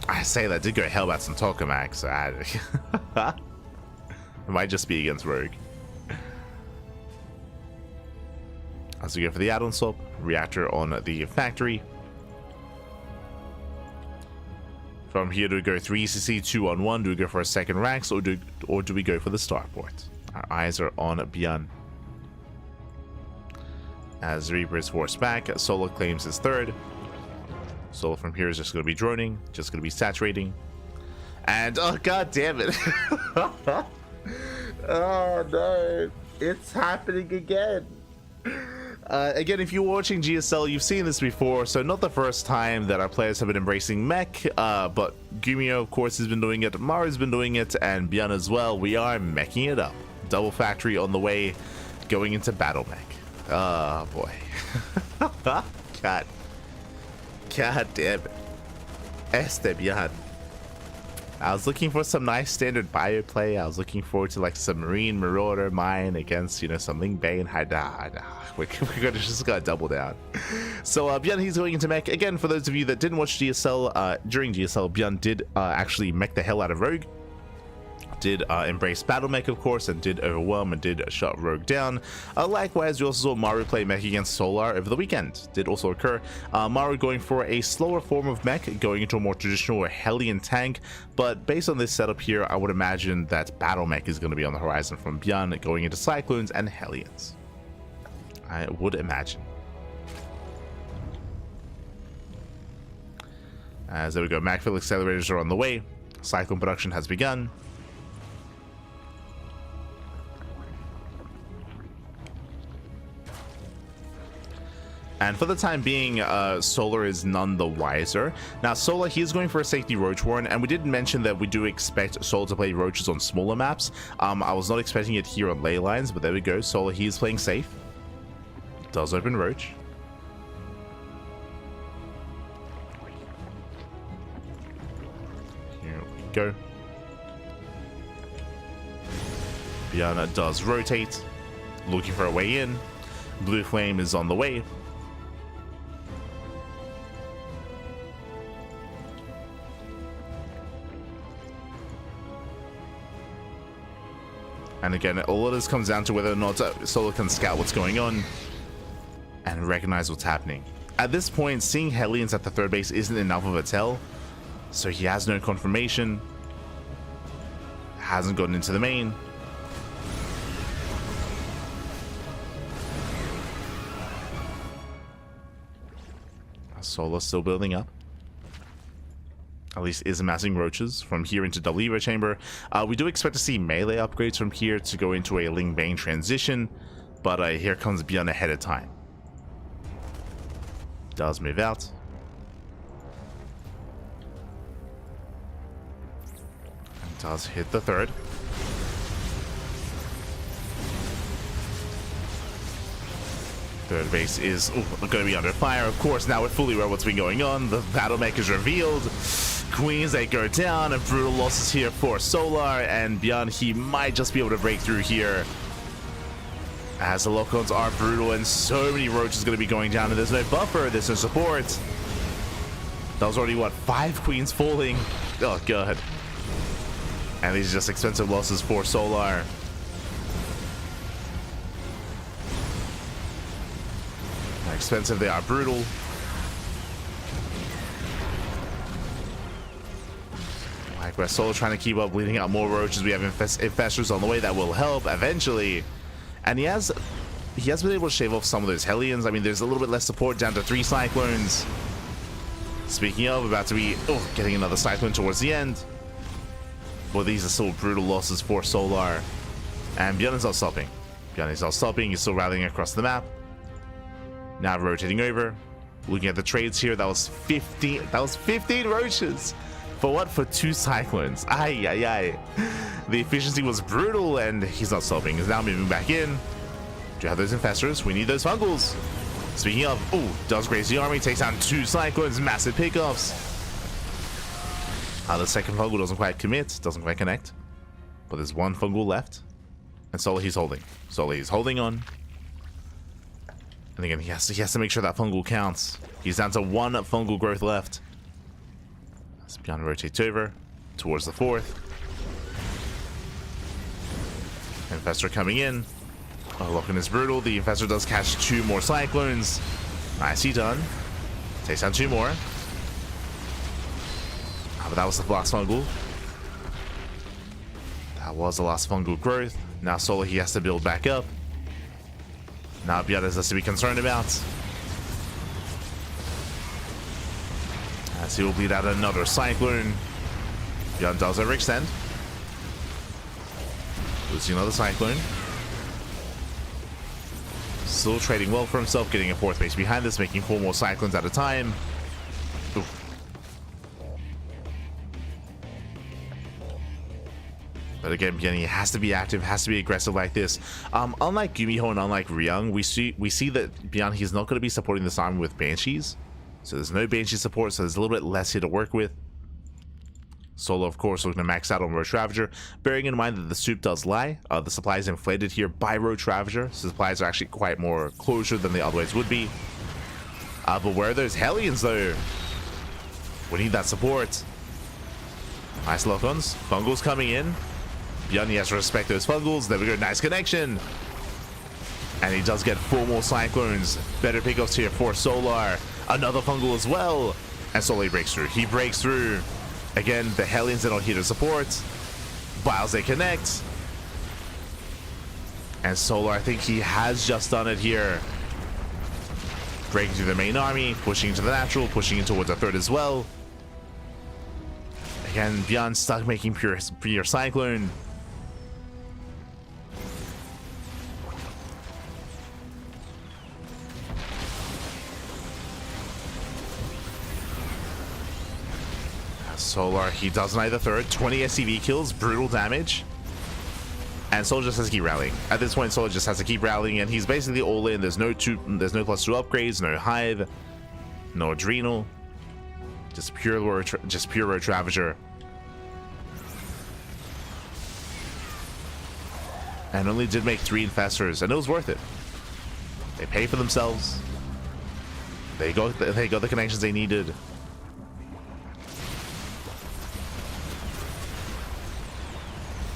I say that did go Hellbats and Tokamak, so it might just be against Rogue. As we go for the add-on swap, reactor on the factory. From here, do we go 3CC 2-on-1? Do we go for a second Rax, or do we go for the starport? Our eyes are on ByuN. As Reaper is forced back, Solo claims his third. Solo from here is just going to be droning, just going to be saturating. And, oh god damn it. Oh no, it's happening again. Again, if you're watching GSL, you've seen this before, so not the first time that our players have been embracing mech, but Gumio, of course, has been doing it, Maru's been doing it, and ByuN as well. We are meching it up. Double factory on the way, going into battle mech. Oh boy. God damn it. ByuN. I was looking for some nice standard bio play. I was looking forward to like some Marine Marauder mine against, you know, some Ling Bane. We're gonna just gotta double down. So ByuN, he's going into mech. Again, for those of you that didn't watch GSL, during GSL, ByuN did actually mech the hell out of Rogue. Did embrace battle mech, of course, and did overwhelm and did shut Rogue down. Likewise, we also saw Maru play mech against Solar over the weekend. Did also occur. Maru going for a slower form of mech, going into a more traditional Hellion tank. But based on this setup here, I would imagine that battle mech is going to be on the horizon from ByuN, going into Cyclones and Hellions. I would imagine. As there we go, Macfield accelerators are on the way. Cyclone production has begun. And for the time being, Solar is none the wiser. Now, Solar, he is going for a safety Roach Warren, and we did mention that we do expect Solar to play Roaches on smaller maps. I was not expecting it here on ley lines, but there we go. Solar, he is playing safe. Does open Roach. Here we go. ByuN does rotate, looking for a way in. Blue Flame is on the way. And again, all of this comes down to whether or not Solar can scout what's going on and recognize what's happening. At this point, seeing Hellions at the third base isn't enough of a tell, so he has no confirmation. Hasn't gotten into the main. Solar still building up. At least is amassing Roaches from here into the Lever Chamber. We do expect to see melee upgrades from here to go into a Ling Bane transition, but here comes ByuN ahead of time. Does move out. And does hit the third. Third base is going to be under fire. Of course, now we're fully aware of what's been going on. The battle mech is revealed. Queens, they go down, and brutal losses here for Solar, and ByuN, he might just be able to break through here. As the lock-ons are brutal, and so many Roaches going to be going down, and there's no buffer, there's no support. That was already, what, 5 Queens falling? Oh, God. And these are just expensive losses for Solar. Expensive, they are brutal. Like Solar trying to keep up, bleeding out more Roaches. We have infestors on the way that will help eventually. And he has been able to shave off some of those Hellions. I mean, there's a little bit less support, down to 3 Cyclones. Speaking of, about to be getting another Cyclone towards the end. But these are still brutal losses for Solar. And ByuN is not stopping. ByuN is not stopping. He's still rallying across the map. Now rotating over. Looking at the trades here, that was 15. That was 15 Roaches. For what? For 2 Cyclones. Ay, ay, ay. The efficiency was brutal, and he's not stopping. He's now moving back in. Do you have those infestors? We need those fungals. Speaking of, does graze the army, takes down 2 Cyclones, massive pickoffs. The second fungal doesn't quite commit, doesn't quite connect. But there's 1 fungal left. And Solar, he's holding. Solar, he's holding on. And again, he has to make sure that fungal counts. He's down to 1 fungal growth left. As ByuN rotates over towards the 4th. Infestor coming in. Locking is brutal. The Infestor does catch 2 more Cyclones. Nicely done. Takes down 2 more. But that was the last fungal. That was the last fungal growth. Now Solar, he has to build back up. Now ByuN has to be concerned about. As he will bleed out another Cyclone. ByuN does overextend. Losing another Cyclone. Still trading well for himself, getting a 4th base behind this, making 4 more Cyclones at a time. Oof. But again, ByuN, he has to be active, has to be aggressive like this. Unlike Gumiho and unlike Ryung, we see that ByuN, he's not going to be supporting this army with Banshees. So there's no Banshee support, so there's a little bit less here to work with. Solo, of course, looking to max out on Roach Ravager, bearing in mind that the soup does lie. The supply is inflated here by Roach Ravager, so supplies are actually quite more closer than they otherwise would be. But where are those Hellions, though? We need that support. Nice lock-ons. Fungals coming in. ByuN, he has to respect those Fungals. There we go. Nice connection. And he does get 4 more Cyclones. Better pickups here for Solar. Another Fungal as well. And Solar breaks through. He breaks through. Again, the Hellions, they're not here to support. Biles, they connect. And Solar, I think he has just done it here. Breaking through the main army, pushing into the natural, pushing in towards a third as well. Again, ByuN stuck making pure Cyclone. Solar, he does neither third. 20 SCV kills, brutal damage. And Solar just has to keep rallying. At this point, Solar just has to keep rallying, and he's basically all in. There's no +2 upgrades, no Hive, no Adrenal. Just pure Roach Ravager. And only did make 3 Infestors, and it was worth it. They pay for themselves. They got the connections they needed.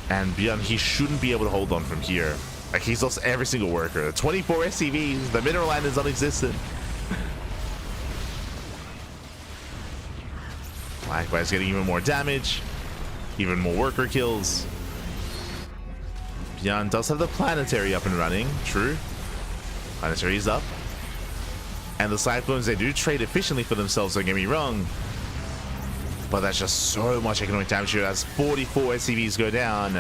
And ByuN, he shouldn't be able to hold on from here. Like, he's lost every single worker. 24 SCVs, the mineral line is non-existent. Likewise, getting even more damage, even more worker kills. ByuN does have the planetary up and running, true. Planetary is up. And the Cyclones, they do trade efficiently for themselves, don't get me wrong. But that's just so much economic damage here as 44 SCVs go down.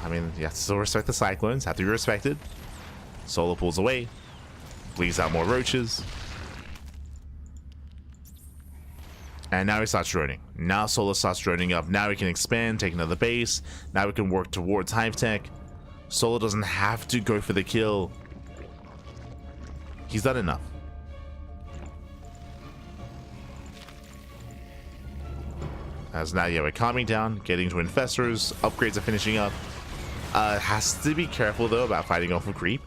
I mean, you have to still respect the Cyclones, have to be respected. Solar pulls away, bleeds out more roaches. And now he starts droning. Now Solar starts droning up. Now we can expand, take another base. Now we can work towards Hive Tech. Solar doesn't have to go for the kill. He's done enough. As now, yeah, we're calming down, getting to Infestors. Upgrades are finishing up. Has to be careful, though, about fighting off a creep.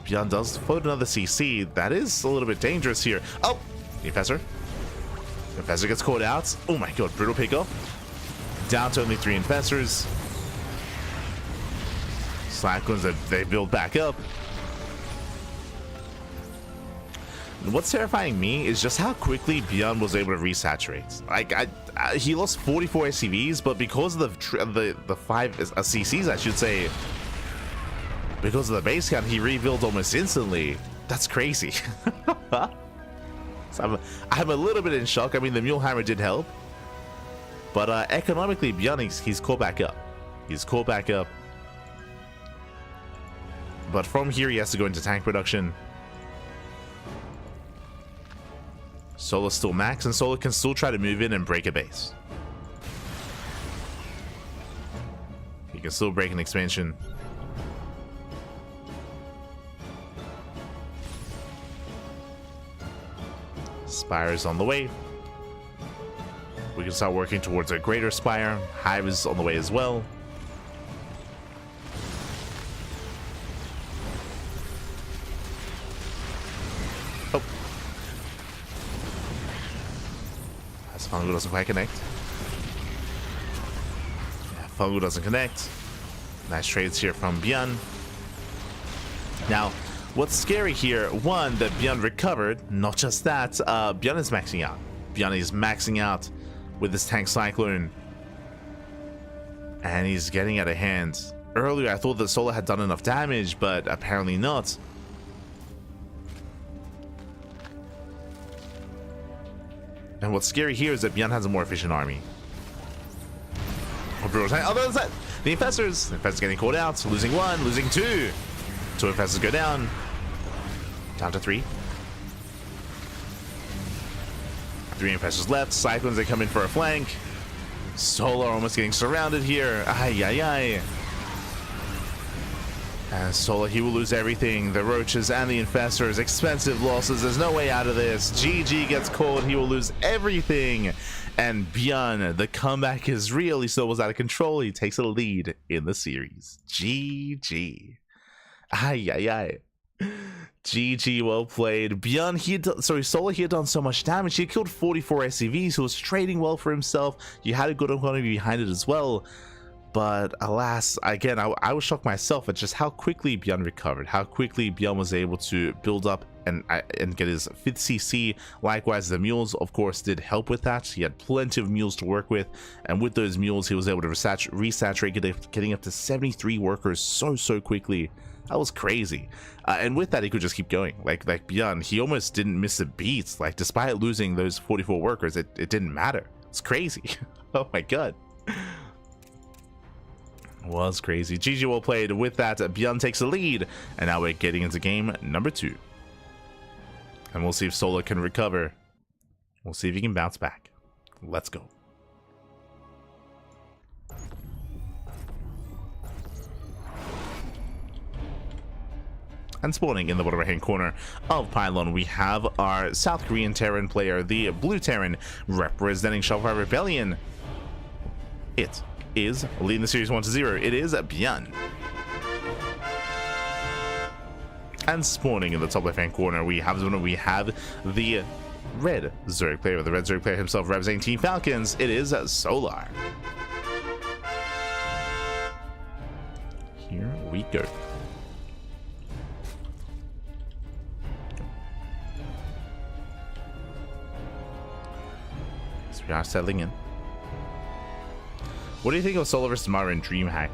ByuN does float another CC. That is a little bit dangerous here. Oh, the Infestor. Infestor gets caught out. Oh my god, brutal pickup. Down to only 3 Infestors. Cyclones, they build back up. What's terrifying me is just how quickly ByuN was able to resaturate. Like, he lost 44 SCVs, but because of the 5 CCs, I should say, because of the base count, he rebuilt almost instantly. That's crazy. So I'm a little bit in shock. I mean, the Mule Hammer did help, but economically, ByuN, he's caught back up. He's caught back up. But from here, he has to go into tank production. Solar's still max, and Solar can still try to move in and break a base. He can still break an expansion. Spire is on the way. We can start working towards a greater Spire. Hive is on the way as well. Oh. As Fungal doesn't quite connect. Yeah, Fungal doesn't connect. Nice trades here from ByuN. Now, what's scary here, one, that ByuN recovered. Not just that, ByuN is maxing out. ByuN is maxing out with this tank Cyclone. And he's getting out of hand. Earlier, I thought that Solar had done enough damage, but apparently not. And what's scary here is that ByuN has a more efficient army. Oh, the Infestors getting caught out, losing 1, losing 2. 2 Infestors go down. Down to 3. 3 Infestors left. Cyclones, they come in for a flank. Solar almost getting surrounded here. Ay, ay, ay. And Solar, he will lose everything. The Roaches and the Infestors, expensive losses. There's no way out of this. GG gets called. He will lose everything. And ByuN, the comeback is real. He still was out of control. He takes a lead in the series. GG. Ay, ay, ay. GG, well played. ByuN, Solar, he had done so much damage. He had killed 44 SCVs. He was trading well for himself. You had a good economy behind it as well. But alas, again, I was shocked myself at just how quickly ByuN recovered, how quickly ByuN was able to build up and get his 5th CC. Likewise, the mules, of course, did help with that. He had plenty of mules to work with, and with those mules, he was able to resaturate, getting up to 73 workers so quickly. That was crazy. And with that, he could just keep going. Like ByuN, he almost didn't miss a beat. Like, despite losing those 44 workers, it didn't matter. It's crazy. Oh my god. Was crazy. GG, well played. With that, ByuN takes the lead, and now we're getting into game number 2. And we'll see if Solar can recover. We'll see if he can bounce back. Let's go. And spawning in the bottom right hand corner of Pylon, we have our South Korean Terran player, the Blue Terran, representing Shopify Rebellion. It is leading the series 1-0. It is ByuN. And spawning in the top left hand corner, we have the red Zerg player, the red Zerg player himself, representing Team Falcons. It is Solar. Here we go. So we are settling in. What do you think of Solar versus Mara in DreamHack?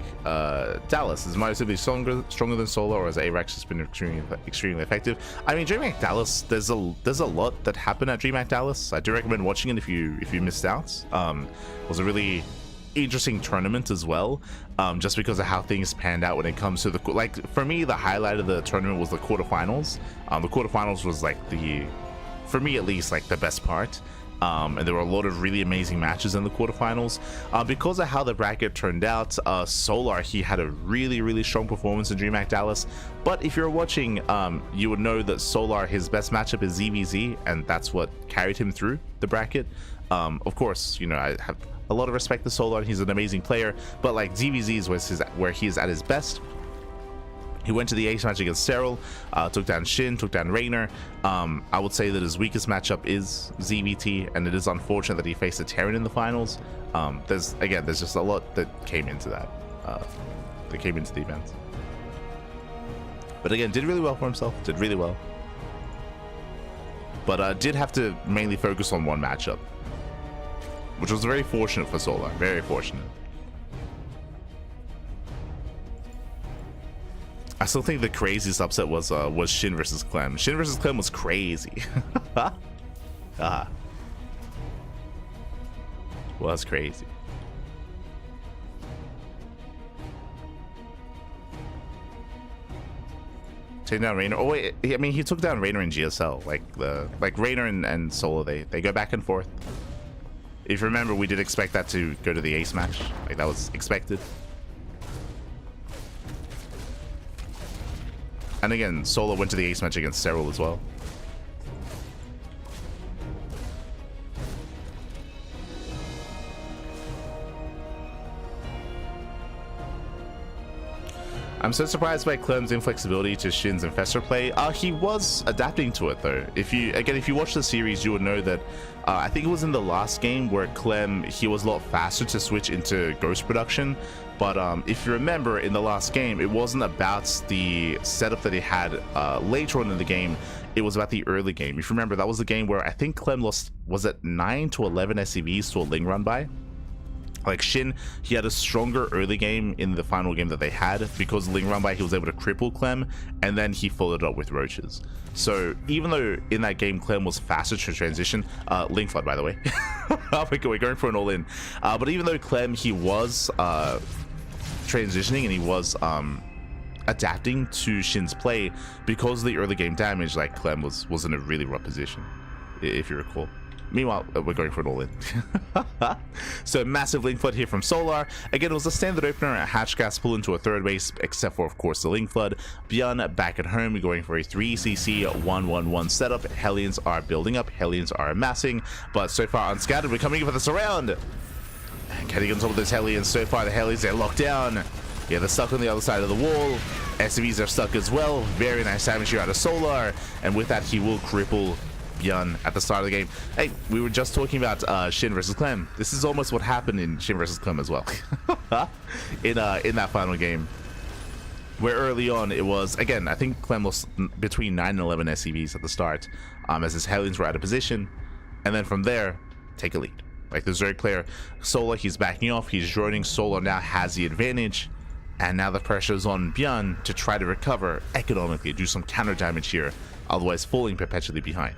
Dallas, is Mara simply stronger than Solar, or has ARAX just been extremely effective? I mean, DreamHack Dallas, there's a lot that happened at DreamHack Dallas. I do recommend watching it if you missed out. It was a really interesting tournament as well, just because of how things panned out when it comes to the, like, for me, the highlight of the tournament was the quarterfinals. The quarterfinals was like for me at least, like the best part. And there were a lot of really amazing matches in the quarterfinals. Because of how the bracket turned out, Solar, he had a really strong performance in DreamHack Dallas. But if you're watching, you would know that Solar, his best matchup is ZVZ, and that's what carried him through the bracket. Of course, you know, I have a lot of respect to Solar. He's an amazing player, but like ZVZ is where he's at his best. He went to the ace match against Cyril, took down Shin, took down Raynor. I would say that his weakest matchup is ZVT, and it is unfortunate that he faced a Terran in the finals. There's just a lot that came into that, the event. But again, did really well for himself, did really well. But did have to mainly focus on one matchup, which was very fortunate for Solar, very fortunate. I still think the craziest upset was Shin versus Clem. Shin versus Clem was crazy. Was crazy. Take down Raynor. Oh wait, I mean, he took down Raynor in GSL. Like Raynor and Solo, they go back and forth. If you remember, we did expect that to go to the ace match. Like, that was expected. And again, Solo went to the ace match against Cyril as well. I'm so surprised by Clem's inflexibility to Shin's Infestor play. He was adapting to it though. If you watch the series, you would know that I think it was in the last game where Clem, he was a lot faster to switch into Ghost production. But if you remember, in the last game, it wasn't about the setup that he had later on in the game. It was about the early game. If you remember, that was the game where I think Clem lost, was it 9 to 11 SCVs to a Ling run by? Like Shin, he had a stronger early game in the final game that they had because Ling run by, he was able to cripple Clem, and then he followed up with Roaches. So even though in that game Clem was faster to transition, Ling flood by the way, we're going for an all-in. But even though Clem, he was transitioning and he was adapting to Shin's play, because of the early game damage, like Clem was in a really rough position, if you recall. Meanwhile, we're going for it all in. So massive link flood here from Solar. Again, it was a standard opener at Hatch Gas pull into a third base, except for, of course, the link flood. ByuN back at home. We're going for a 3cc 1-1-1 setup. Hellions are building up. Hellions are amassing. But so far, unscattered. We're coming in for the surround. Getting on top of those Hellions. So far, the Hellions, they're locked down. Yeah, they're stuck on the other side of the wall. SCVs are stuck as well. Very nice damage here out of Solar. And with that, he will cripple ByuN at the start of the game. Hey, we were just talking about Shin versus Clem. This is almost what happened in Shin versus Clem as well. in that final game, where early on it was, again, I think Clem lost between 9 and 11 SCVs at the start, as his Hellions were out of position, and then from there, take a lead. Like the Zerg player, Solar, he's backing off, he's droning. Solar now has the advantage, and now the pressure is on ByuN to try to recover economically, do some counter damage here, otherwise falling perpetually behind.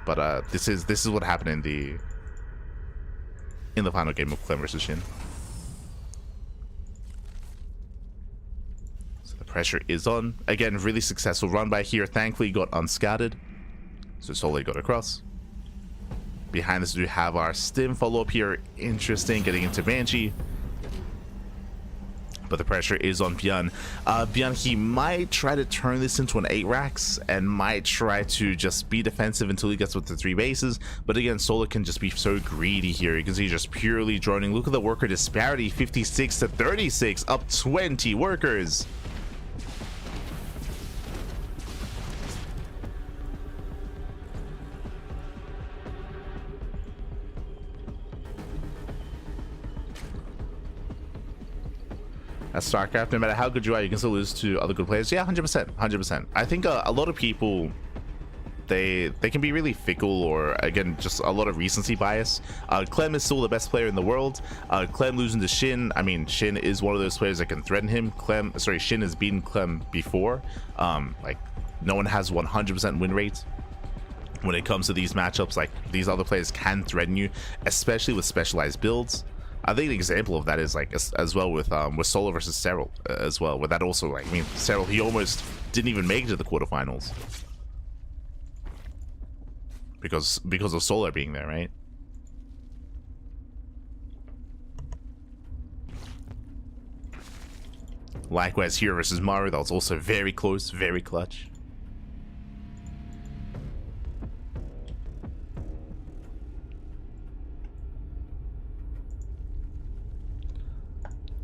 But this is what happened in the final game of Clem versus Shin. So the pressure is on. Again, really successful run by here. Thankfully got unscattered. So Solar got across. Behind this we have our Stim follow-up here. Interesting, getting into Banshee. But the pressure is on ByuN. ByuN, he might try to turn this into an 8 racks and might try to just be defensive until he gets with the 3 bases. But again, Solar can just be so greedy here. You can see just purely droning. Look at the worker disparity, 56 to 36, up 20 workers. At StarCraft, no matter how good you are, you can still lose to other good players. Yeah, 100%, 100%. I think a lot of people, they can be really fickle, or again, just a lot of recency bias. Clem is still the best player in the world. Clem losing to Shin, I mean, Shin is one of those players that can threaten him. Shin has beaten Clem before. Like, no one has 100% win rate when it comes to these matchups. Like, these other players can threaten you, especially with specialized builds. I think an example of that is like as well with Solar versus Cyril as well. With that also, like, I mean, Cyril, he almost didn't even make it to the quarterfinals because of Solar being there, right? Likewise here versus Maru, that was also very close, very clutch.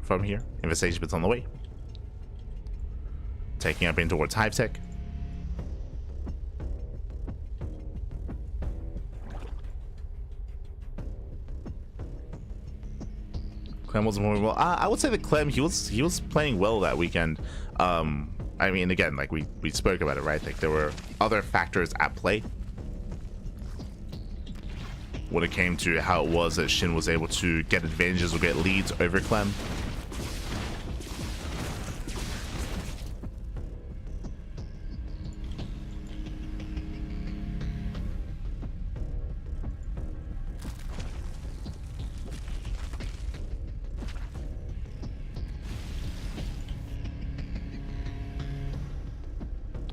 From here, Infestation Bit's on the way. Taking up in towards Hive Tech. Clem wasn't moving well. I would say that Clem, he was playing well that weekend. I mean, again, like we spoke about it, right? Like there were other factors at play when it came to how it was that Shin was able to get advantages or get leads over Clem.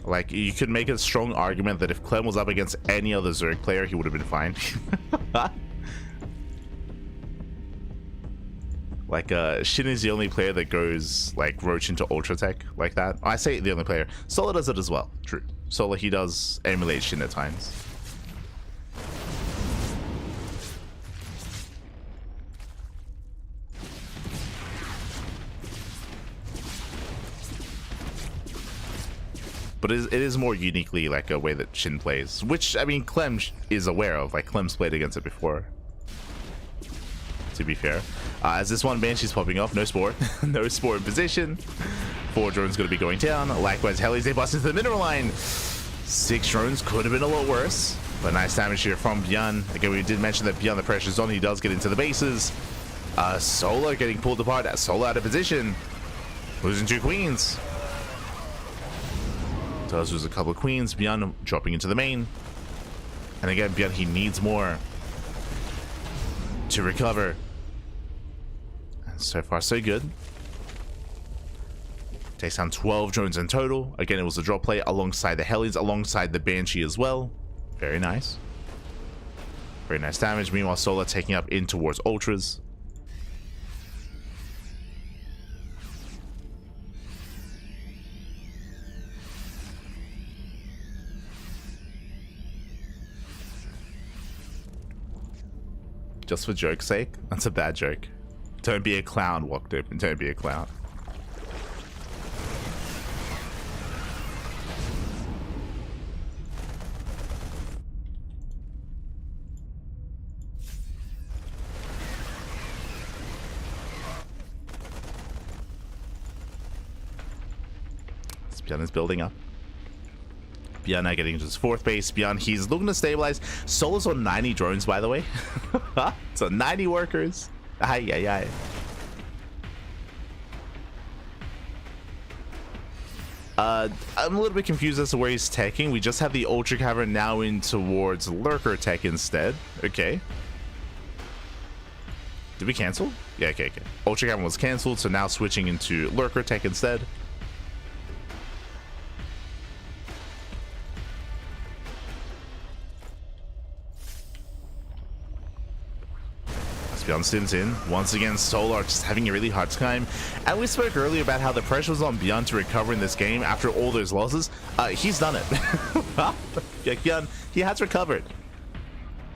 Like, you could make a strong argument that if Clem was up against any other Zerg player, he would have been fine. Like, Shin is the only player that goes, like, Roach into Ultra Tech like that. I say the only player. Solar does it as well, true. Solar, he does emulate Shin at times. But it is more uniquely like a way that Shin plays, which, I mean, Clem is aware of. Like, Clem's played against it before, to be fair. As this one Banshee's popping off, no Spore. No Spore in position. 4 drones going to be going down. Likewise, Hellies, they bust into the mineral line. 6 drones could have been a lot worse, but nice damage here from ByuN. Again, we did mention that ByuN, the pressure's on. He does get into the bases. Solar getting pulled apart. Solar out of position. Losing 2 queens. Does lose a couple of queens. ByuN dropping into the main. And again, ByuN, he needs more to recover. And so far, so good. Takes down 12 drones in total. Again, it was a drop play alongside the Hellies, alongside the Banshee as well. Very nice. Very nice damage. Meanwhile, Solar taking up in towards Ultras. Just for joke's sake? That's a bad joke. Don't be a clown, walked open. Don't be a clown. ByuN is building up. ByuN now getting into his 4th base. ByuN, he's looking to stabilize. Solar's on 90 drones, by the way. So 90 workers. Aye, aye, aye. I'm a little bit confused as to where he's teching. We just have the Ultra Cavern now in towards Lurker Tech instead. Okay. Did we cancel? Yeah, okay. Ultra Cavern was canceled, so now switching into Lurker Tech instead. ByuN stints in. Once again, Solar just having a really hard time. And we spoke earlier about how the pressure was on ByuN to recover in this game after all those losses. He's done it. Yeah, ByuN, he has recovered.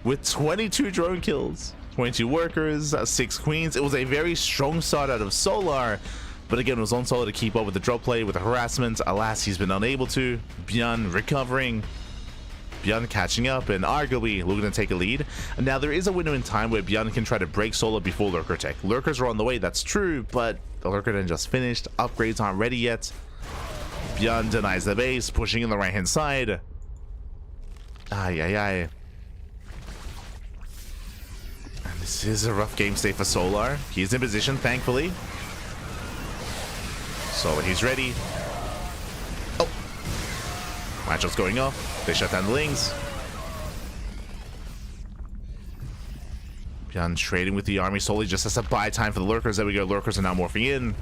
With 22 drone kills, 22 workers, 6 queens. It was a very strong start out of Solar. But again, it was on Solar to keep up with the drop play, with the harassment. Alas, he's been unable to. ByuN recovering. ByuN catching up and arguably looking to take a lead. And now there is a window in time where ByuN can try to break Solar before Lurker Tech. Lurkers are on the way, that's true, but the Lurker didn't just finished. Upgrades aren't ready yet. ByuN denies the base, pushing in the right hand side. Aye, aye, aye. And this is a rough game state for Solar. He's in position, thankfully. Solar, he's ready. Oh! Matchup's going off. They shut down the Lings. ByuN trading with the army. Solar just has to buy time for the Lurkers. There we go. Lurkers are now morphing in.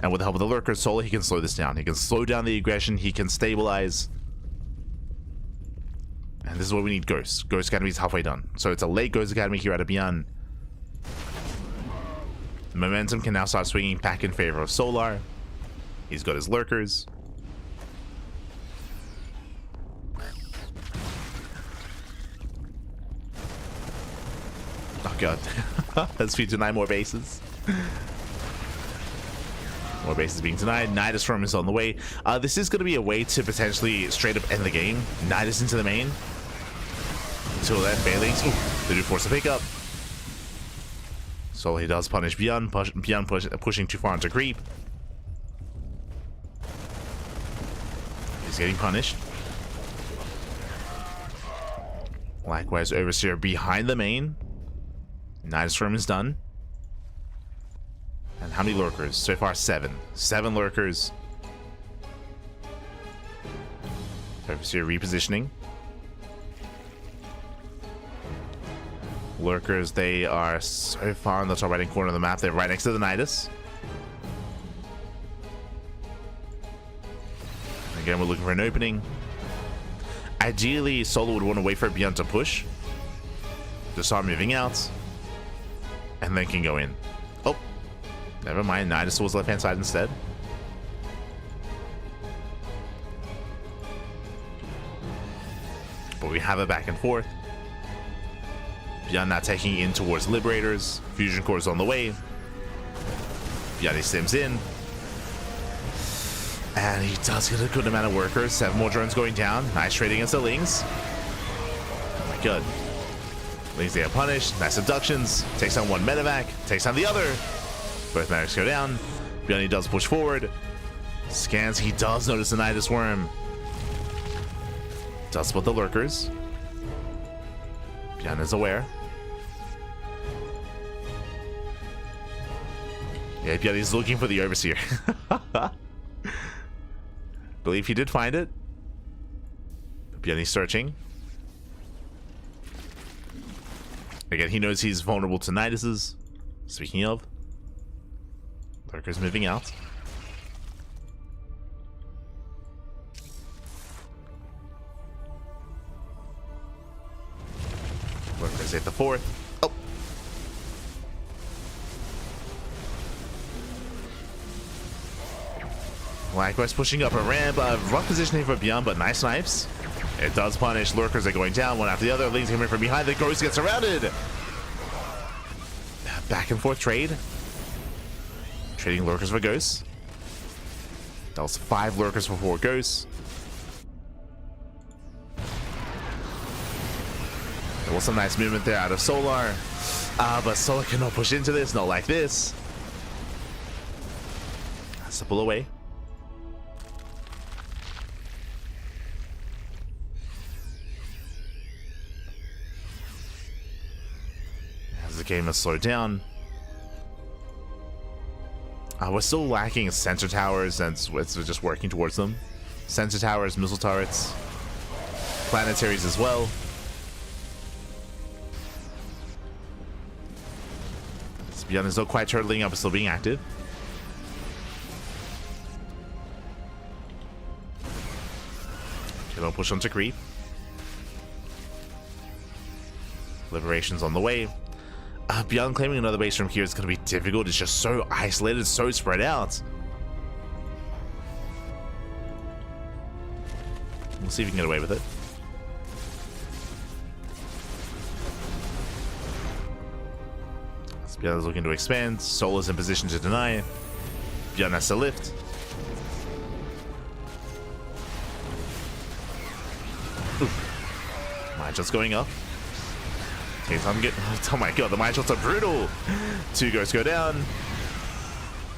And with the help of the Lurkers, Solar, he can slow this down. He can slow down the aggression. He can stabilize. And this is what we need. Ghost. Ghost Academy is halfway done. So it's a late Ghost Academy here out of ByuN. The momentum can now start swinging back in favor of Solar. He's got his Lurkers. Oh god. Let's feed deny more bases. More bases being denied. Nidus Storm is on the way. This is going to be a way to potentially straight up end the game. Nidus into the main. Until then, Bailings. They do force a pickup. So he does punish ByuN. ByuN pushing too far into creep. He's getting punished. Likewise, Overseer behind the main. Nidus Storm is done. And how many Lurkers? So far, 7. 7 Lurkers. Overseer repositioning. Lurkers, they are so far on the top right hand corner of the map. They're right next to the Nidus. Again, we're looking for an opening. Ideally, Solar would want to wait for ByuN to push. To start moving out. And then can go in. Oh, never mind. Nidus was left hand side instead. But we have a back and forth. ByuN now taking in towards Liberators. Fusion Core is on the way. ByuN he stims in. And he does get a good amount of workers. 7 more drones going down. Nice trading against the Lings. Oh my god. Lings they are punished. Nice abductions. Takes down one medevac. Takes down the other. Both medics go down. ByuN he does push forward. Scans. He does notice the Nidus Worm. Does spot the Lurkers. ByuN is aware. Yeah, ByuN is looking for the Overseer. Believe he did find it. ByuN is searching. Again, he knows he's vulnerable to Niduses. Speaking of, Lurkers moving out. Just hit the fourth. Oh. Likewise pushing up a ramp. Rough positioning for ByuN, but nice snipes. It does punish. Lurkers are going down one after the other. Lings coming from behind. The Ghost gets surrounded. Back and forth trade. Trading Lurkers for Ghosts. That was 5 Lurkers for 4 Ghosts. There was some nice movement there out of Solar. But Solar cannot push into this. Not like this. Has to pull away. As the game has slowed down. We're still lacking sensor towers, and we're just working towards them. Sensor towers, missile turrets, planetaries as well. ByuN is still quite turtling up, but still being active. Okay, they'll push on to creep. Liberation's on the way. ByuN claiming another base from here is going to be difficult. It's just so isolated, so spread out. We'll see if we can get away with it. ByuN is looking to expand. Solar's in position to deny. ByuN has to lift. Mind shots going up. Oh my god, the mind shots are brutal. 2 ghosts go down.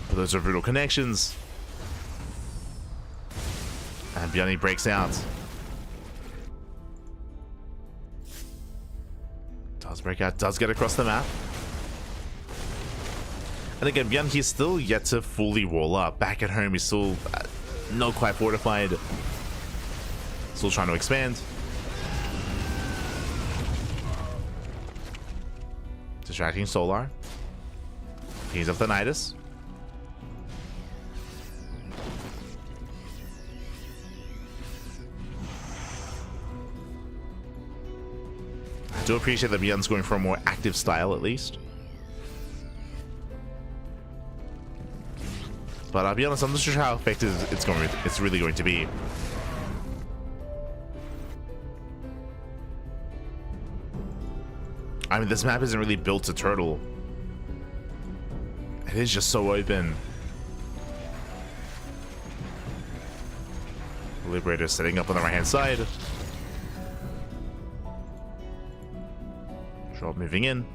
But those are brutal connections. And ByuN breaks out. Does break out, does get across the map. And again, ByuN, he's still yet to fully wall up. Back at home, he's still not quite fortified. Still trying to expand. Distracting Solar. He's up the Nidus. I do appreciate that ByuN's going for a more active style at least. But I'll be honest, I'm not sure how effective it's really going to be. I mean, this map isn't really built to turtle. It is just so open. Liberator setting up on the right hand side. Drop moving in.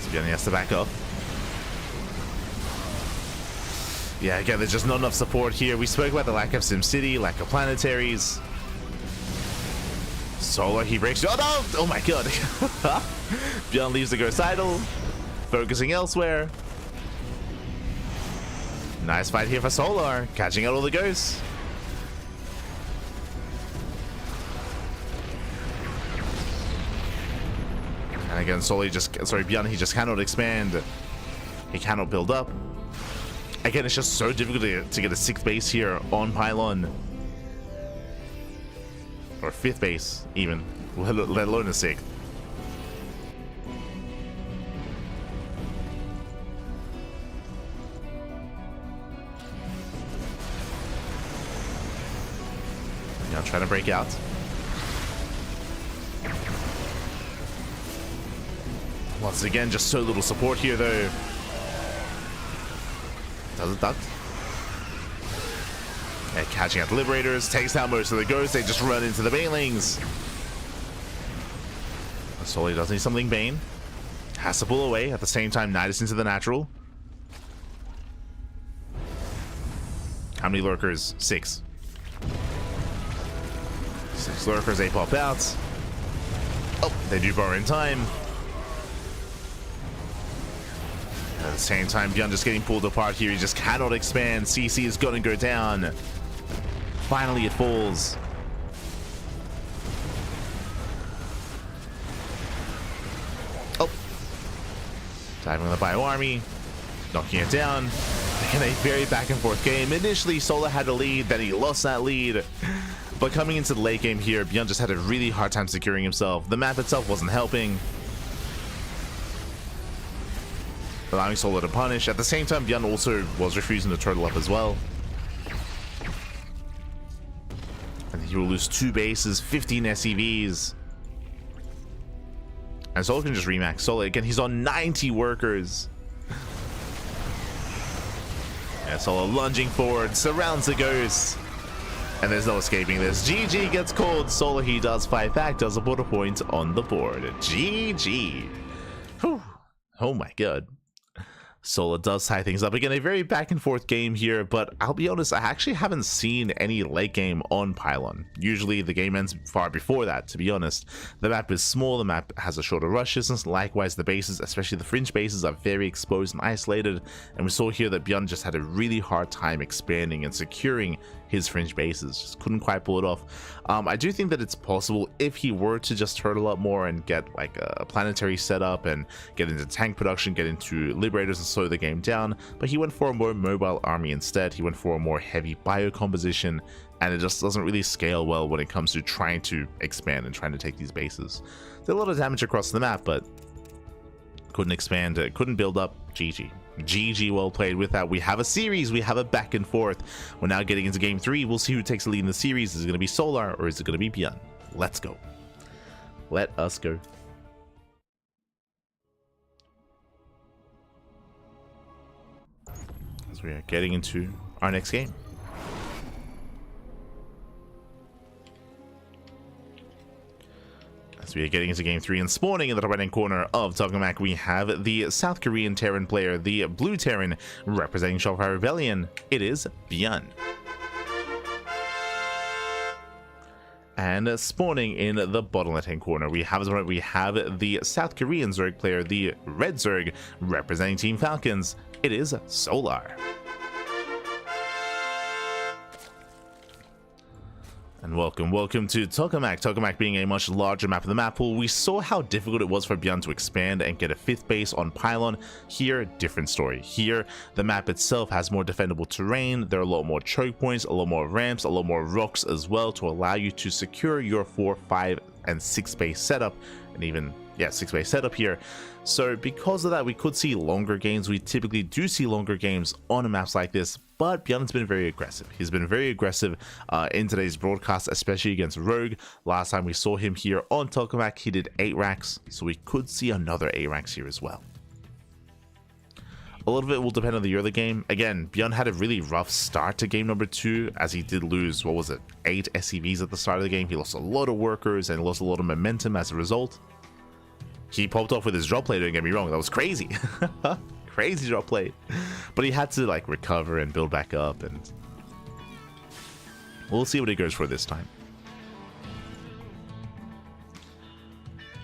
So ByuN has to back up. Yeah, again, there's just not enough support here. We spoke about the lack of SimCity, lack of planetaries. Solar, he breaks. Oh no! Oh my god! ByuN leaves the ghost idle, focusing elsewhere. Nice fight here for Solar, catching out all the ghosts. And again, ByuN, he just cannot expand. He cannot build up. Again, it's just so difficult to get a 6th base here on Pylon. Or 5th base, even. Let alone a 6th. Now trying to break out. Once again, just so little support here, though. Doesn't duck. And catching out the Liberators, takes down most of the ghosts, they just run into the Banelings. Solar does need something Bane. Has to pull away, at the same time Nidus into the natural. How many Lurkers? 6. 6 Lurkers, they pop out. Oh, they do borrow in time. At the same time, ByuN just getting pulled apart here. He just cannot expand. CC is going to go down. Finally, it falls. Oh. Diving on the Bio Army. knocking it down. In a very back and forth game. Initially, Solar had a lead, then he lost that lead. But coming into the late game here, ByuN just had a really hard time securing himself. The map itself wasn't helping, allowing Solar to punish. At the same time, ByuN also was refusing to turtle up as well. And he will lose 2 bases, 15 SCVs. And Solar can just remax. Solar, again, he's on 90 workers. Yeah, Solar lunging forward, surrounds the ghost. And there's no escaping this. GG gets called. Solar, he does fight back, does a border point on the board. GG. Whew. Oh my god. Solar does tie things up. Again, a very back and forth game here, but I'll be honest, I actually haven't seen any late game on Pylon. Usually the game ends far before that, to be honest. The map is small, the map has a shorter rush distance, likewise the bases, especially the fringe bases, are very exposed and isolated, and we saw here that ByuN just had a really hard time expanding and securing his fringe bases, just couldn't quite pull it off. I do think that it's possible if he were to just turtle up more and get like a planetary setup and get into tank production, get into liberators and slow the game down, but he went for a more mobile army instead. He went for a more heavy bio composition, and it just doesn't really scale well when it comes to trying to expand and trying to take these bases. There's a lot of damage across the map, but couldn't expand, couldn't build up. GG. GG, well played. With that, we have a series, we have a back and forth. We're now getting into game 3. We'll see who takes the lead in the series. Is it going to be Solar or is it going to be ByuN? Let's go. Let us go. As we are getting into our next game. As we are getting into game 3 and spawning in the right hand corner of Tokamak, we have the South Korean Terran player, the Blue Terran, representing Shopify Rebellion. It is ByuN. And spawning in the bottom left hand corner, we have the South Korean Zerg player, the Red Zerg, representing Team Falcons. It is Solar. And welcome to Tokamak. Tokamak being a much larger map of the map pool, we saw how difficult it was for ByuN to expand and get a 5th base on Pylon. Here, different story. Here, the map itself has more defendable terrain, there are a lot more choke points, a lot more ramps, a lot more rocks as well to allow you to secure your 4, 5, and 6 base setup, and even 6 base setup here. So because of that, we could see longer games. We typically do see longer games on maps like this, but ByuN's been very aggressive. He's been very aggressive in today's broadcast, especially against Rogue. Last time we saw him here on Tokamak, he did 8 racks, so we could see another 8 racks here as well. A lot of it will depend on the early game. Again, ByuN had a really rough start to game number 2, as he did lose, 8 SCVs at the start of the game. He lost a lot of workers and lost a lot of momentum as a result. He popped off with his drop play, don't get me wrong, that was crazy. Crazy drop play. But he had to like recover and build back up, and we'll see what he goes for this time.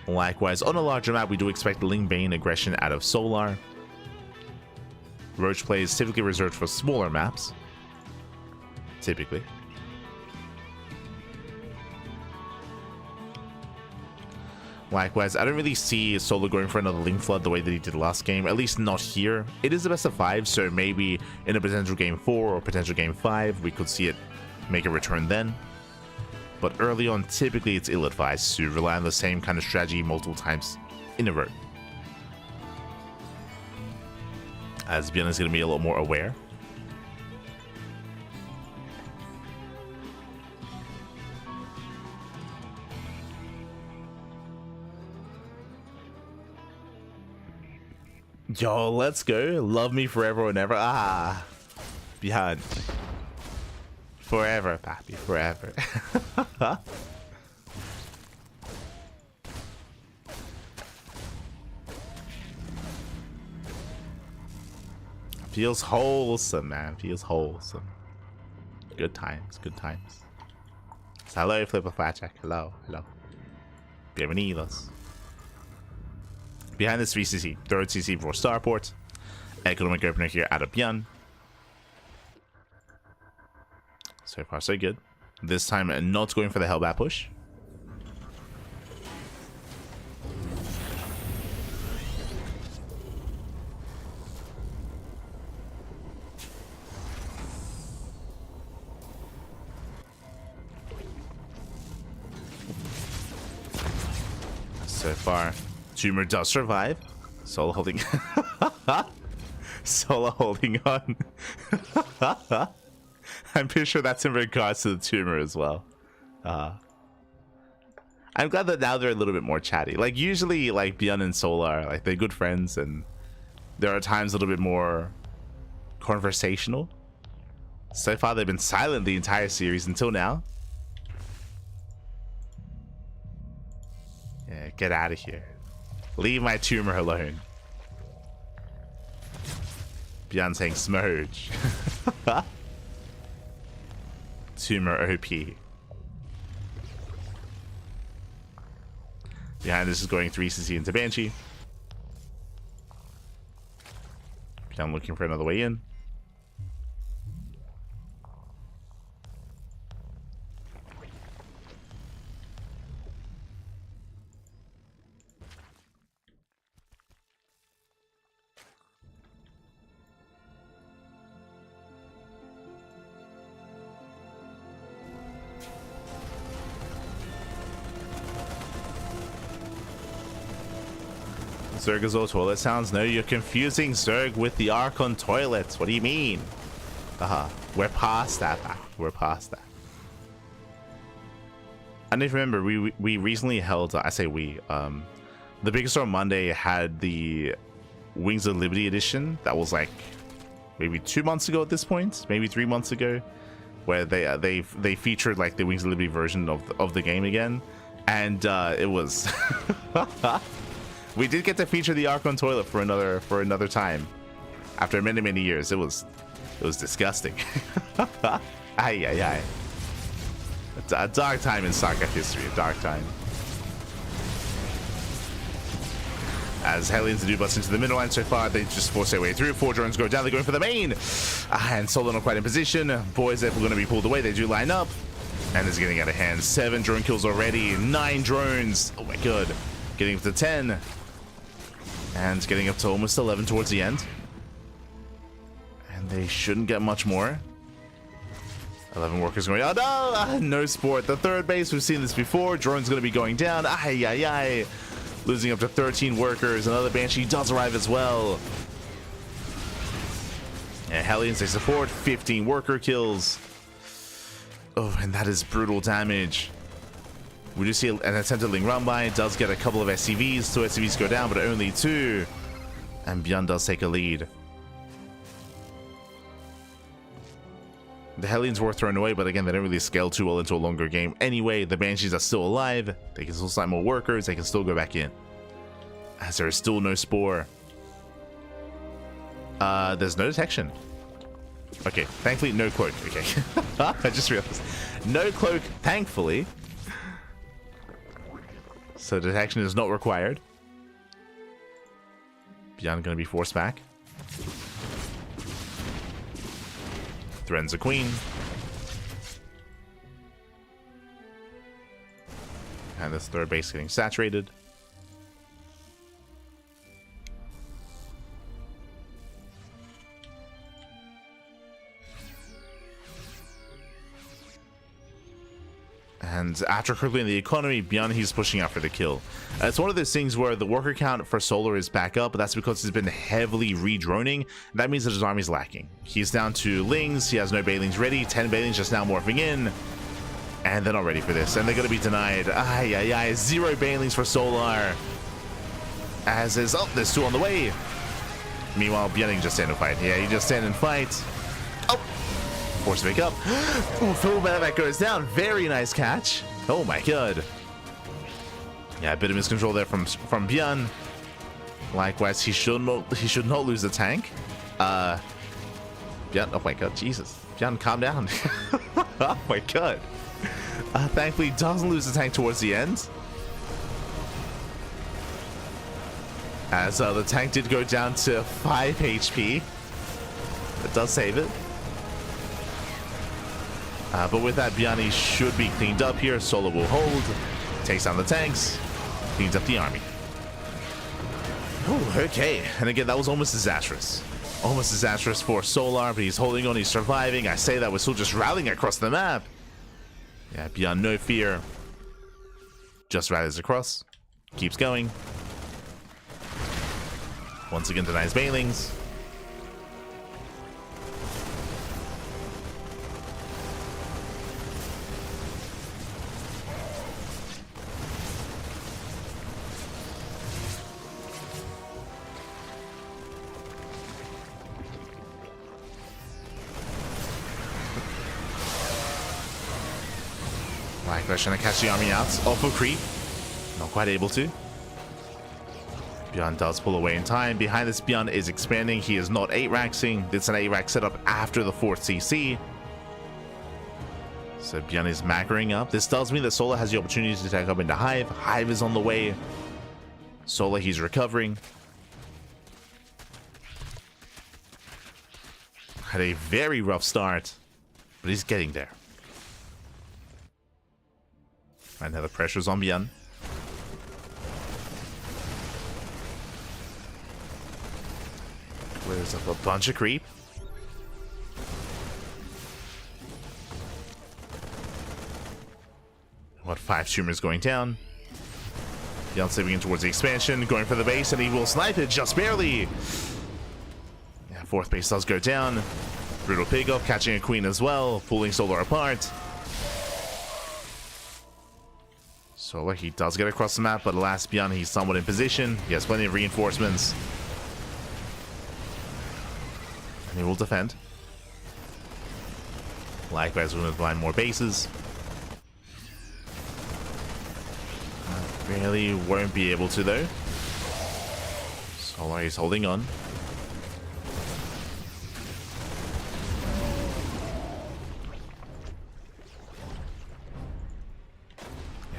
Likewise, on a larger map, we do expect Ling Bane aggression out of Solar. Roach play is typically reserved for smaller maps. Typically. Likewise, I don't really see Solar going for another Ling Flood the way that he did last game, at least not here. It is the best of 5, so maybe in a potential game 4 or potential game 5, we could see it make a return then. But early on, typically it's ill-advised to rely on the same kind of strategy multiple times in a row, as ByuN is going to be a lot more aware. Yo, let's go. Love me forever and ever. Ah, ByuN. Forever, papi, forever. Feels wholesome, man. Feels wholesome. Good times, good times. Hello, Flipper Flashjack. Hello, hello. Bienvenidos. Behind this 3cc, 3rd CC for Starport. Economic opener here out of ByuN. So far, so good. This time, not going for the Hellbat push. so far. Tumor does survive. Solo holding... Solo holding on. I'm pretty sure that's in regards to the tumor as well. I'm glad that now they're a little bit more chatty. Like, usually, like, ByuN and Solar, like, they're good friends, and there are times a little bit more conversational. So far, they've been silent the entire series until now. Yeah, get out of here. Leave my tumor alone. ByuN saying smurge. Tumor OP. Behind this is going 3 CC into Banshee. ByuN looking for another way in. Zerg is all toilet sounds. No, you're confusing Zerg with the Archon toilets. What do you mean? We're past that. We're past that. And if you remember, we recently held, I say we, the Big Store Monday had the Wings of Liberty edition. That was like maybe 2 months ago at this point, maybe 3 months ago, where they featured like the Wings of Liberty version of the game again, and it was. We did get to feature the Archon toilet for another time, after many years. It was disgusting. Ay. A dark time in StarCraft history. A dark time. As Hellions do bust into the middle line so far, they just force their way through. 4 drones go down. They're going for the main, and Solo not quite in position. Boys, if we're going to be pulled away, they do line up, and it's getting out of hand. 7 drone kills already. 9 drones. Oh my god. Getting up to 10. And getting up to almost 11 towards the end. And they shouldn't get much more. 11 workers going, oh no! No sport. The third base, we've seen this before. Drone's going to be going down. Ay. Losing up to 13 workers. Another Banshee does arrive as well. And Hellions, they support. 15 worker kills. Oh, and that is brutal damage. We do see an attempted Ling run by. It does get a couple of SCVs. 2 SCVs go down, but only 2. And ByuN does take a lead. The Hellions were thrown away, but again, they don't really scale too well into a longer game. Anyway, the Banshees are still alive. They can still sign more workers. They can still go back in. As there is still no Spore. There's no detection. Okay, thankfully, no cloak. Okay. I just realized. No cloak, thankfully. So detection is not required. ByuN going to be forced back. Threatens a queen. And this third base getting saturated. And after crippling the economy, ByuN, he's pushing out for the kill. It's one of those things where the worker count for Solar is back up, but that's because he's been heavily re-droning. That means that his army's lacking. He's down to Lings, he has no Bailings ready, 10 Bailings just now morphing in. And they're not ready for this, and they're going to be denied. Ay. 0 Bailings for Solar. As is, oh, there's 2 on the way. Meanwhile, ByuN can just stand and fight. Yeah, he just stand and fight. Oh! Force to make up. Ooh, full that goes down. Very nice catch. Oh my god. Yeah, a bit of miscontrol there from ByuN. Likewise, he should not lose the tank. ByuN, oh my god, Jesus. ByuN, calm down. Oh my god. Thankfully, doesn't lose the tank towards the end. As the tank did go down to 5 HP. It does save it. But with that, ByuN should be cleaned up here. Solo will hold, takes down the tanks, cleans up the army. Oh, okay. And again, that was almost disastrous. Almost disastrous for Solar, but he's holding on, he's surviving. I say that we're still just rallying across the map. Yeah, ByuN, no fear. Just rallies across. Keeps going. Once again denies Banelings. Blackflash trying to catch the army out. Off of creep. Not quite able to. ByuN does pull away in time. Behind this, ByuN is expanding. He is not 8-raxing. It's an 8-rack setup after the 4th CC. So ByuN is macroing up. This does mean that Solar has the opportunity to take up into Hive. Hive is on the way. Solar, he's recovering. Had a very rough start, but he's getting there. And now the pressure's on ByuN. Clears up a bunch of creep. What, 5 streamers going down. ByuN slipping in towards the expansion, going for the base, and he will snipe it just barely. Yeah, 4th base does go down. Brutal pig off, catching a queen as well, pulling Solar apart. Solar, he does get across the map, but alas, ByuN, he's somewhat in position. He has plenty of reinforcements. And he will defend. Likewise, we're going to find more bases. Really won't be able to, though. Solar is holding on.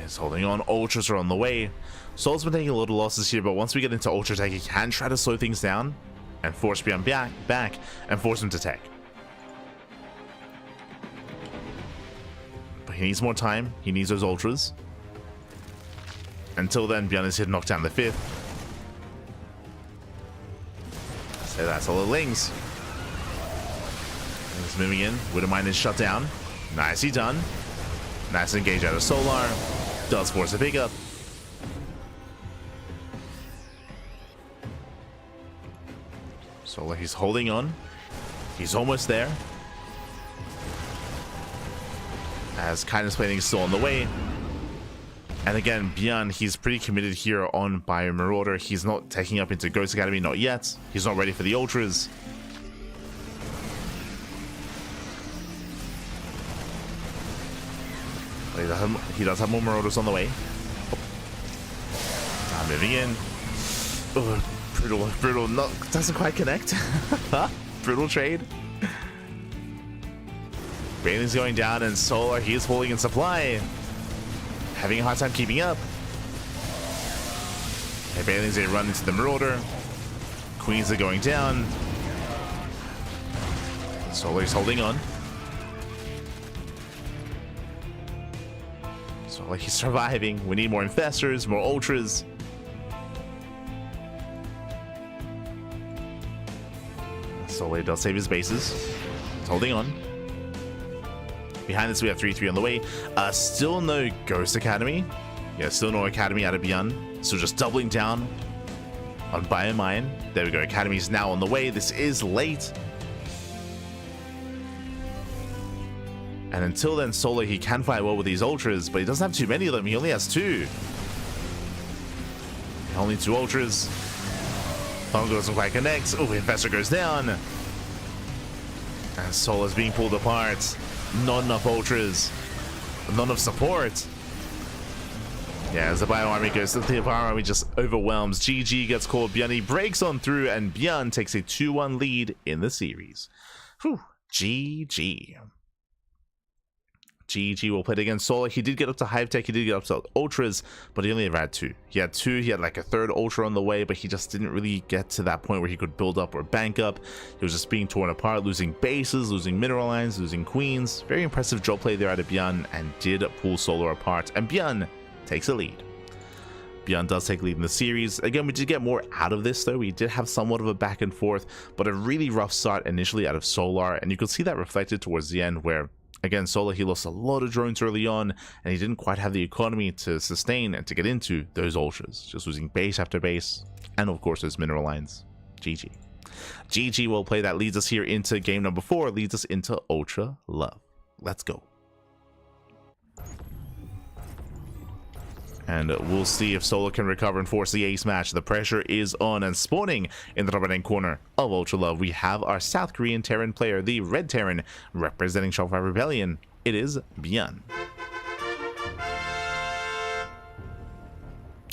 Is holding on. Ultras are on the way. Soul's been taking a little losses here, but once we get into Ultra Tech, he can try to slow things down and force ByuN back and force him to tech. But he needs more time. He needs those Ultras. Until then, ByuN is here to knock down the 5th. So that's all the Lings. He's moving in. Widowmine is shut down. Nicely done. Nice engage out of Solar. Does force a pickup. Solar, he's holding on. He's almost there. As Kindness Plating is still on the way. And again, ByuN, he's pretty committed here on ByuN Marauder. He's not taking up into Ghost Academy, not yet. He's not ready for the Ultras. He does have more Marauders on the way. Moving in. Oh, brutal. No, doesn't quite connect. Brutal trade. Baneling's going down, and Solar, he's falling in supply. Having a hard time keeping up. And Baneling's a run into the Marauder. Queens are going down. Solar's holding on. Solar, he's surviving. We need more Infestors, more Ultras. Solar does save his bases. He's holding on. Behind this, we have 3-3 on the way. Still no Ghost Academy. Yeah, still no Academy out of ByuN. So just doubling down on ByuN. There we go. Academy is now on the way. This is late. And until then, Solar, he can fight well with these Ultras, but he doesn't have too many of them. He only has 2. Only 2 Ultras. Bongo doesn't quite connect. Oh, Infestor goes down. And Solar's being pulled apart. Not enough Ultras. Not enough support. Yeah, as the Bio Army goes, the Bio Army just overwhelms. GG gets called. ByuN, he breaks on through, and ByuN takes a 2-1 lead in the series. Whew. GG. GG will play it against Solar. He did get up to Hive Tech, he did get up to Ultras, but he only ever had 2. He had 2, he had like a 3rd Ultra on the way, but he just didn't really get to that point where he could build up or bank up. He was just being torn apart, losing bases, losing mineral lines, losing queens. Very impressive job play there out of ByuN, and did pull Solar apart, and ByuN takes a lead. ByuN does take lead in the series. Again, we did get more out of this though. We did have somewhat of a back and forth, but a really rough start initially out of Solar, and you could see that reflected towards the end where Again, Solar, he lost a lot of drones early on, and he didn't quite have the economy to sustain and to get into those ultras. Just losing base after base, and of course those mineral lines. GG. GG will play. That leads us here into game number 4, leads us into Ultra Love. Let's go. And we'll see if Solar can recover and force the ace match. The pressure is on, and spawning in the top right-hand corner of Ultra Love, we have our South Korean Terran player, the Red Terran, representing Shopify Rebellion. It is ByuN.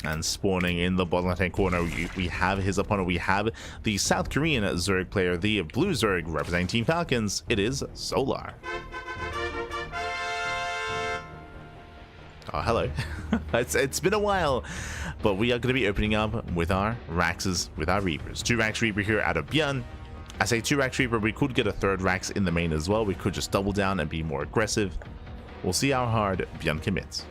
And spawning in the bottom left-hand corner, we have his opponent. We have the South Korean Zerg player, the Blue Zerg, representing Team Falcons. It is Solar. Oh, hello. It's been a while, but we are going to be opening up with our Raxes, with our Reapers. 2 Rax Reaper here out of ByuN. I say 2 Rax Reaper, we could get a 3rd Rax in the main as well. We could just double down and be more aggressive. We'll see how hard ByuN commits.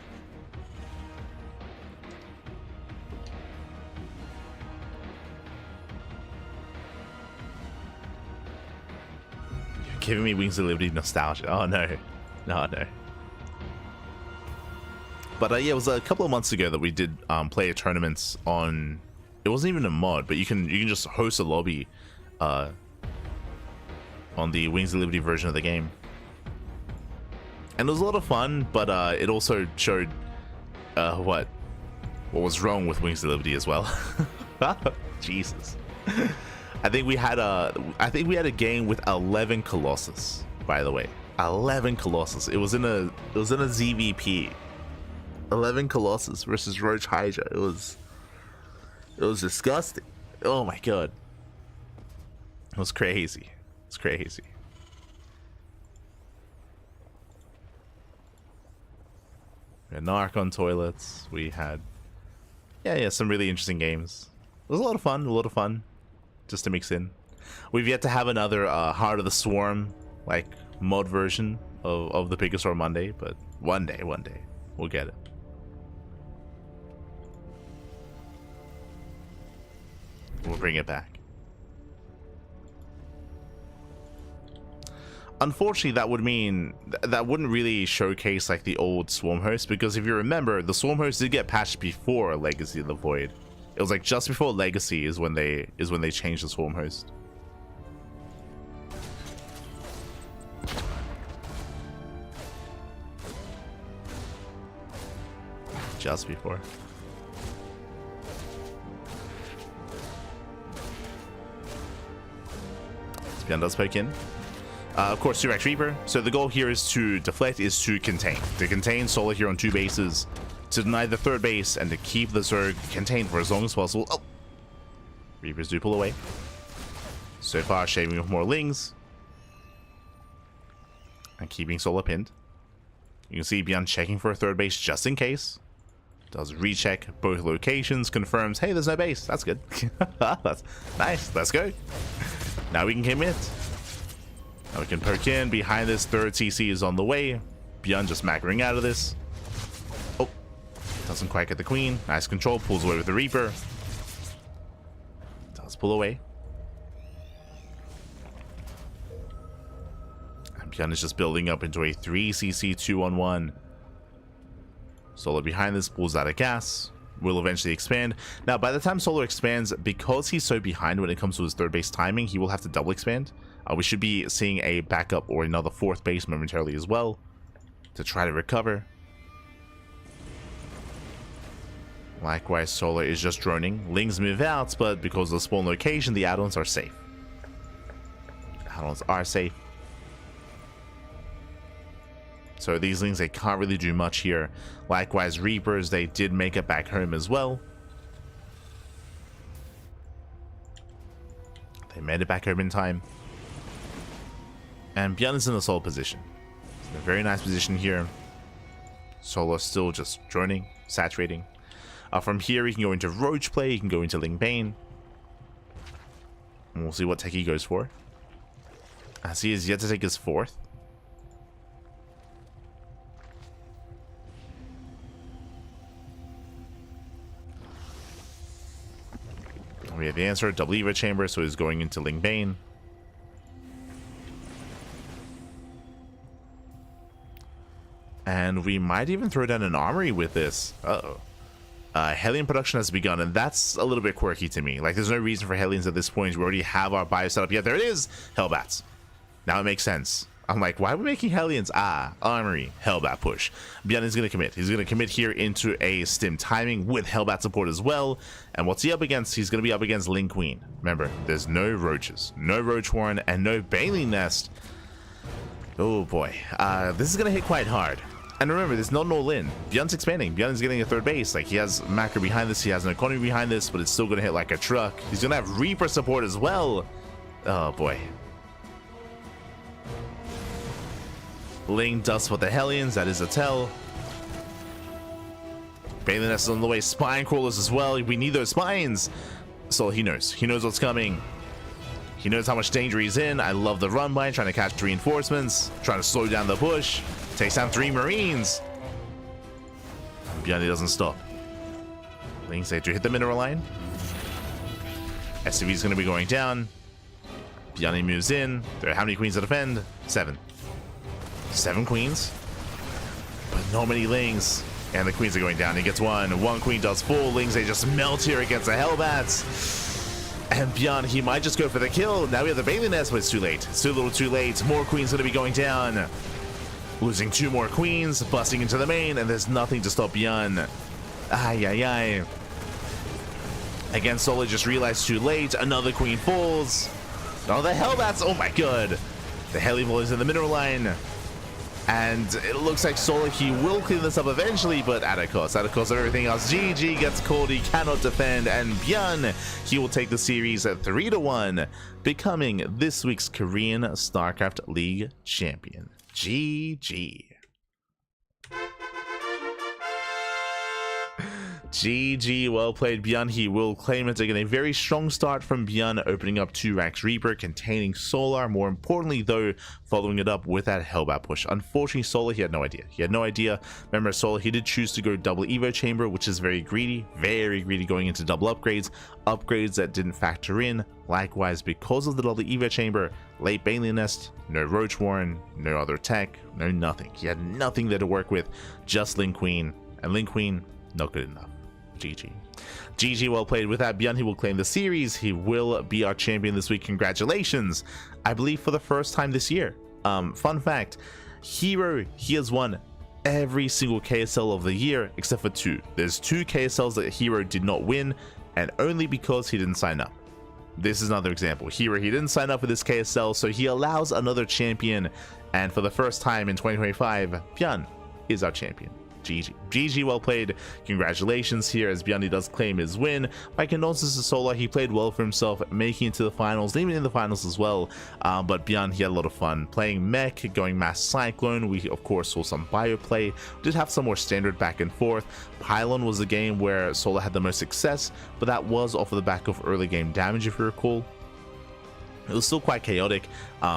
You're giving me Wings of Liberty nostalgia. Oh no. No. But yeah, it was a couple of months ago that we did player tournaments on. It wasn't even a mod, but you can just host a lobby on the Wings of Liberty version of the game, and it was a lot of fun. But it also showed what was wrong with Wings of Liberty as well. Jesus, I think we had a game with 11 Colossus. By the way, 11 Colossus. It was in a ZVP. 11 Colossus versus Roach Hydra. It was disgusting. Oh my god. It was crazy. It's crazy. We had Narc on toilets. We had some really interesting games. It was a lot of fun. Just to mix in. We've yet to have another Heart of the Swarm like mod version of the Pickasaur Monday, but one day we'll get it. We'll bring it back. Unfortunately, that would mean that wouldn't really showcase like the old Swarm host, because if you remember, the Swarm host did get patched before Legacy of the Void. It was like just before Legacy is when they changed the Swarm host. Just before. ByuN does poke in. Of course, 2 Rax Reaper. So the goal here is to deflect, is to contain. To contain Solar here on 2 bases, to deny the 3rd base, and to keep the Zerg contained for as long as possible. Oh! Reapers do pull away. So far, shaving off more Lings. And keeping Solar pinned. You can see ByuN checking for a 3rd base just in case. Does recheck both locations, confirms, hey, there's no base. That's good. That's nice. Let's go. Now we can commit. Now we can poke in. Behind this, 3rd CC is on the way. ByuN just macroing out of this. Oh, doesn't quite get the queen. Nice control. Pulls away with the Reaper. Does pull away. And ByuN is just building up into a 3CC 2-on-1. Solar behind this, pulls out of gas. Will eventually expand. Now, by the time Solar expands, because he's so behind when it comes to his 3rd base timing, he will have to double expand. We should be seeing a backup or another 4th base momentarily as well to try to recover. Likewise, Solar is just droning. Lings move out, but because of the spawn location, the add-ons are safe. Add-ons are safe. So these Lings, they can't really do much here. Likewise, Reapers, they did make it back home as well. They made it back home in time. And ByuN is in a solid position. It's in a very nice position here. Solar still just droning, saturating. From here, he can go into Roach play, he can go into Ling Bane. And we'll see what tech he goes for. As he is yet to take his 4th. We have the answer, double Eva chamber, so he's going into Ling Bane. And we might even throw down an armory with this. Uh-oh. Hellion production has begun, and that's a little bit quirky to me. Like, there's no reason for Hellions at this point. We already have our bio set up. Yeah, there it is! Hellbats. Now it makes sense. I'm like, why are we making Hellions? Ah, armory, Hellbat push. ByuN is going to commit. He's going to commit here into a stim timing with Hellbat support as well. And what's he up against? He's going to be up against Ling Queen. Remember, there's no roaches, no roach warren, and no baleen nest. Oh boy, this is going to hit quite hard. And remember, there's not an all-in. ByuN's expanding. ByuN is getting a third base. Like, he has macro behind this, he has an economy behind this, but it's still going to hit like a truck. He's going to have Reaper support as well. Oh boy. Ling dust for the Hellions, that is a tell. Baleen Nest is on the way, spine crawlers as well. We need those spines. So he knows what's coming. He knows how much danger he's in. I love the run by, trying to catch reinforcements, trying to slow down the push. Takes down 3 Marines. ByuN doesn't stop. Ling said to hit the mineral line. SCV is going to be going down. ByuN moves in. There are how many queens to defend? 7. 7 queens, but not many Lings, and the queens are going down. He gets 1. 1 queen does 4 Lings. They just melt here against the Hellbats. And ByuN, he might just go for the kill. Now we have the Baleen Nest, but it's too late. It's too little too late. More queens going to be going down. Losing 2 more queens, busting into the main, and there's nothing to stop ByuN. Ay, ay, ay. Again, Solar just realized too late. Another queen falls. Oh, the Hellbats. Oh my god. The Hellevil is in the mineral line. And it looks like Solar, he will clean this up eventually, but at a cost of everything else. GG gets called, he cannot defend, and ByuN, he will take the series at 3-1, becoming this week's Korean StarCraft League champion. GG. GG, well played ByuN. He will claim it. Again, a very strong start from ByuN, opening up 2 racks Reaper, containing Solar. More importantly, though, following it up with that Hellbat push. Unfortunately, Solar, he had no idea. Remember, Solar, he did choose to go double Evo Chamber, which is very greedy going into double upgrades. Upgrades that didn't factor in. Likewise, because of the double Evo Chamber, late Baleen Nest, no Roach Warren, no other tech, no nothing. He had nothing there to work with, just Ling Queen. And Ling Queen, not good enough. GG. GG, well played. With that, ByuN, he will claim the series. He will be our champion this week. Congratulations. I believe for the first time this year. Fun fact, Hero, he has won every single KSL of the year except for 2. There's 2 KSLs that Hero did not win, and only because he didn't sign up. This is another example. Hero, he didn't sign up for this KSL, so he allows another champion, and for the first time in 2025, ByuN is our champion. GG. GG, well played. Congratulations here as ByuN does claim his win. My condolences to Solar. He played well for himself, making it to the finals, even in the finals as well. But ByuN, he had a lot of fun playing Mech, going Mass Cyclone. We, of course, saw some bio play. We did have some more standard back and forth. Pylon was the game where Solar had the most success, but that was off of the back of early game damage, if you recall. It was still quite chaotic,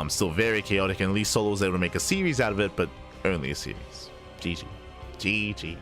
still very chaotic, and at least Solar was able to make a series out of it, but only a series. GG. GG.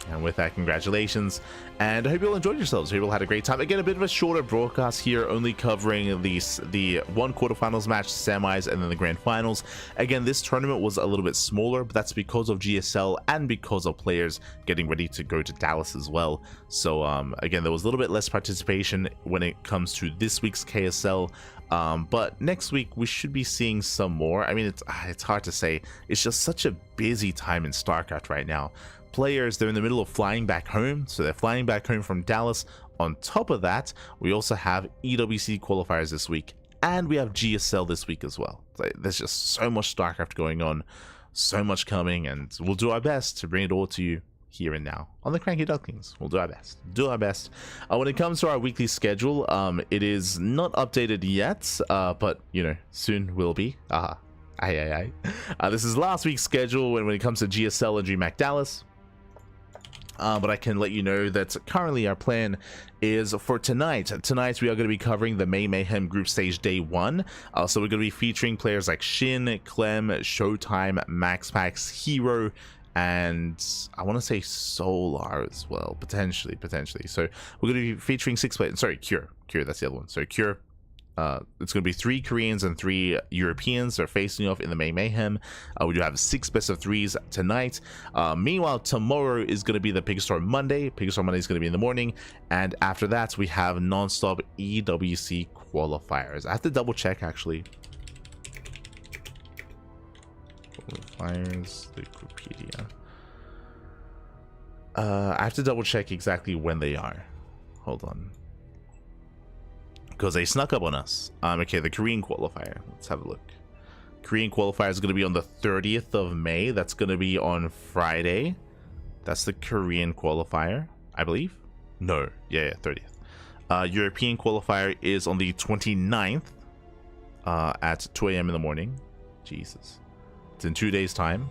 And with that, congratulations, and I hope you all enjoyed yourselves. I hope you all had a great time. Again, a bit of a shorter broadcast here, only covering the 1 quarterfinals match, semis, and then the grand finals. Again, this tournament was a little bit smaller, but that's because of GSL and because of players getting ready to go to Dallas as well. So again, there was a little bit less participation when it comes to this week's KSL. But next week we should be seeing some more. I mean, it's hard to say. It's just such a busy time in StarCraft right now. Players, they're in the middle of flying back home, so they're flying back home from Dallas. On top of that, we also have EWC qualifiers this week, and we have GSL this week as well. There's just so much StarCraft going on, so much coming, and we'll do our best to bring it all to you here and now on the CranKy Ducklings. We'll do our best. When it comes to our weekly schedule, it is not updated yet, but you know, soon will be. This is last week's schedule when it comes to GSL and DreamHack Dallas. But I can let you know that currently our plan is for tonight. Tonight we are going to be covering the May Mayhem Group Stage Day 1. So we're going to be featuring players like Shin, Clem, Showtime, MaxPax, Hero, and I want to say Solar as well, potentially. So we're going to be featuring 6 players. Sorry, Cure, that's the other one. So Cure, It's going to be 3 Koreans and 3 Europeans. They're facing off in the May Mayhem. We do have 6 best of 3s tonight. Meanwhile, tomorrow is going to be the Pig Monday. Pig Monday is going to be in the morning, and after that we have non-stop EWC qualifiers. I have to double check actually. Qualifiers, Wikipedia. I have to double check exactly when they are. Hold on. Because they snuck up on us. Okay, the Korean qualifier. Let's have a look. Korean qualifier is going to be on the 30th of May. That's going to be on Friday. That's the Korean qualifier, I believe. No, yeah, 30th. European qualifier is on the 29th at 2 a.m. in the morning. Jesus. It's in 2 days' time.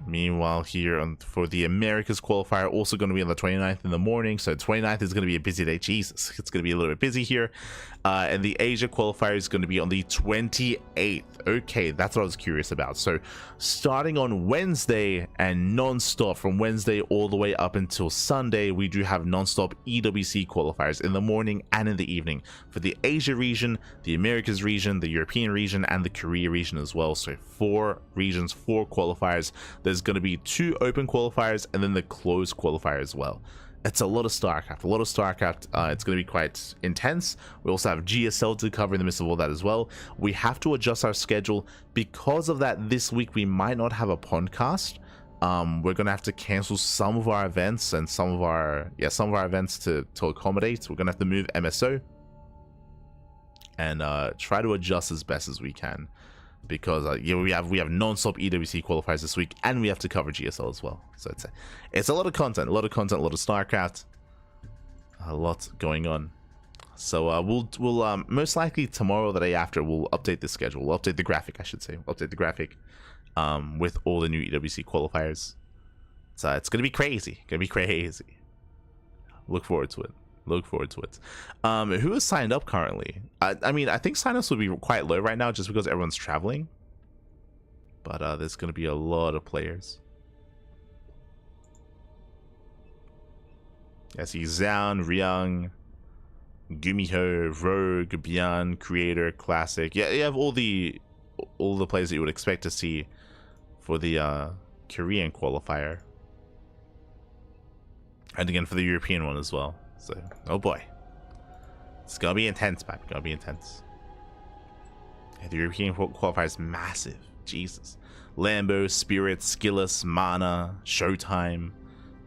Meanwhile, here for the Americas qualifier, also going to be on the 29th in the morning. So 29th is going to be a busy day. Jesus, it's going to be a little bit busy here. And the Asia qualifier is going to be on the 28th. Okay, that's what I was curious about. So starting on Wednesday and non-stop from Wednesday all the way up until Sunday, we do have non-stop EWC qualifiers in the morning and in the evening for the Asia region, the Americas region, the European region, and the Korea region as well. So 4 regions, 4 qualifiers. There's going to be 2 open qualifiers and then the closed qualifier as well. It's a lot of StarCraft, It's going to be quite intense. We also have GSL to cover in the midst of all that as well. We have to adjust our schedule. Because of that, this week we might not have a podcast. We're going to have to cancel some of our events and some of our events to accommodate. We're going to have to move MSO and try to adjust as best as we can. Because we have non-stop EWC qualifiers this week, and we have to cover GSL as well. So it's a lot of content, a lot of StarCraft, a lot going on. So we'll most likely tomorrow, the day after, we'll update the schedule. We'll update the graphic, I should say. We'll update the graphic with all the new EWC qualifiers. So it's gonna be crazy. Look forward to it. Who is signed up currently? I mean, I think signups would be quite low right now just because everyone's traveling, but there's gonna be a lot of players. I see Zhang, Ryung, Gumiho, Rogue, ByuN, Creator, Classic. Yeah, you have all the players that you would expect to see for the Korean qualifier, and again for the European one as well. So, oh boy, it's gonna be intense, man. Gonna be intense. Yeah, the European qualifier is massive. Jesus, Lambo, Spirit, Skillus, Mana, Showtime,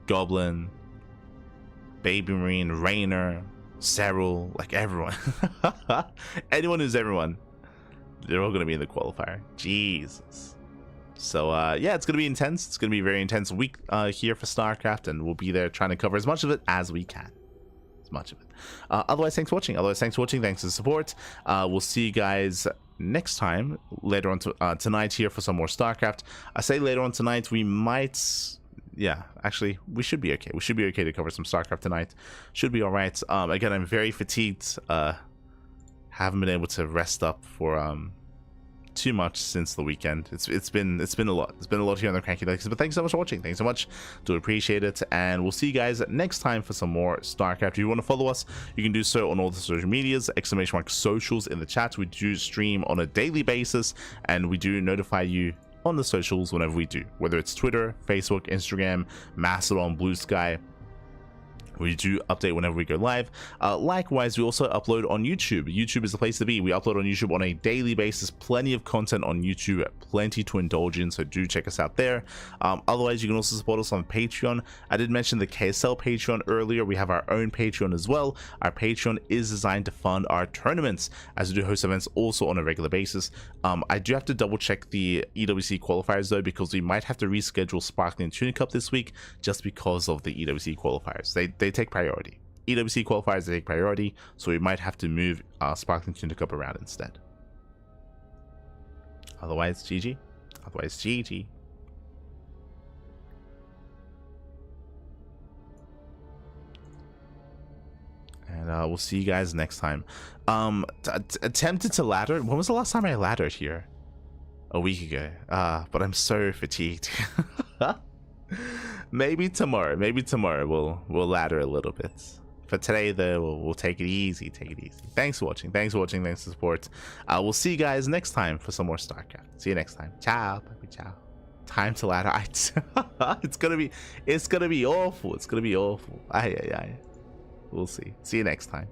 Goblin, Baby Marine, Rainer, Cyril, like everyone. Anyone who's everyone, they're all gonna be in the qualifier. Jesus. So yeah, it's gonna be intense. It's gonna be a very intense week here for StarCraft, and we'll be there trying to cover as much of it as we can. Much of it. Otherwise, thanks for watching. Thanks for the support. We'll see you guys next time later on tonight here for some more StarCraft. I say later on tonight, we might, yeah, actually we should be okay. We should be okay to cover some StarCraft tonight. Should be all right. Again, I'm very fatigued. Haven't been able to rest up for too much since the weekend. It's been a lot. It's been a lot here on the CranKy, but thanks so much for watching. Thanks so much. Do appreciate it, and we'll see you guys next time for some more StarCraft. If you want to follow us, you can do so on all the social medias, !socials in the chat. We do stream on a daily basis, and we do notify you on the socials whenever we do, whether it's Twitter, Facebook, Instagram, Mastodon, Blue Sky. We do update whenever we go live. Likewise, we also upload on YouTube. YouTube is the place to be. We upload on YouTube on a daily basis. Plenty of content on YouTube, plenty to indulge in, so do check us out there. Otherwise, you can also support us on Patreon. I did mention the KSL Patreon earlier. We have our own Patreon as well. Our Patreon is designed to fund our tournaments, as we do host events also on a regular basis. I do have to double check the EWC qualifiers though, because we might have to reschedule Sparkling Tuna Cup this week just because of the EWC qualifiers. They take priority. EWC qualifiers, they take priority, so we might have to move Sparkling Tuna Cup around instead. Otherwise, GG. And we'll see you guys next time. Attempted to ladder. When was the last time I laddered here? A week ago. But I'm so fatigued. Maybe tomorrow we'll ladder a little bit. for today, though, we'll take it easy. Take it easy. Thanks for watching. Thanks for watching. Thanks for the support. We'll see you guys next time for some more StarCraft. See you next time. Ciao. Bye. Ciao. Time to ladder. It's gonna be awful. It's gonna be awful. Aye. We'll see. See you next time.